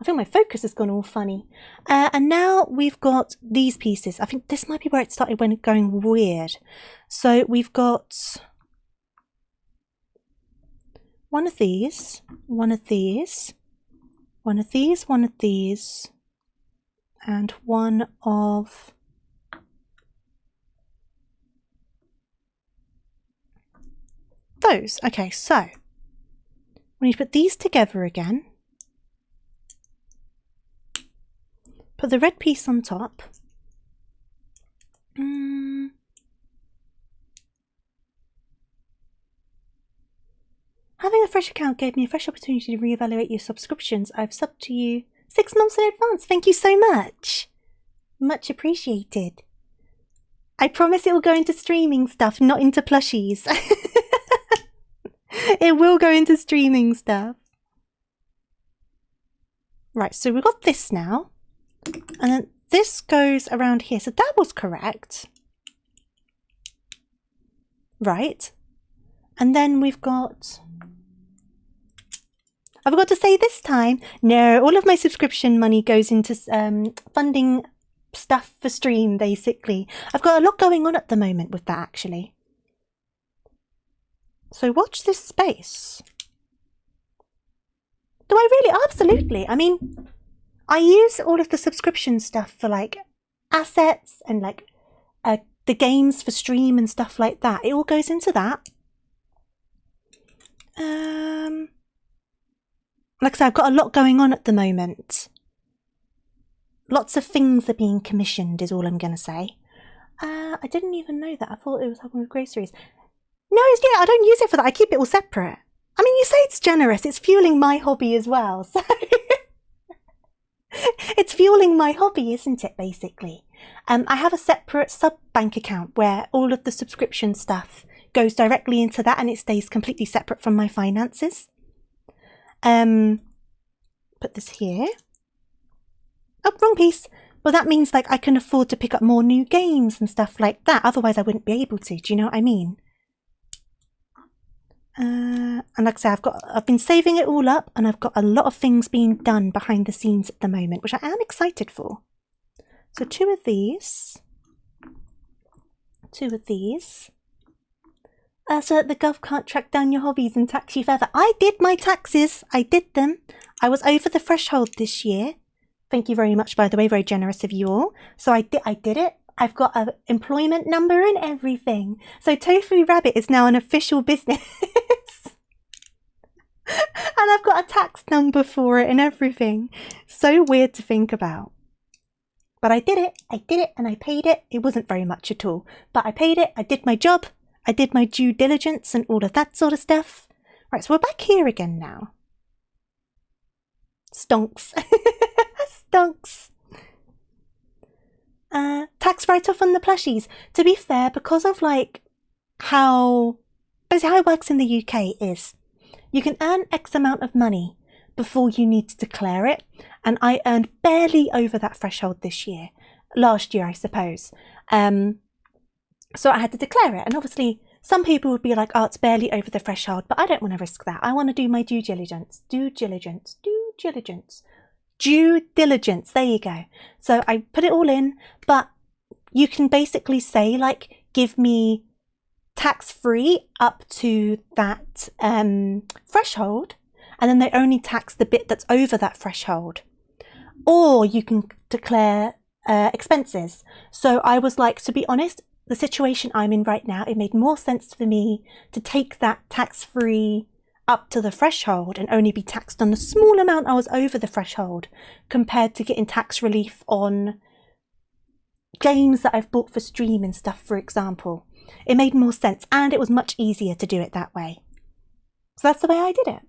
I think my focus has gone all funny. And now we've got these pieces. I think this might be where it started when it going weird. So we've got one of these, one of these, one of these, one of these, and one of those. Okay, so we need to put these together again. Put the red piece on top. Having a fresh account gave me a fresh opportunity to reevaluate your subscriptions. I've subbed to you 6 months in advance. Thank you so much. Much appreciated. I promise it will go into streaming stuff, not into plushies. It will go into streaming stuff. Right, so we've got this now. And then this goes around here. So that was correct. Right. And then we've got... I forgot to say this time. No, all of my subscription money goes into funding stuff for stream, basically. I've got a lot going on at the moment with that, actually. So watch this space. Do I really? Absolutely. I mean... I use all of the subscription stuff for like assets and like the games for stream and stuff like that. It all goes into that. Like I said, I've got a lot going on at the moment. Lots of things are being commissioned is all I'm going to say. I didn't even know that. I thought it was helping with groceries. No, yeah, I don't use it for that. I keep it all separate. I mean, you say it's generous. It's fueling my hobby as well. So... It's fueling my hobby, isn't it, basically? I have a separate sub-bank account where all of the subscription stuff goes directly into that and it stays completely separate from my finances. Put this here. Oh, wrong piece. Well, that means like I can afford to pick up more new games and stuff like that. Otherwise, I wouldn't be able to. Do you know what I mean? And like I say, I've been saving it all up and I've got a lot of things being done behind the scenes at the moment, which I am excited for. So 2 of these. 2 of these. So that the gov can't track down your hobbies and tax you further. I did my taxes. I did them. I was over the threshold this year. Thank you very much, by the way. Very generous of you all. So I did it. I've got an employment number and everything. So Tofu Rabbit is now an official business. And I've got a tax number for it and everything. So weird to think about. But I did it and I paid it. It wasn't very much at all. But I paid it, I did my job, I did my due diligence and all of that sort of stuff. Right, so we're back here again now. Stonks. Stonks. Tax write-off on the plushies. To be fair, because of like how it works in the UK is you can earn X amount of money before you need to declare it. And I earned barely over that threshold this year. Last year, I suppose. So I had to declare it. And obviously, some people would be like, oh, it's barely over the threshold. But I don't want to risk that. I want to do my due diligence. Due diligence. Due diligence. Due diligence. There you go. So I put it all in. But you can basically say, like, give me tax-free up to that threshold, and then they only tax the bit that's over that threshold. Or you can declare expenses. So I was like, to be honest, the situation I'm in right now, it made more sense for me to take that tax-free up to the threshold and only be taxed on the small amount I was over the threshold, compared to getting tax relief on games that I've bought for stream and stuff, for example. It made more sense, and it was much easier to do it that way. So that's the way I did it.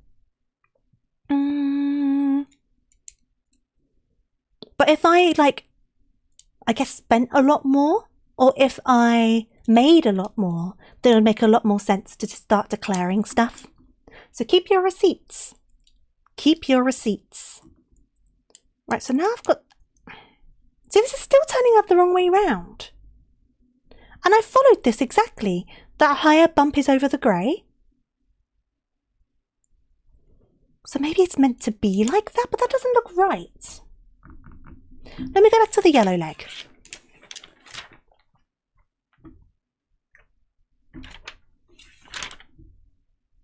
But if I, like, I guess spent a lot more, or if I made a lot more, then it would make a lot more sense to start declaring stuff. So keep your receipts. Keep your receipts. Right, so now I've got... See, this is still turning up the wrong way round. And I followed this exactly. That higher bump is over the grey. So maybe it's meant to be like that, but that doesn't look right. Let me go back to the yellow leg.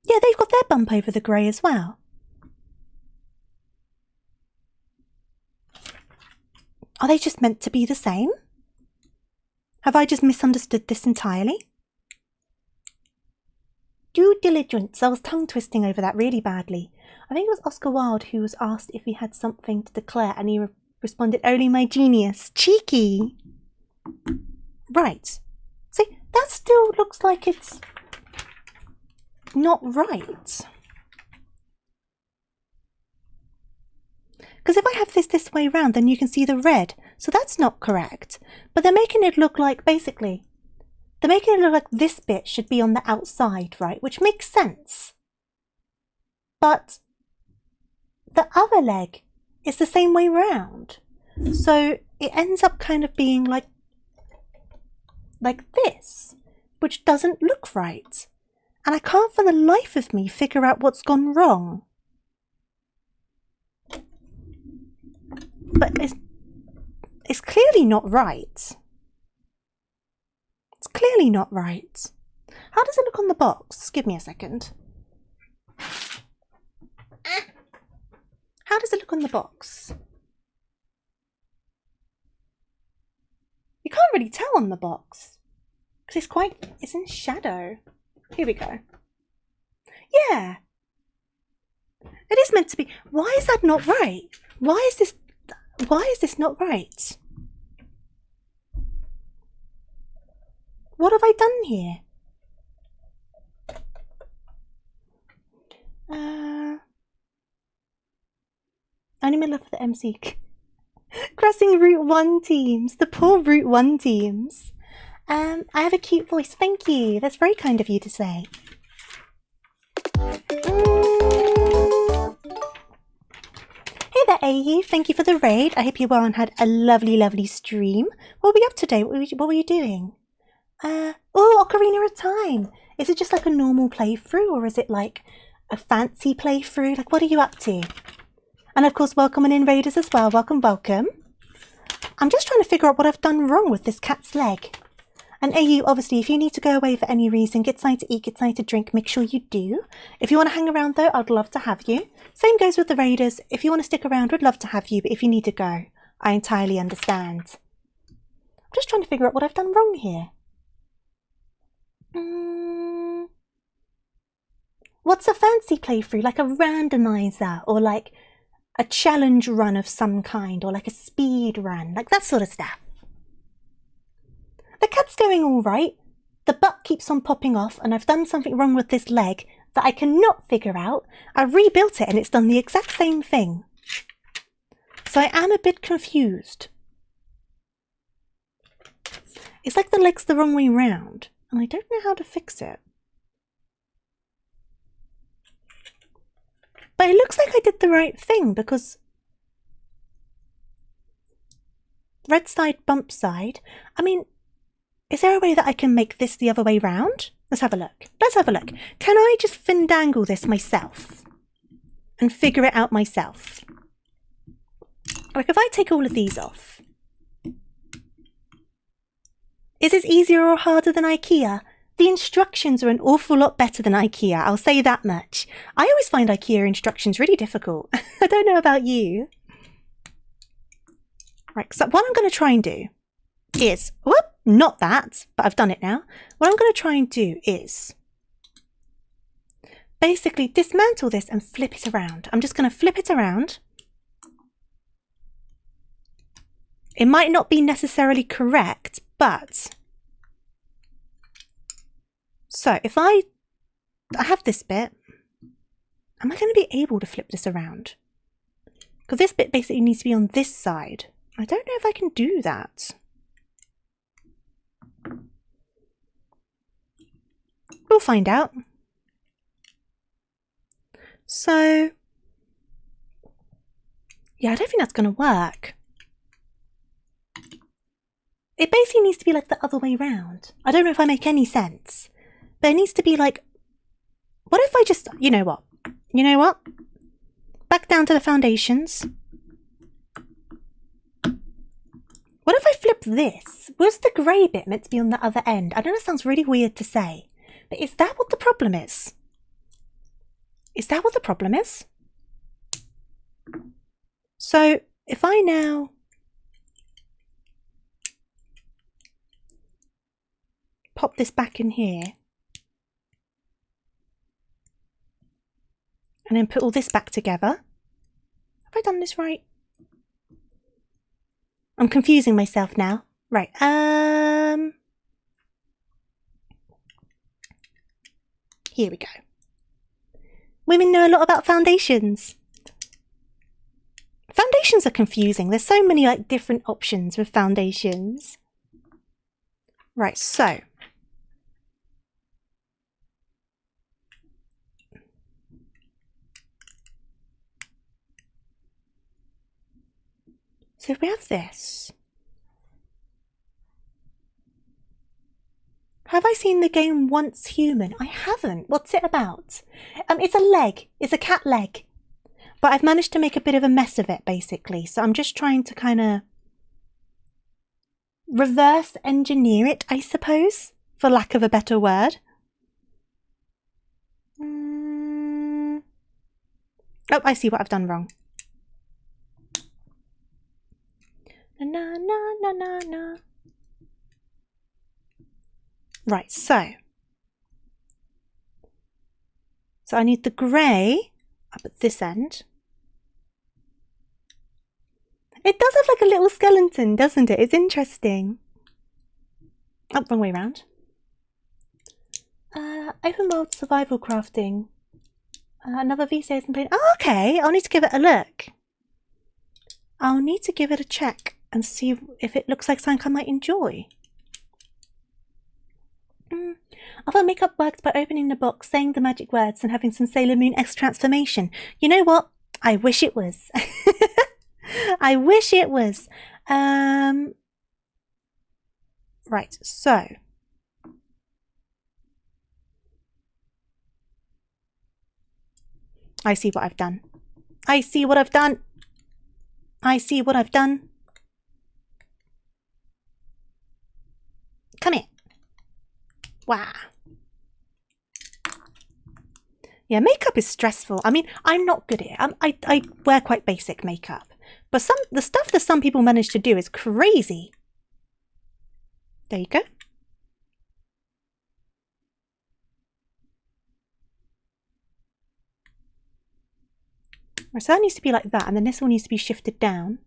Yeah, they've got their bump over the grey as well. Are they just meant to be the same? Have I just misunderstood this entirely? Due diligence. I was tongue twisting over that really badly. I think it was Oscar Wilde who was asked if he had something to declare, and he responded, "Only my genius." Cheeky. Right. See, that still looks like it's not right. Because if I have this way round, then you can see the red. So that's not correct. But they're making it look like, basically, they're making it look like this bit should be on the outside, right? Which makes sense. But the other leg is the same way round. So it ends up kind of being like this, which doesn't look right. And I can't for the life of me figure out what's gone wrong. But it's clearly not right. It's clearly not right. How does it look on the box? Give me a second. How does it look on the box? You can't really tell on the box. Because it's in shadow. Here we go. Yeah. It is meant to be. Why is that not right? Why is this not right? What have I done here? Only my love for the MC. Crossing Route 1 teams. The poor Route 1 teams. I have a cute voice. Thank you. That's very kind of you to say. Hey there, AU. Thank you for the raid. I hope you well and had a lovely, lovely stream. What were we up to today? What were you doing? Oh, Ocarina of Time. Is it just like a normal playthrough, or is it like a fancy playthrough? Like, what are you up to? And of course, welcome in raiders as well. Welcome, welcome. I'm just trying to figure out what I've done wrong with this cat's leg. And AU, obviously, if you need to go away for any reason, get something to eat, get something to drink, make sure you do. If you want to hang around, though, I'd love to have you. Same goes with the raiders. If you want to stick around, we'd love to have you. But if you need to go, I entirely understand. I'm just trying to figure out what I've done wrong here. What's a fancy playthrough? Like a randomizer, or like a challenge run of some kind, or like a speed run, like that sort of stuff. The cat's going all right. The butt keeps on popping off, and I've done something wrong with this leg that I cannot figure out. I rebuilt it and it's done the exact same thing. So I am a bit confused. It's like the leg's the wrong way round, and I don't know how to fix it. But it looks like I did the right thing, because red side, bump side. I mean, is there a way that I can make this the other way round? Let's have a look. Let's have a look. Can I just findangle this myself and figure it out myself? Like, if I take all of these off, is this easier or harder than IKEA? the instructions are an awful lot better than IKEA, I'll say that much. I always find IKEA instructions really difficult. I don't know about you. Right, so what I'm going to try and do is, whoop, not that, but I've done it now. What I'm going to try and do is basically dismantle this and flip it around. I'm just going to flip it around. It might not be necessarily correct, but... So if I have this bit, am I going to be able to flip this around? Because this bit basically needs to be on this side. I don't know if I can do that. We'll find out. So, yeah, I don't think that's going to work. It basically needs to be like the other way round. I don't know if I make any sense. But it needs to be like, what if I just, you know what? You know what? Back down to the foundations. What if I flip this? Was the grey bit meant to be on the other end? I know it sounds really weird to say, but is that what the problem is? Is that what the problem is? So if I now pop this back in here, and then put all this back together. Have I done this right? I'm confusing myself now. Right, here we go. Women know a lot about foundations. Foundations are confusing. There's so many like different options with foundations. Right, so if we have this, have I seen the game Once Human? I haven't. What's it about? It's a leg. It's a cat leg. But I've managed to make a bit of a mess of it, basically. So I'm just trying to kind of reverse engineer it, I suppose, for lack of a better word. Oh, I see what I've done wrong. Na na na na na. Right, so I need the grey up at this end. It does have like a little skeleton, doesn't it? It's interesting. Oh, wrong way round. Open world survival crafting. Another VC isn't playing. Oh, okay. I'll need to give it a look. I'll need to give it a check and see if it looks like something I might enjoy. I thought makeup worked by opening the box, saying the magic words, and having some Sailor Moon-esque transformation. You know what? I wish it was. I wish it was. Right, so. I see what I've done. I see what I've done. I see what I've done. Come here. Wow. Yeah, makeup is stressful. I mean, I'm not good at it. I wear quite basic makeup. But the stuff that some people manage to do is crazy. There you go. Right, so that needs to be like that, and then this one needs to be shifted down.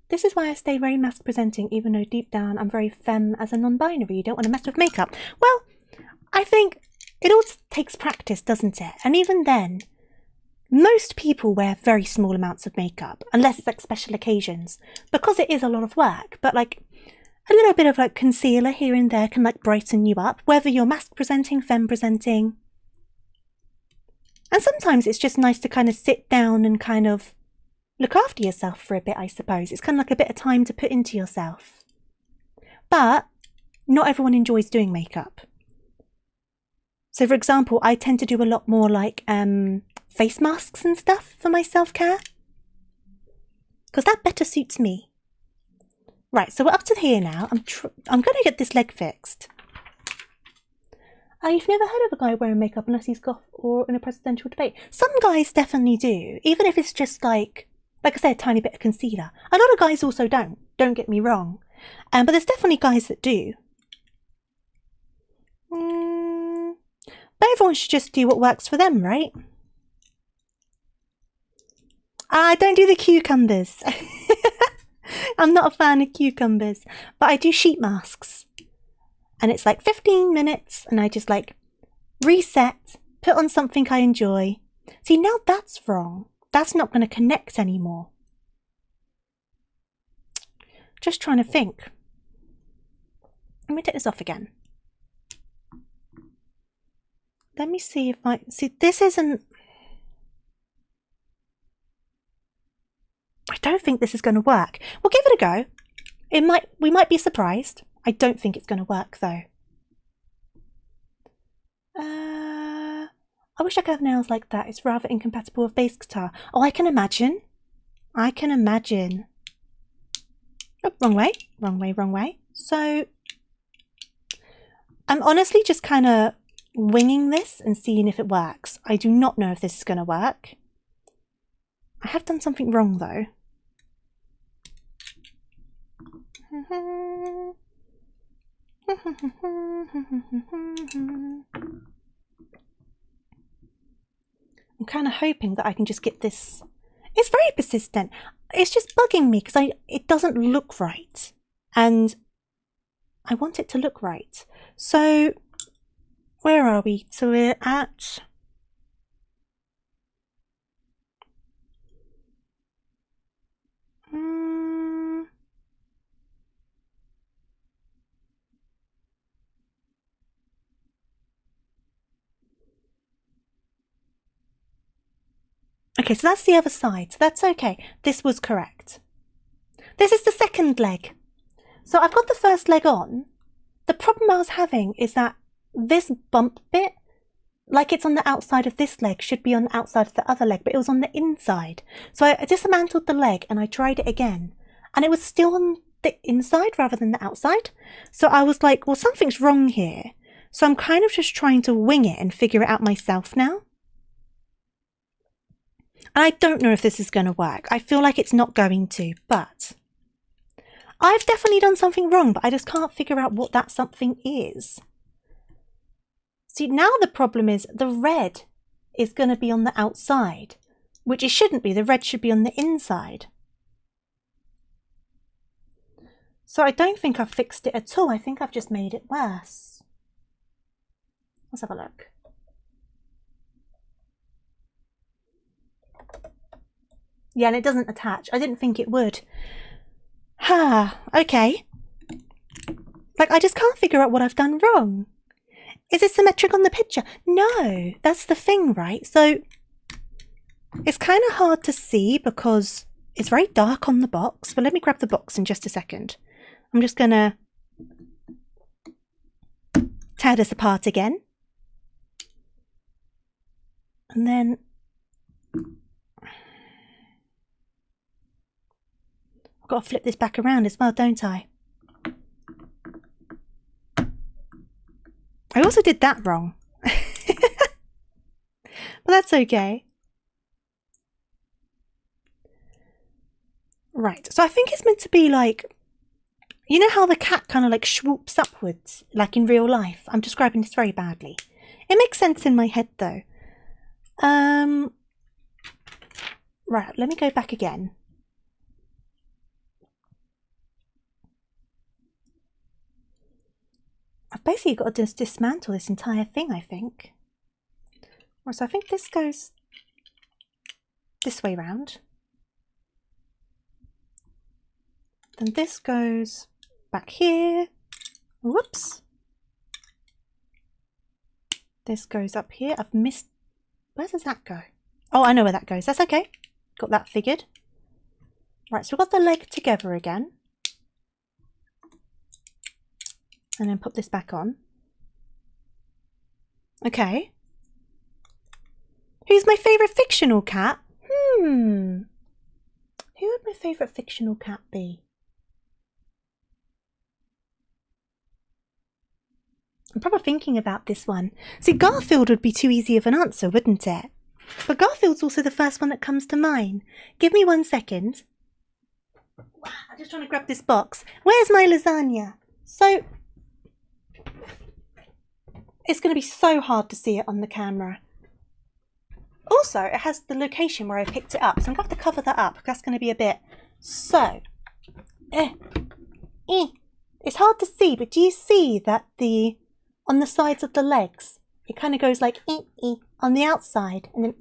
This is why I stay very mask presenting, even though deep down I'm very femme as a non-binary. You don't want to mess with makeup. Well, I think it all takes practice, doesn't it? And even then, most people wear very small amounts of makeup, unless it's like special occasions, because it is a lot of work. But like a little bit of like concealer here and there can like brighten you up, whether you're mask presenting, femme presenting. And sometimes it's just nice to kind of sit down and kind of look after yourself for a bit, I suppose. It's kind of like a bit of time to put into yourself. But not everyone enjoys doing makeup. So for example, I tend to do a lot more like face masks and stuff for my self-care, because that better suits me. Right, so we're up to here now. I'm going to get this leg fixed. You've never heard of a guy wearing makeup unless he's goth or in a presidential debate. Some guys definitely do, even if it's just like I said, a tiny bit of concealer. A lot of guys also don't get me wrong. But there's definitely guys that do. But everyone should just do what works for them, right? I don't do the cucumbers. I'm not a fan of cucumbers, but I do sheet masks. And it's like 15 minutes and I just like reset, put on something I enjoy. See, now that's wrong. That's not going to connect anymore. Just trying to think. Let me take this off again. Let me see if I... See, this isn't... I don't think this is going to work. We'll give it a go. We might be surprised. I don't think it's going to work, though. I wish I could have nails like that. It's rather incompatible with bass guitar. Oh, I can imagine. I can imagine. Oh, wrong way. Wrong way, wrong way. So, I'm honestly just kind of winging this and seeing if it works. I do not know if this is going to work. I have done something wrong, though. I'm kind of hoping that I can just get this. It's very persistent. It's just bugging me because it doesn't look right. And I want it to look right. So, where are we? So we're at... Okay, so that's the other side. So that's okay. This was correct. This is the second leg. So I've got the first leg on. The problem I was having is that this bump bit, like it's on the outside of this leg, should be on the outside of the other leg, but it was on the inside. So I dismantled the leg and I tried it again. And it was still on the inside rather than the outside. So I was like, well, something's wrong here. So I'm kind of just trying to wing it and figure it out myself now. And I don't know if this is going to work. I feel like it's not going to, but I've definitely done something wrong, but I just can't figure out what that something is. See, now the problem is the red is going to be on the outside, which it shouldn't be. The red should be on the inside. So I don't think I've fixed it at all. I think I've just made it worse. Let's have a look. Yeah, and it doesn't attach. I didn't think it would. Okay. Like, I just can't figure out what I've done wrong. Is it symmetric on the picture? No, that's the thing, right? So, it's kind of hard to see because it's very dark on the box. But let me grab the box in just a second. I'm just going to tear this apart again. And then... got to flip this back around as well, don't I? I also did that wrong. But that's okay. Right, so I think it's meant to be like, you know how the cat kind of like swoops upwards, like in real life? I'm describing this very badly. It makes sense in my head though. Right, let me go back again. I've basically got to just dismantle this entire thing, I think. Right, so I think this goes this way round. Then this goes back here. Whoops. This goes up here. I've missed... Where does that go? Oh, I know where that goes. That's okay. Got that figured. Right, so we've got the leg together again. And then put this back on. Okay. Who's my favourite fictional cat? Who would my favourite fictional cat be? I'm probably thinking about this one. See, Garfield would be too easy of an answer, wouldn't it? But Garfield's also the first one that comes to mind. Give me 1 second. I'm just trying to grab this box. Where's my lasagna? So, it's going to be so hard to see it on the camera. Also, it has the location where I picked it up, so I'm going to have to cover that up. That's going to be a bit... So, it's hard to see, but do you see that on the sides of the legs, it kind of goes like on the outside and then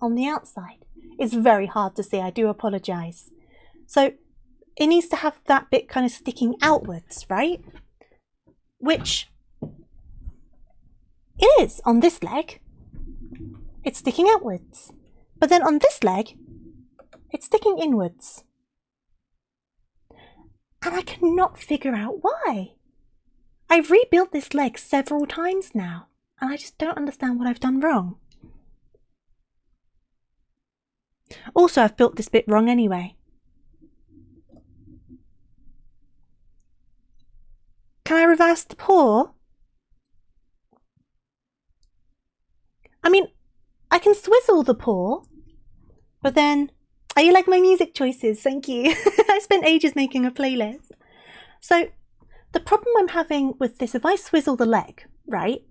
on the outside? It's very hard to see, I do apologise. So, it needs to have that bit kind of sticking outwards, right? Which it is on this leg. It's sticking outwards. But then on this leg, it's sticking inwards. And I cannot figure out why. I've rebuilt this leg several times now, and I just don't understand what I've done wrong. Also, I've built this bit wrong anyway. Can I reverse the paw? I mean, I can swizzle the paw, but then... Oh, you like my music choices? Thank you. I spent ages making a playlist. So, the problem I'm having with this, if I swizzle the leg, right,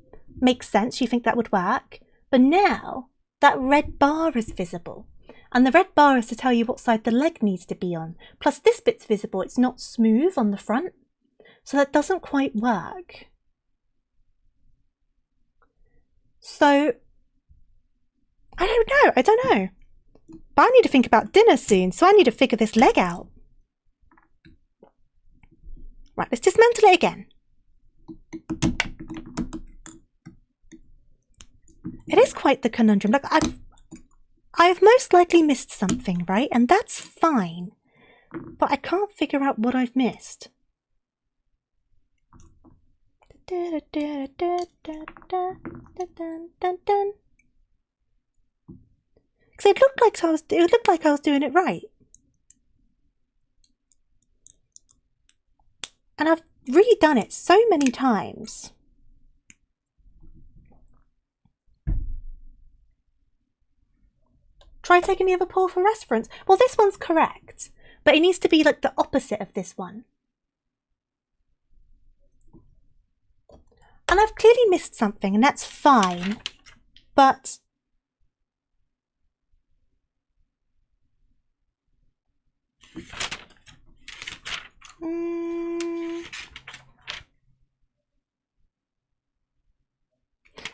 makes sense, you think that would work, but now that red bar is visible, and the red bar is to tell you what side the leg needs to be on, plus this bit's visible, it's not smooth on the front, so that doesn't quite work. So, I don't know. But I need to think about dinner soon, so I need to figure this leg out. Right, let's dismantle it again. It is quite the conundrum. Like, I've most likely missed something, right? And that's fine. But I can't figure out what I've missed. Because it looked like I was doing it right. And I've redone it so many times. Try taking the other paw for reference. Well, this one's correct, but it needs to be like the opposite of this one. And I've clearly missed something, and that's fine, but...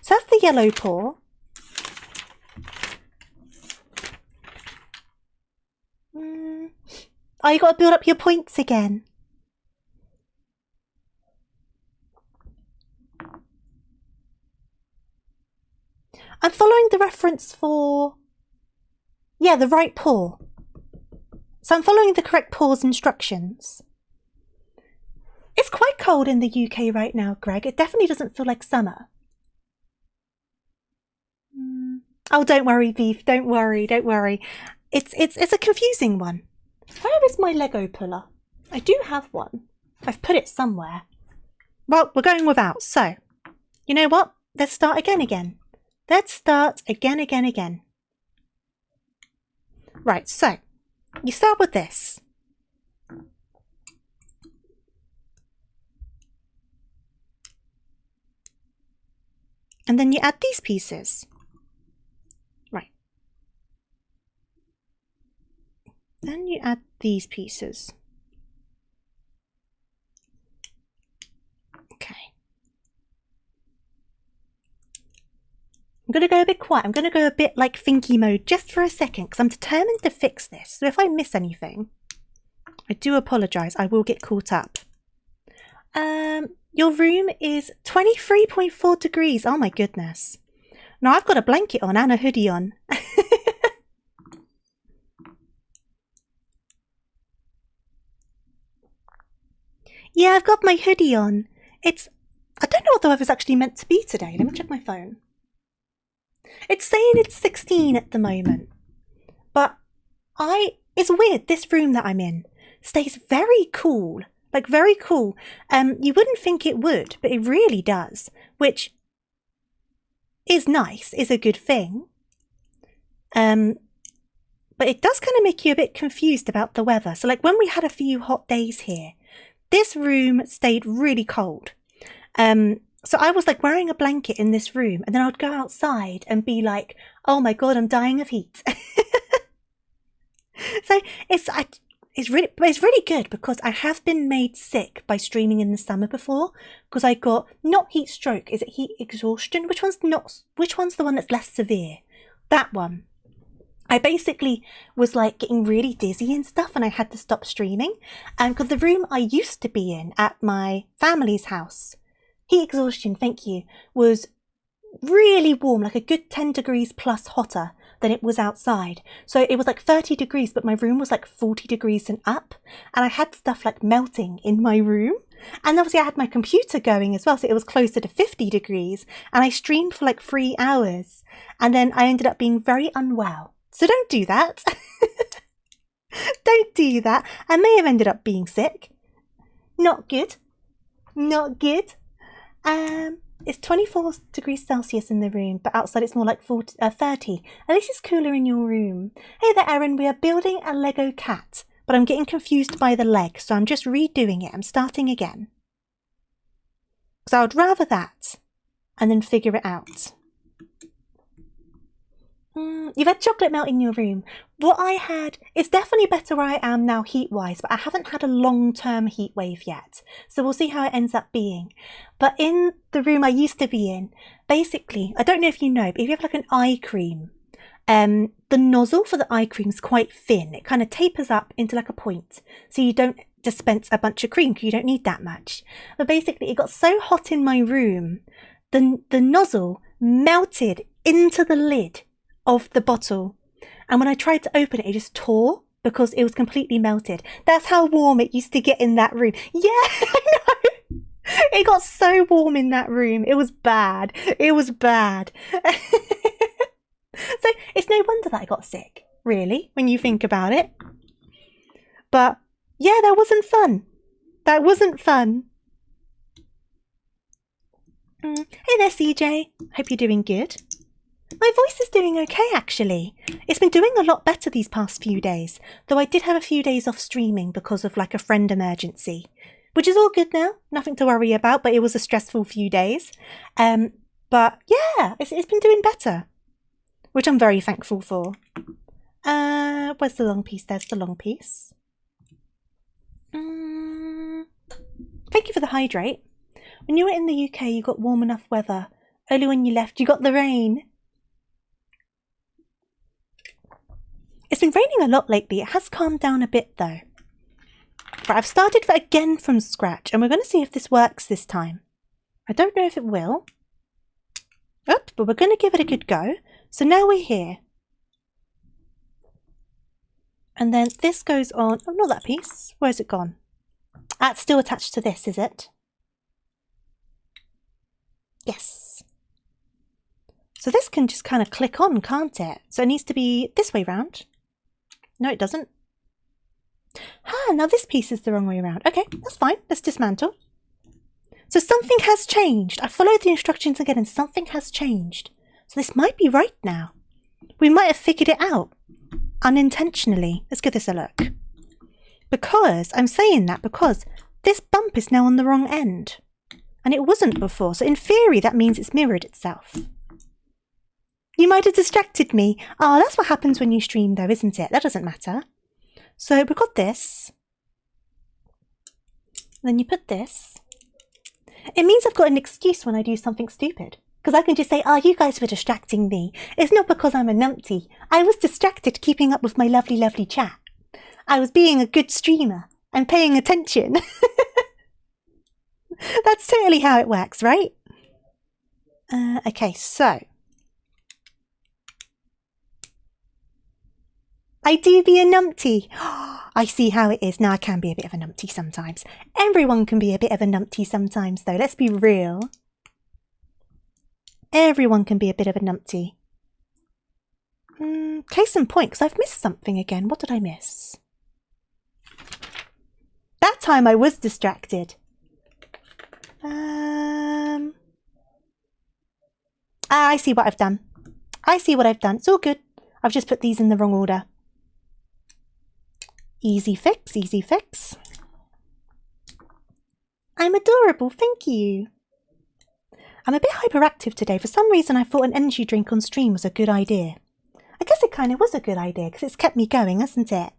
So that's the yellow paw. Oh, you got to build up your points again. I'm following the reference for... Yeah, the right paw. So I'm following the correct paw's instructions. It's quite cold in the UK right now, Greg. It definitely doesn't feel like summer. Oh, don't worry, Beef. Don't worry. It's a confusing one. Where is my Lego puller? I do have one. I've put it somewhere. Well, we're going without, so... You know what? Let's start again. Let's start again. Right, so... You start with this. And then you add these pieces. Right. Then you add these pieces. Okay. I'm going to go a bit quiet. I'm going to go a bit like thinky mode just for a second because I'm determined to fix this. So if I miss anything, I do apologise. I will get caught up. Your room is 23.4 degrees. Oh my goodness. Now I've got a blanket on and a hoodie on. Yeah, I've got my hoodie on. I don't know what the weather's actually meant to be today. Let me check my phone. It's saying it's 16 at the moment. But it's weird. This room that I'm in stays very cool Like, very cool. You wouldn't think it would, but it really does, which is nice, is a good thing. But it does kind of make you a bit confused about the weather. So like when we had a few hot days here, this room stayed really cold. So I was like wearing a blanket in this room, and then I'd go outside and be like, oh my God, I'm dying of heat. So it's really good because I have been made sick by streaming in the summer before, because I got not heat stroke, is it heat exhaustion? Which one's the one that's less severe? That one. I basically was like getting really dizzy and stuff, and I had to stop streaming. And because the room I used to be in at my family's house, heat exhaustion, thank you, was really warm, like a good 10 degrees plus hotter than it was outside. So it was like 30 degrees, but my room was like 40 degrees and up. And I had stuff like melting in my room. And obviously I had my computer going as well, so it was closer to 50 degrees. And I streamed for like 3 hours. And then I ended up being very unwell. So don't do that. Don't do that. I may have ended up being sick. Not good. Not good. It's 24 degrees Celsius in the room, but outside it's more like 30. At least it's cooler in your room. Hey there, Erin. We are building a Lego cat, but I'm getting confused by the leg, so I'm just redoing it. I'm starting again. Because I would rather that and then figure it out. You've had chocolate melt in your room. What I had, it's definitely better where I am now heat-wise, but I haven't had a long-term heat wave yet. So we'll see how it ends up being. But in the room I used to be in, basically, I don't know if you know, but if you have like an eye cream, the nozzle for the eye cream is quite thin. It kind of tapers up into like a point. So you don't dispense a bunch of cream because you don't need that much. But basically it got so hot in my room, the nozzle melted into the lid of the bottle, and when I tried to open it, it just tore because it was completely melted. That's how warm it used to get in that room. Yeah, I know. It got so warm in that room. It was bad. It was bad. So it's no wonder that I got sick, really, when you think about it. But yeah, that wasn't fun. That wasn't fun. Hey there, CJ. Hope you're doing good. My voice is doing okay, actually. It's been doing a lot better these past few days, though I did have a few days off streaming because of like a friend emergency, which is all good now. Nothing to worry about, but it was a stressful few days. But yeah, it's been doing better, which I'm very thankful for. Where's the long piece? There's the long piece. Thank you for the hydrate. When you were in the UK, you got warm enough weather. Only when you left, you got the rain. It's been raining a lot lately. It has calmed down a bit though. But I've started again from scratch, and we're going to see if this works this time. I don't know if it will. But we're going to give it a good go. So now we're here. And then this goes on. Oh, not that piece. Where's it gone? That's still attached to this, is it? Yes. So this can just kind of click on, can't it? So it needs to be this way round. No, it doesn't. Now this piece is the wrong way around. Okay, that's fine. Let's dismantle. So something has changed. I followed the instructions again and something has changed. So this might be right now. We might have figured it out unintentionally. Let's give this a look. Because, I'm saying that because this bump is now on the wrong end. And it wasn't before. So in theory, that means it's mirrored itself. You might have distracted me. Oh, that's what happens when you stream though, isn't it? That doesn't matter. So we've got this. Then you put this. It means I've got an excuse when I do something stupid. Because I can just say, oh, you guys were distracting me. It's not because I'm a numpty. I was distracted keeping up with my lovely, lovely chat. I was being a good streamer and paying attention. That's totally how it works, right? Okay, so. I do be a numpty. I see how it is. Now I can be a bit of a numpty sometimes. Everyone can be a bit of a numpty sometimes though. Let's be real. Everyone can be a bit of a numpty. Case in point, because I've missed something again. What did I miss? that time I was distracted. I see what I've done. I see what I've done. It's all good. I've just put these in the wrong order. Easy fix, easy fix. I'm adorable, thank you. I'm a bit hyperactive today. For some reason I thought an energy drink on stream was a good idea. I guess it kind of was a good idea because it's kept me going, hasn't it?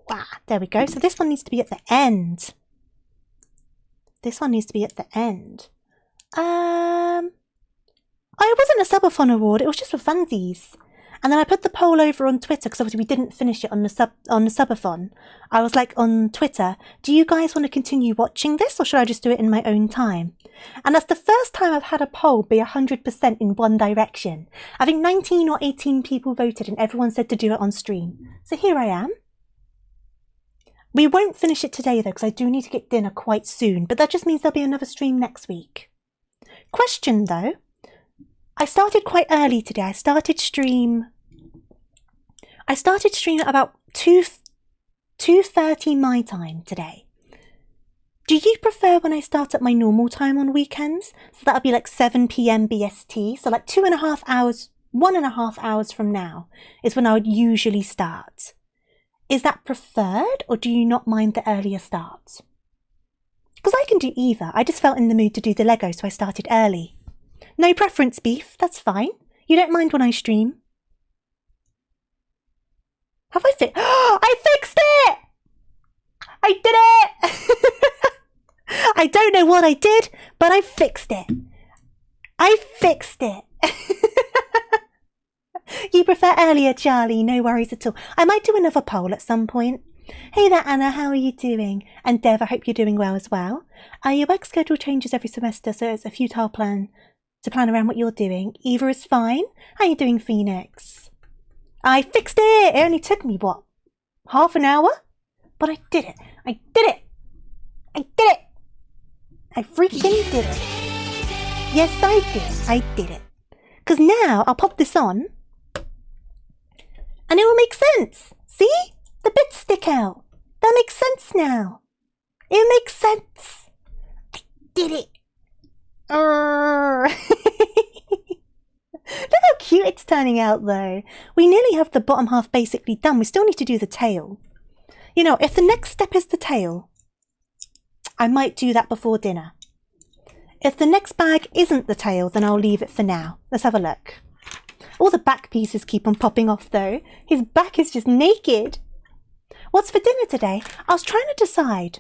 Wow, there we go. So this one needs to be at the end. This one needs to be at the end. Oh, it wasn't a subathon award. It was just for funsies. And then I put the poll over on Twitter because obviously we didn't finish it on the subathon. I was like on Twitter, do you guys want to continue watching this or should I just do it in my own time? And that's the first time I've had a poll be 100% in one direction. I think 19 or 18 people voted and everyone said to do it on stream. So here I am. We won't finish it today though because I do need to get dinner quite soon, but that just means there'll be another stream next week. Question though. I started quite early today. I started stream at about 2:30 my time today. Do you prefer when I start at my normal time on weekends? So that'll be like 7 p.m. BST. So like 1.5 hours from now is when I would usually start. Is that preferred or do you not mind the earlier start? Because I can do either. I just felt in the mood to do the Lego, so I started early. No preference, Beef. That's fine. You don't mind when I stream. Have I fixed? I fixed it! I did it! I don't know what I did, but I fixed it. I fixed it. You prefer earlier, Charlie. No worries at all. I might do another poll at some point. Hey there, Anna. How are you doing? And Dev, I hope you're doing well as well. Your work schedule changes every semester, so it's a futile plan to plan around what you're doing. Either is fine. How are you doing, Phoenix? I fixed it! It only took me, what, half an hour? But I did it! I did it! I did it! I freaking did it! Yes, I did. I did it. Because now I'll pop this on and it will make sense. See? The bits stick out. That makes sense now. It makes sense. I did it. Look how cute it's turning out though. We nearly have the bottom half basically done. We still need to do the tail. You know, if the next step is the tail, I might do that before dinner. If the next bag isn't the tail, then I'll leave it for now. Let's have a look. All the back pieces keep on popping off though. His back is just naked. What's for dinner today? I was trying to decide.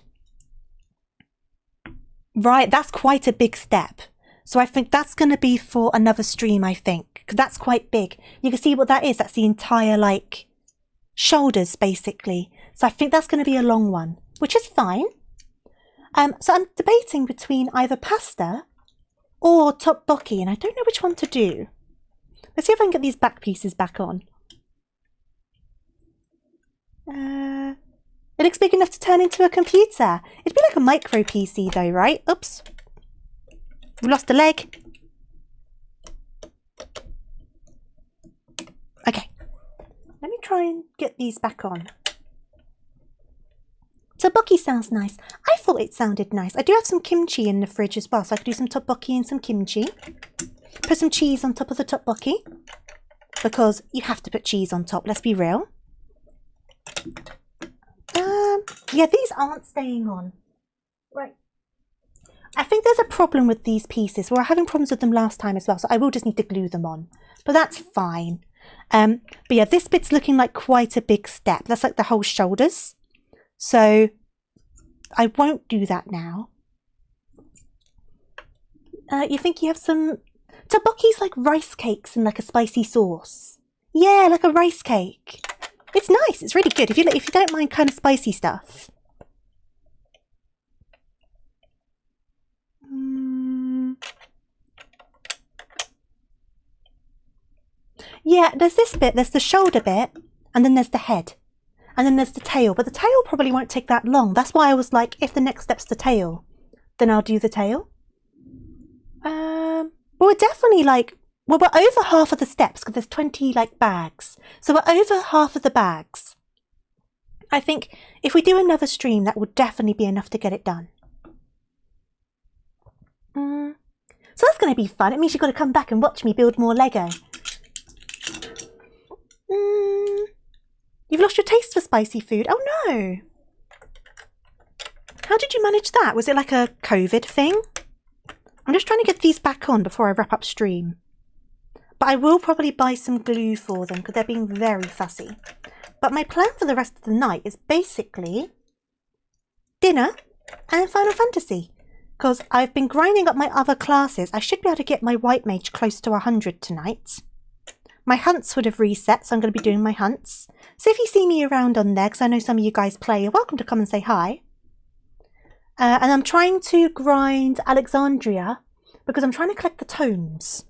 Right, that's quite a big step. So I think that's going to be for another stream, I think. Because that's quite big. You can see what that is. That's the entire, like, shoulders, basically. So I think that's going to be a long one, which is fine. So I'm debating between either pasta or tteokbokki, and I don't know which one to do. Let's see if I can get these back pieces back on. It looks big enough to turn into a computer. It'd be like a micro PC though, right? Oops. We lost a leg. Okay. Let me try and get these back on. Tteokbokki sounds nice. I thought it sounded nice. I do have some kimchi in the fridge as well, so I could do some tteokbokki and some kimchi. Put some cheese on top of the tteokbokki. Because you have to put cheese on top, let's be real. Yeah, these aren't staying on. Right. I think there's a problem with these pieces. We were having problems with them last time as well, so I will just need to glue them on. But that's fine. But yeah, this bit's looking like quite a big step. That's like the whole shoulders. So I won't do that now. You think you have some... Tteokbokki's like rice cakes and like a spicy sauce. Yeah, like a rice cake. It's nice. It's really good if you don't mind kind of spicy stuff. Yeah, there's this bit. There's the shoulder bit, and then there's the head, and then there's the tail. But the tail probably won't take that long. That's why I was like, if the next step's the tail, then I'll do the tail. But we're definitely like. Well, we're over half of the steps because there's 20 like bags. So we're over half of the bags. I think if we do another stream, that would definitely be enough to get it done. So that's going to be fun. It means you've got to come back and watch me build more Lego. You've lost your taste for spicy food. Oh no! How did you manage that? Was it like a COVID thing? I'm just trying to get these back on before I wrap up stream. But I will probably buy some glue for them because they're being very fussy. But my plan for the rest of the night is basically dinner and Final Fantasy. Because I've been grinding up my other classes. I should be able to get my White Mage close to 100 tonight. My hunts would have reset, so I'm going to be doing my hunts. So if you see me around on there, because I know some of you guys play, you're welcome to come and say hi. And I'm trying to grind Alexandria because I'm trying to collect the tomes.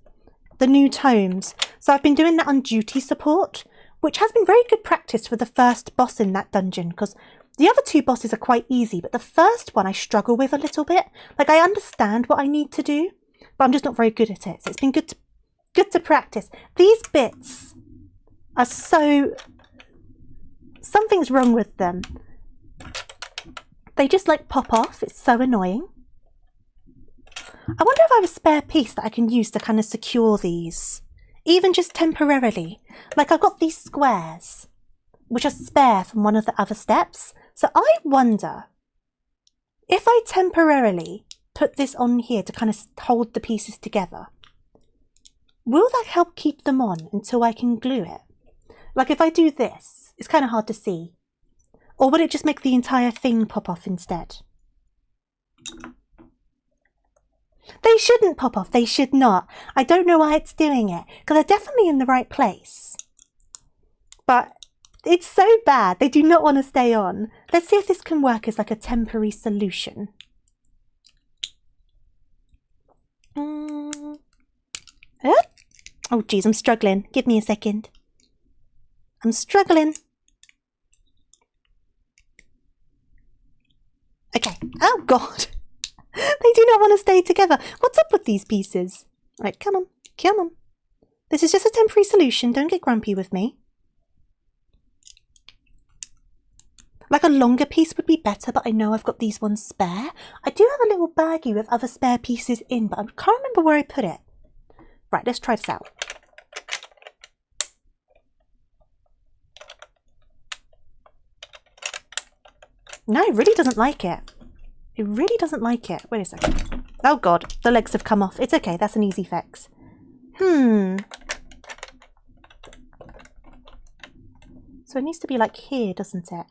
The new tomes. So I've been doing that on duty support, which has been very good practice for the first boss in that dungeon, because the other two bosses are quite easy, but the first one I struggle with a little bit. Like, I understand what I need to do, but I'm just not very good at it. So it's been good to practice. These bits are so... something's wrong with them. They just like pop off. It's so annoying. I wonder if I have a spare piece that I can use to kind of secure these, even just temporarily. Like, I've got these squares, which are spare from one of the other steps. So I wonder if I temporarily put this on here to kind of hold the pieces together, will that help keep them on until I can glue it? Like, if I do this, it's kind of hard to see. Or would it just make the entire thing pop off instead? They shouldn't pop off. They should not. I don't know why it's doing it, because they're definitely in the right place. But it's so bad. They do not want to stay on. Let's see if this can work as like a temporary solution. Oh, geez, I'm struggling. Give me a second. I'm struggling. Okay. Oh, God. They do not want to stay together. What's up with these pieces? Right, come on. Come on. This is just a temporary solution. Don't get grumpy with me. Like, a longer piece would be better, but I know I've got these ones spare. I do have a little baggie with other spare pieces in, but I can't remember where I put it. Right, let's try this out. No, it really doesn't like it. It really doesn't like it. Wait a second. Oh God, the legs have come off. It's okay, that's an easy fix. So it needs to be like here, doesn't it?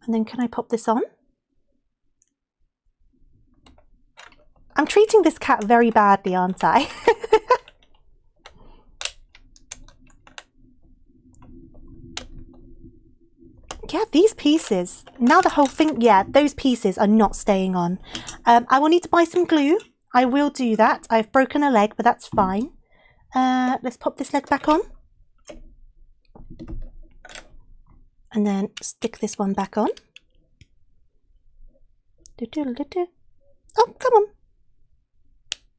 And then can I pop this on? I'm treating this cat very badly, aren't I? Yeah, these pieces, now the whole thing, yeah, those pieces are not staying on. I will need to buy some glue. I will do that. I've broken a leg, but that's fine. Let's pop this leg back on. And then stick this one back on. Oh, come on.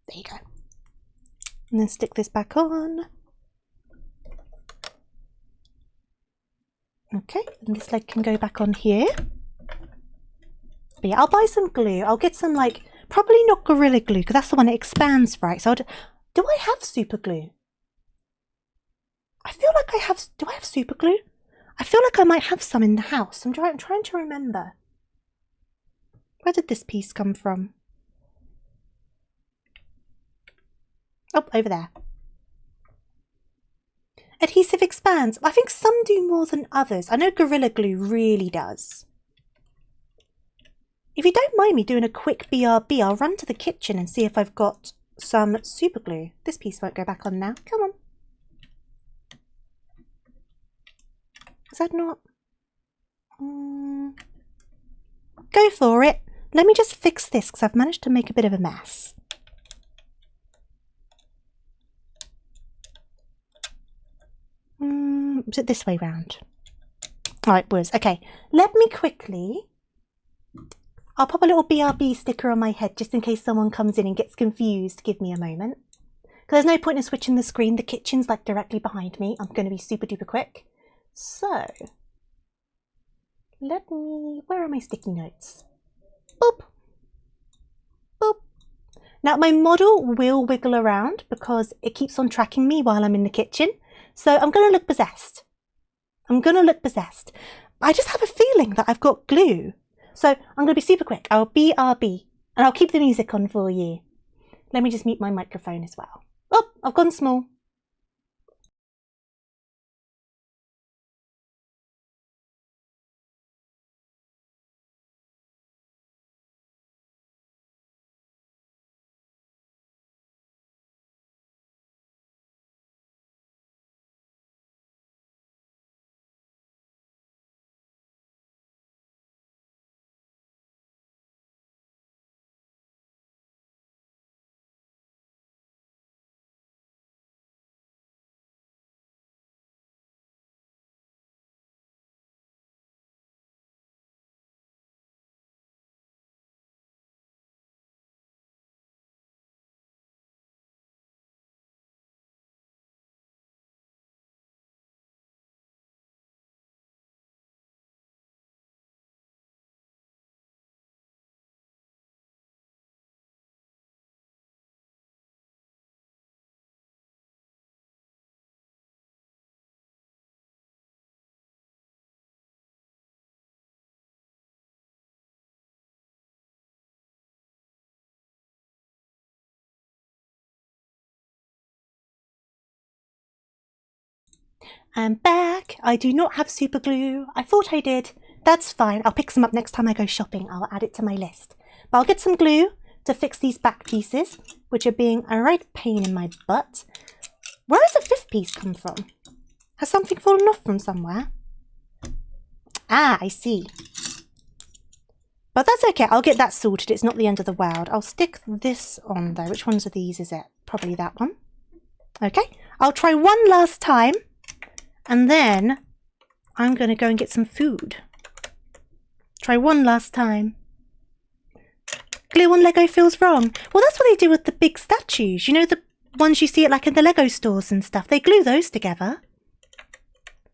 There you go. And then stick this back on. Okay, and this leg can go back on here. But yeah, I'll buy some glue. I'll get some, like, probably not Gorilla Glue, because that's the one that expands, right? So do I have super glue? I feel like I have... Do I have super glue? I feel like I might have some in the house. I'm trying to remember. Where did this piece come from? Oh, over there. Adhesive expands. I think some do more than others. I know Gorilla Glue really does. If you don't mind me doing a quick BRB, I'll run to the kitchen and see if I've got some super glue. This piece won't go back on now. Come on. Is that not... Go for it. Let me just fix this because I've managed to make a bit of a mess. Was it this way round? Oh, it was. Okay, let me quickly... I'll pop a little BRB sticker on my head just in case someone comes in and gets confused. Give me a moment. Because there's no point in switching the screen. The kitchen's like directly behind me. I'm going to be super duper quick. So, where are my sticky notes? Boop. Boop. Now my model will wiggle around because it keeps on tracking me while I'm in the kitchen. So I'm going to look possessed. I'm going to look possessed. I just have a feeling that I've got glue. So I'm going to be super quick. I'll BRB and I'll keep the music on for you. Let me just mute my microphone as well. Oh, I've gone small. I'm back. I do not have super glue. I thought I did. That's fine. I'll pick some up next time I go shopping. I'll add it to my list. But I'll get some glue to fix these back pieces, which are being a right pain in my butt. Where has the fifth piece come from? Has something fallen off from somewhere? Ah, I see. But that's okay. I'll get that sorted. It's not the end of the world. I'll stick this on though. Which ones of these is it? Probably that one. Okay. I'll try one last time. And then I'm going to go and get some food. Try one last time. Glue on Lego feels wrong. Well, that's what they do with the big statues. You know, the ones you see at like in the Lego stores and stuff. They glue those together.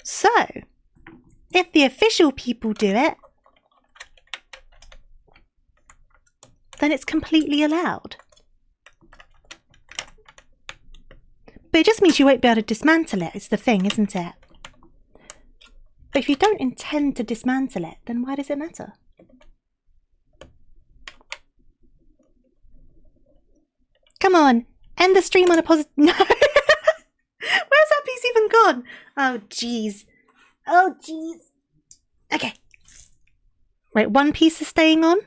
So, if the official people do it, then it's completely allowed. But it just means you won't be able to dismantle it. It's the thing, isn't it? But if you don't intend to dismantle it, then why does it matter? Come on, end the stream on a positive... No! Where's that piece even gone? Oh, jeez. Oh, jeez. Okay. Right, one piece is staying on.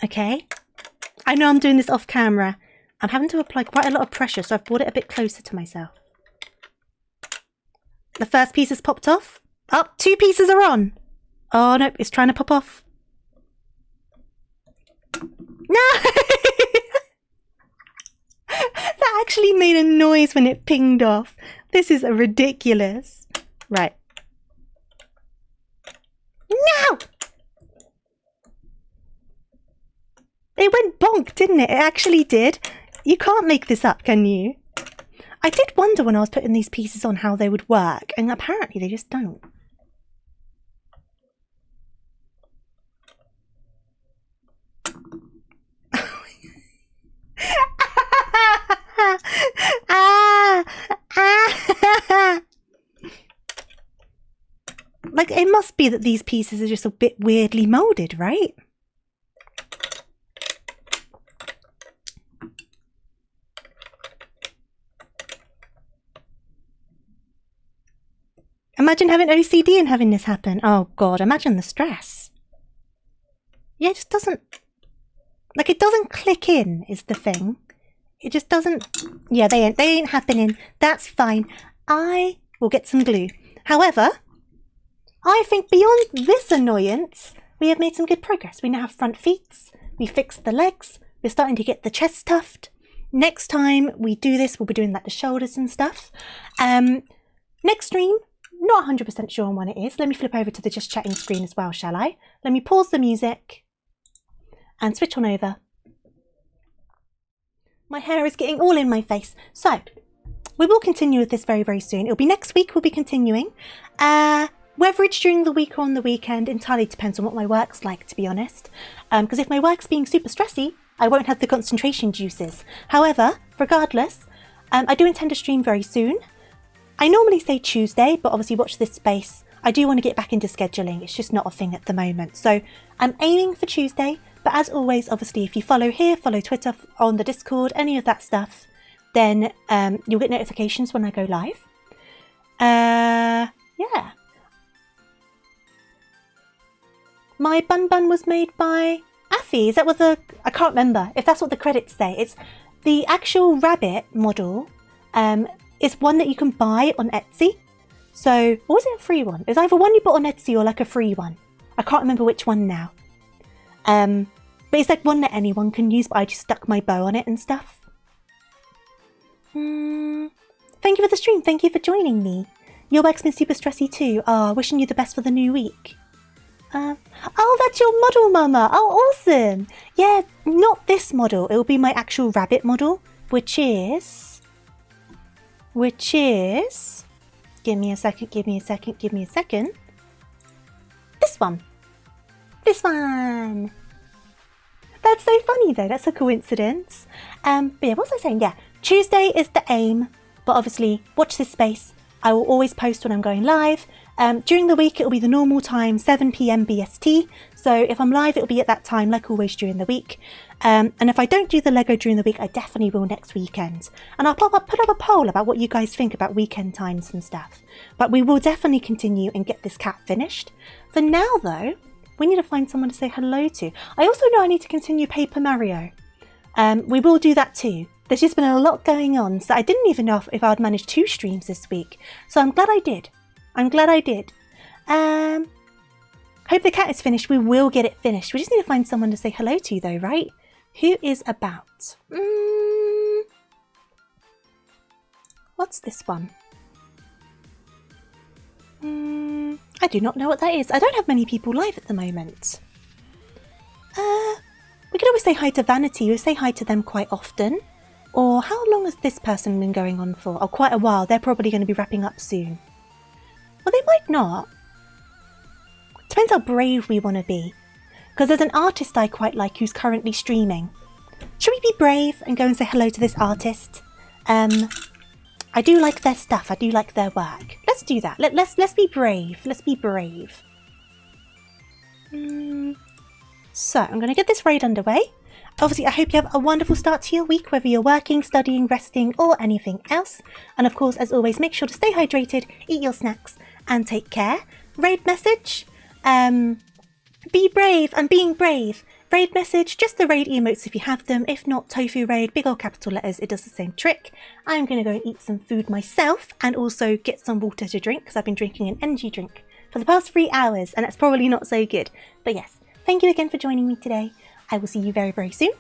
Okay. I know I'm doing this off camera. I'm having to apply quite a lot of pressure, so I've brought it a bit closer to myself. The first piece has popped off. Oh, two pieces are on. Oh, no, it's trying to pop off. No! That actually made a noise when it pinged off. This is ridiculous. Right. No! It went bonk, didn't it? It actually did. You can't make this up, can you? I did wonder when I was putting these pieces on how they would work, and apparently they just don't. Like, it must be that these pieces are just a bit weirdly moulded, right? Imagine having OCD and having this happen. Oh god, imagine the stress. Yeah, it just doesn't... Like, it doesn't click in, is the thing. It just doesn't... Yeah, they ain't happening. That's fine. I will get some glue. However, I think beyond this annoyance, we have made some good progress. We now have front feet. We fixed the legs. We're starting to get the chest stuffed. Next time we do this, we'll be doing like the shoulders and stuff. Next stream, not 100% sure on when it is. Let me flip over to the just chatting screen as well, shall I? Let me pause the music. and switch on over. My hair is getting all in my face. So, we will continue with this very, very soon. It'll be next week we'll be continuing. Whether it's during the week or on the weekend entirely depends on what my work's like, to be honest. Because if my work's being super stressy, I won't have the concentration juices. However, regardless, I do intend to stream very soon. I normally say Tuesday, but obviously watch this space. I do want to get back into scheduling. It's just not a thing at the moment. So I'm aiming for Tuesday. But as always, obviously, if you follow here, follow Twitter, on the Discord, any of that stuff, then you'll get notifications when I go live. Yeah. My bun bun was made by Affy. Is that what the... I can't remember if that's what the credits say. It's the actual rabbit model is one that you can buy on Etsy. So, or was it a free one? It's either one you bought on Etsy or like a free one. I can't remember which one now. But it's like one that anyone can use, but I just stuck my bow on it and stuff. Thank you for the stream. Thank you for joining me. Your work's been super stressy too. Oh, wishing you the best for the new week. Oh, that's your model, Mama. Oh, awesome. Yeah, not this model. It will be my actual rabbit model, which is... Give me a second. This one. That's so funny though. That's a coincidence. But yeah, what was I saying? Yeah, Tuesday is the aim. But obviously, watch this space. I will always post when I'm going live. During the week, it will be the normal time, 7 PM BST. So if I'm live, it will be at that time, like always during the week. And if I don't do the Lego during the week, I definitely will next weekend. And I'll put up a poll about what you guys think about weekend times and stuff. But we will definitely continue and get this cat finished. For now, though, we need to find someone to say hello to. I also know I need to continue Paper Mario. We will do that too. There's just been a lot going on, so I didn't even know if I'd manage 2 streams this week. So I'm glad I did. Hope the cat is finished. We will get it finished. We just need to find someone to say hello to though, right? Who is about? What's this one? I do not know what that is. I don't have many people live at the moment. We could always say hi to Vanity. We say hi to them quite often. Or how long has this person been going on for? Oh, quite a while. They're probably going to be wrapping up soon. Well, they might not. Depends how brave we want to be. Because there's an artist I quite like who's currently streaming. Should we be brave and go and say hello to this artist? I do like their stuff. I do like their work. Let's do that. Let's be brave. Let's be brave. So, I'm going to get this raid underway. Obviously, I hope you have a wonderful start to your week, whether you're working, studying, resting, or anything else. And of course, as always, make sure to stay hydrated, eat your snacks, and take care. Raid message. Be brave. I'm being brave. Raid message, just the raid emotes if you have them. If not, tofu raid, big old capital letters, it does the same trick. I'm going to go and eat some food myself and also get some water to drink because I've been drinking an energy drink for the past 3 hours and that's probably not so good. But yes, thank you again for joining me today. I will see you very, very soon.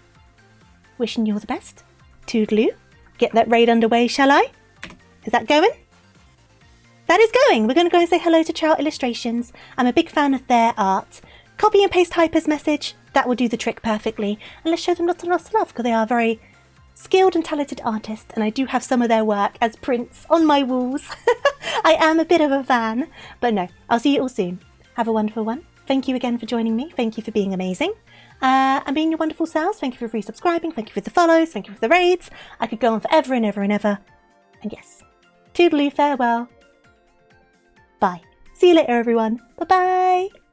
Wishing you all the best. Toodaloo. Get that raid underway, shall I? Is that going? That is going. We're going to go and say hello to Chow Illustrations. I'm a big fan of their art. Copy and paste Hyper's message. That will do the trick perfectly. And let's show them lots and lots of love because they are very skilled and talented artists. And I do have some of their work as prints on my walls. I am a bit of a fan. But no, I'll see you all soon. Have a wonderful one. Thank you again for joining me. Thank you for being amazing. And being your wonderful selves. Thank you for resubscribing. Thank you for the follows. Thank you for the raids. I could go on forever and ever and ever. And yes, toodaloo, farewell. Bye. See you later, everyone. Bye-bye.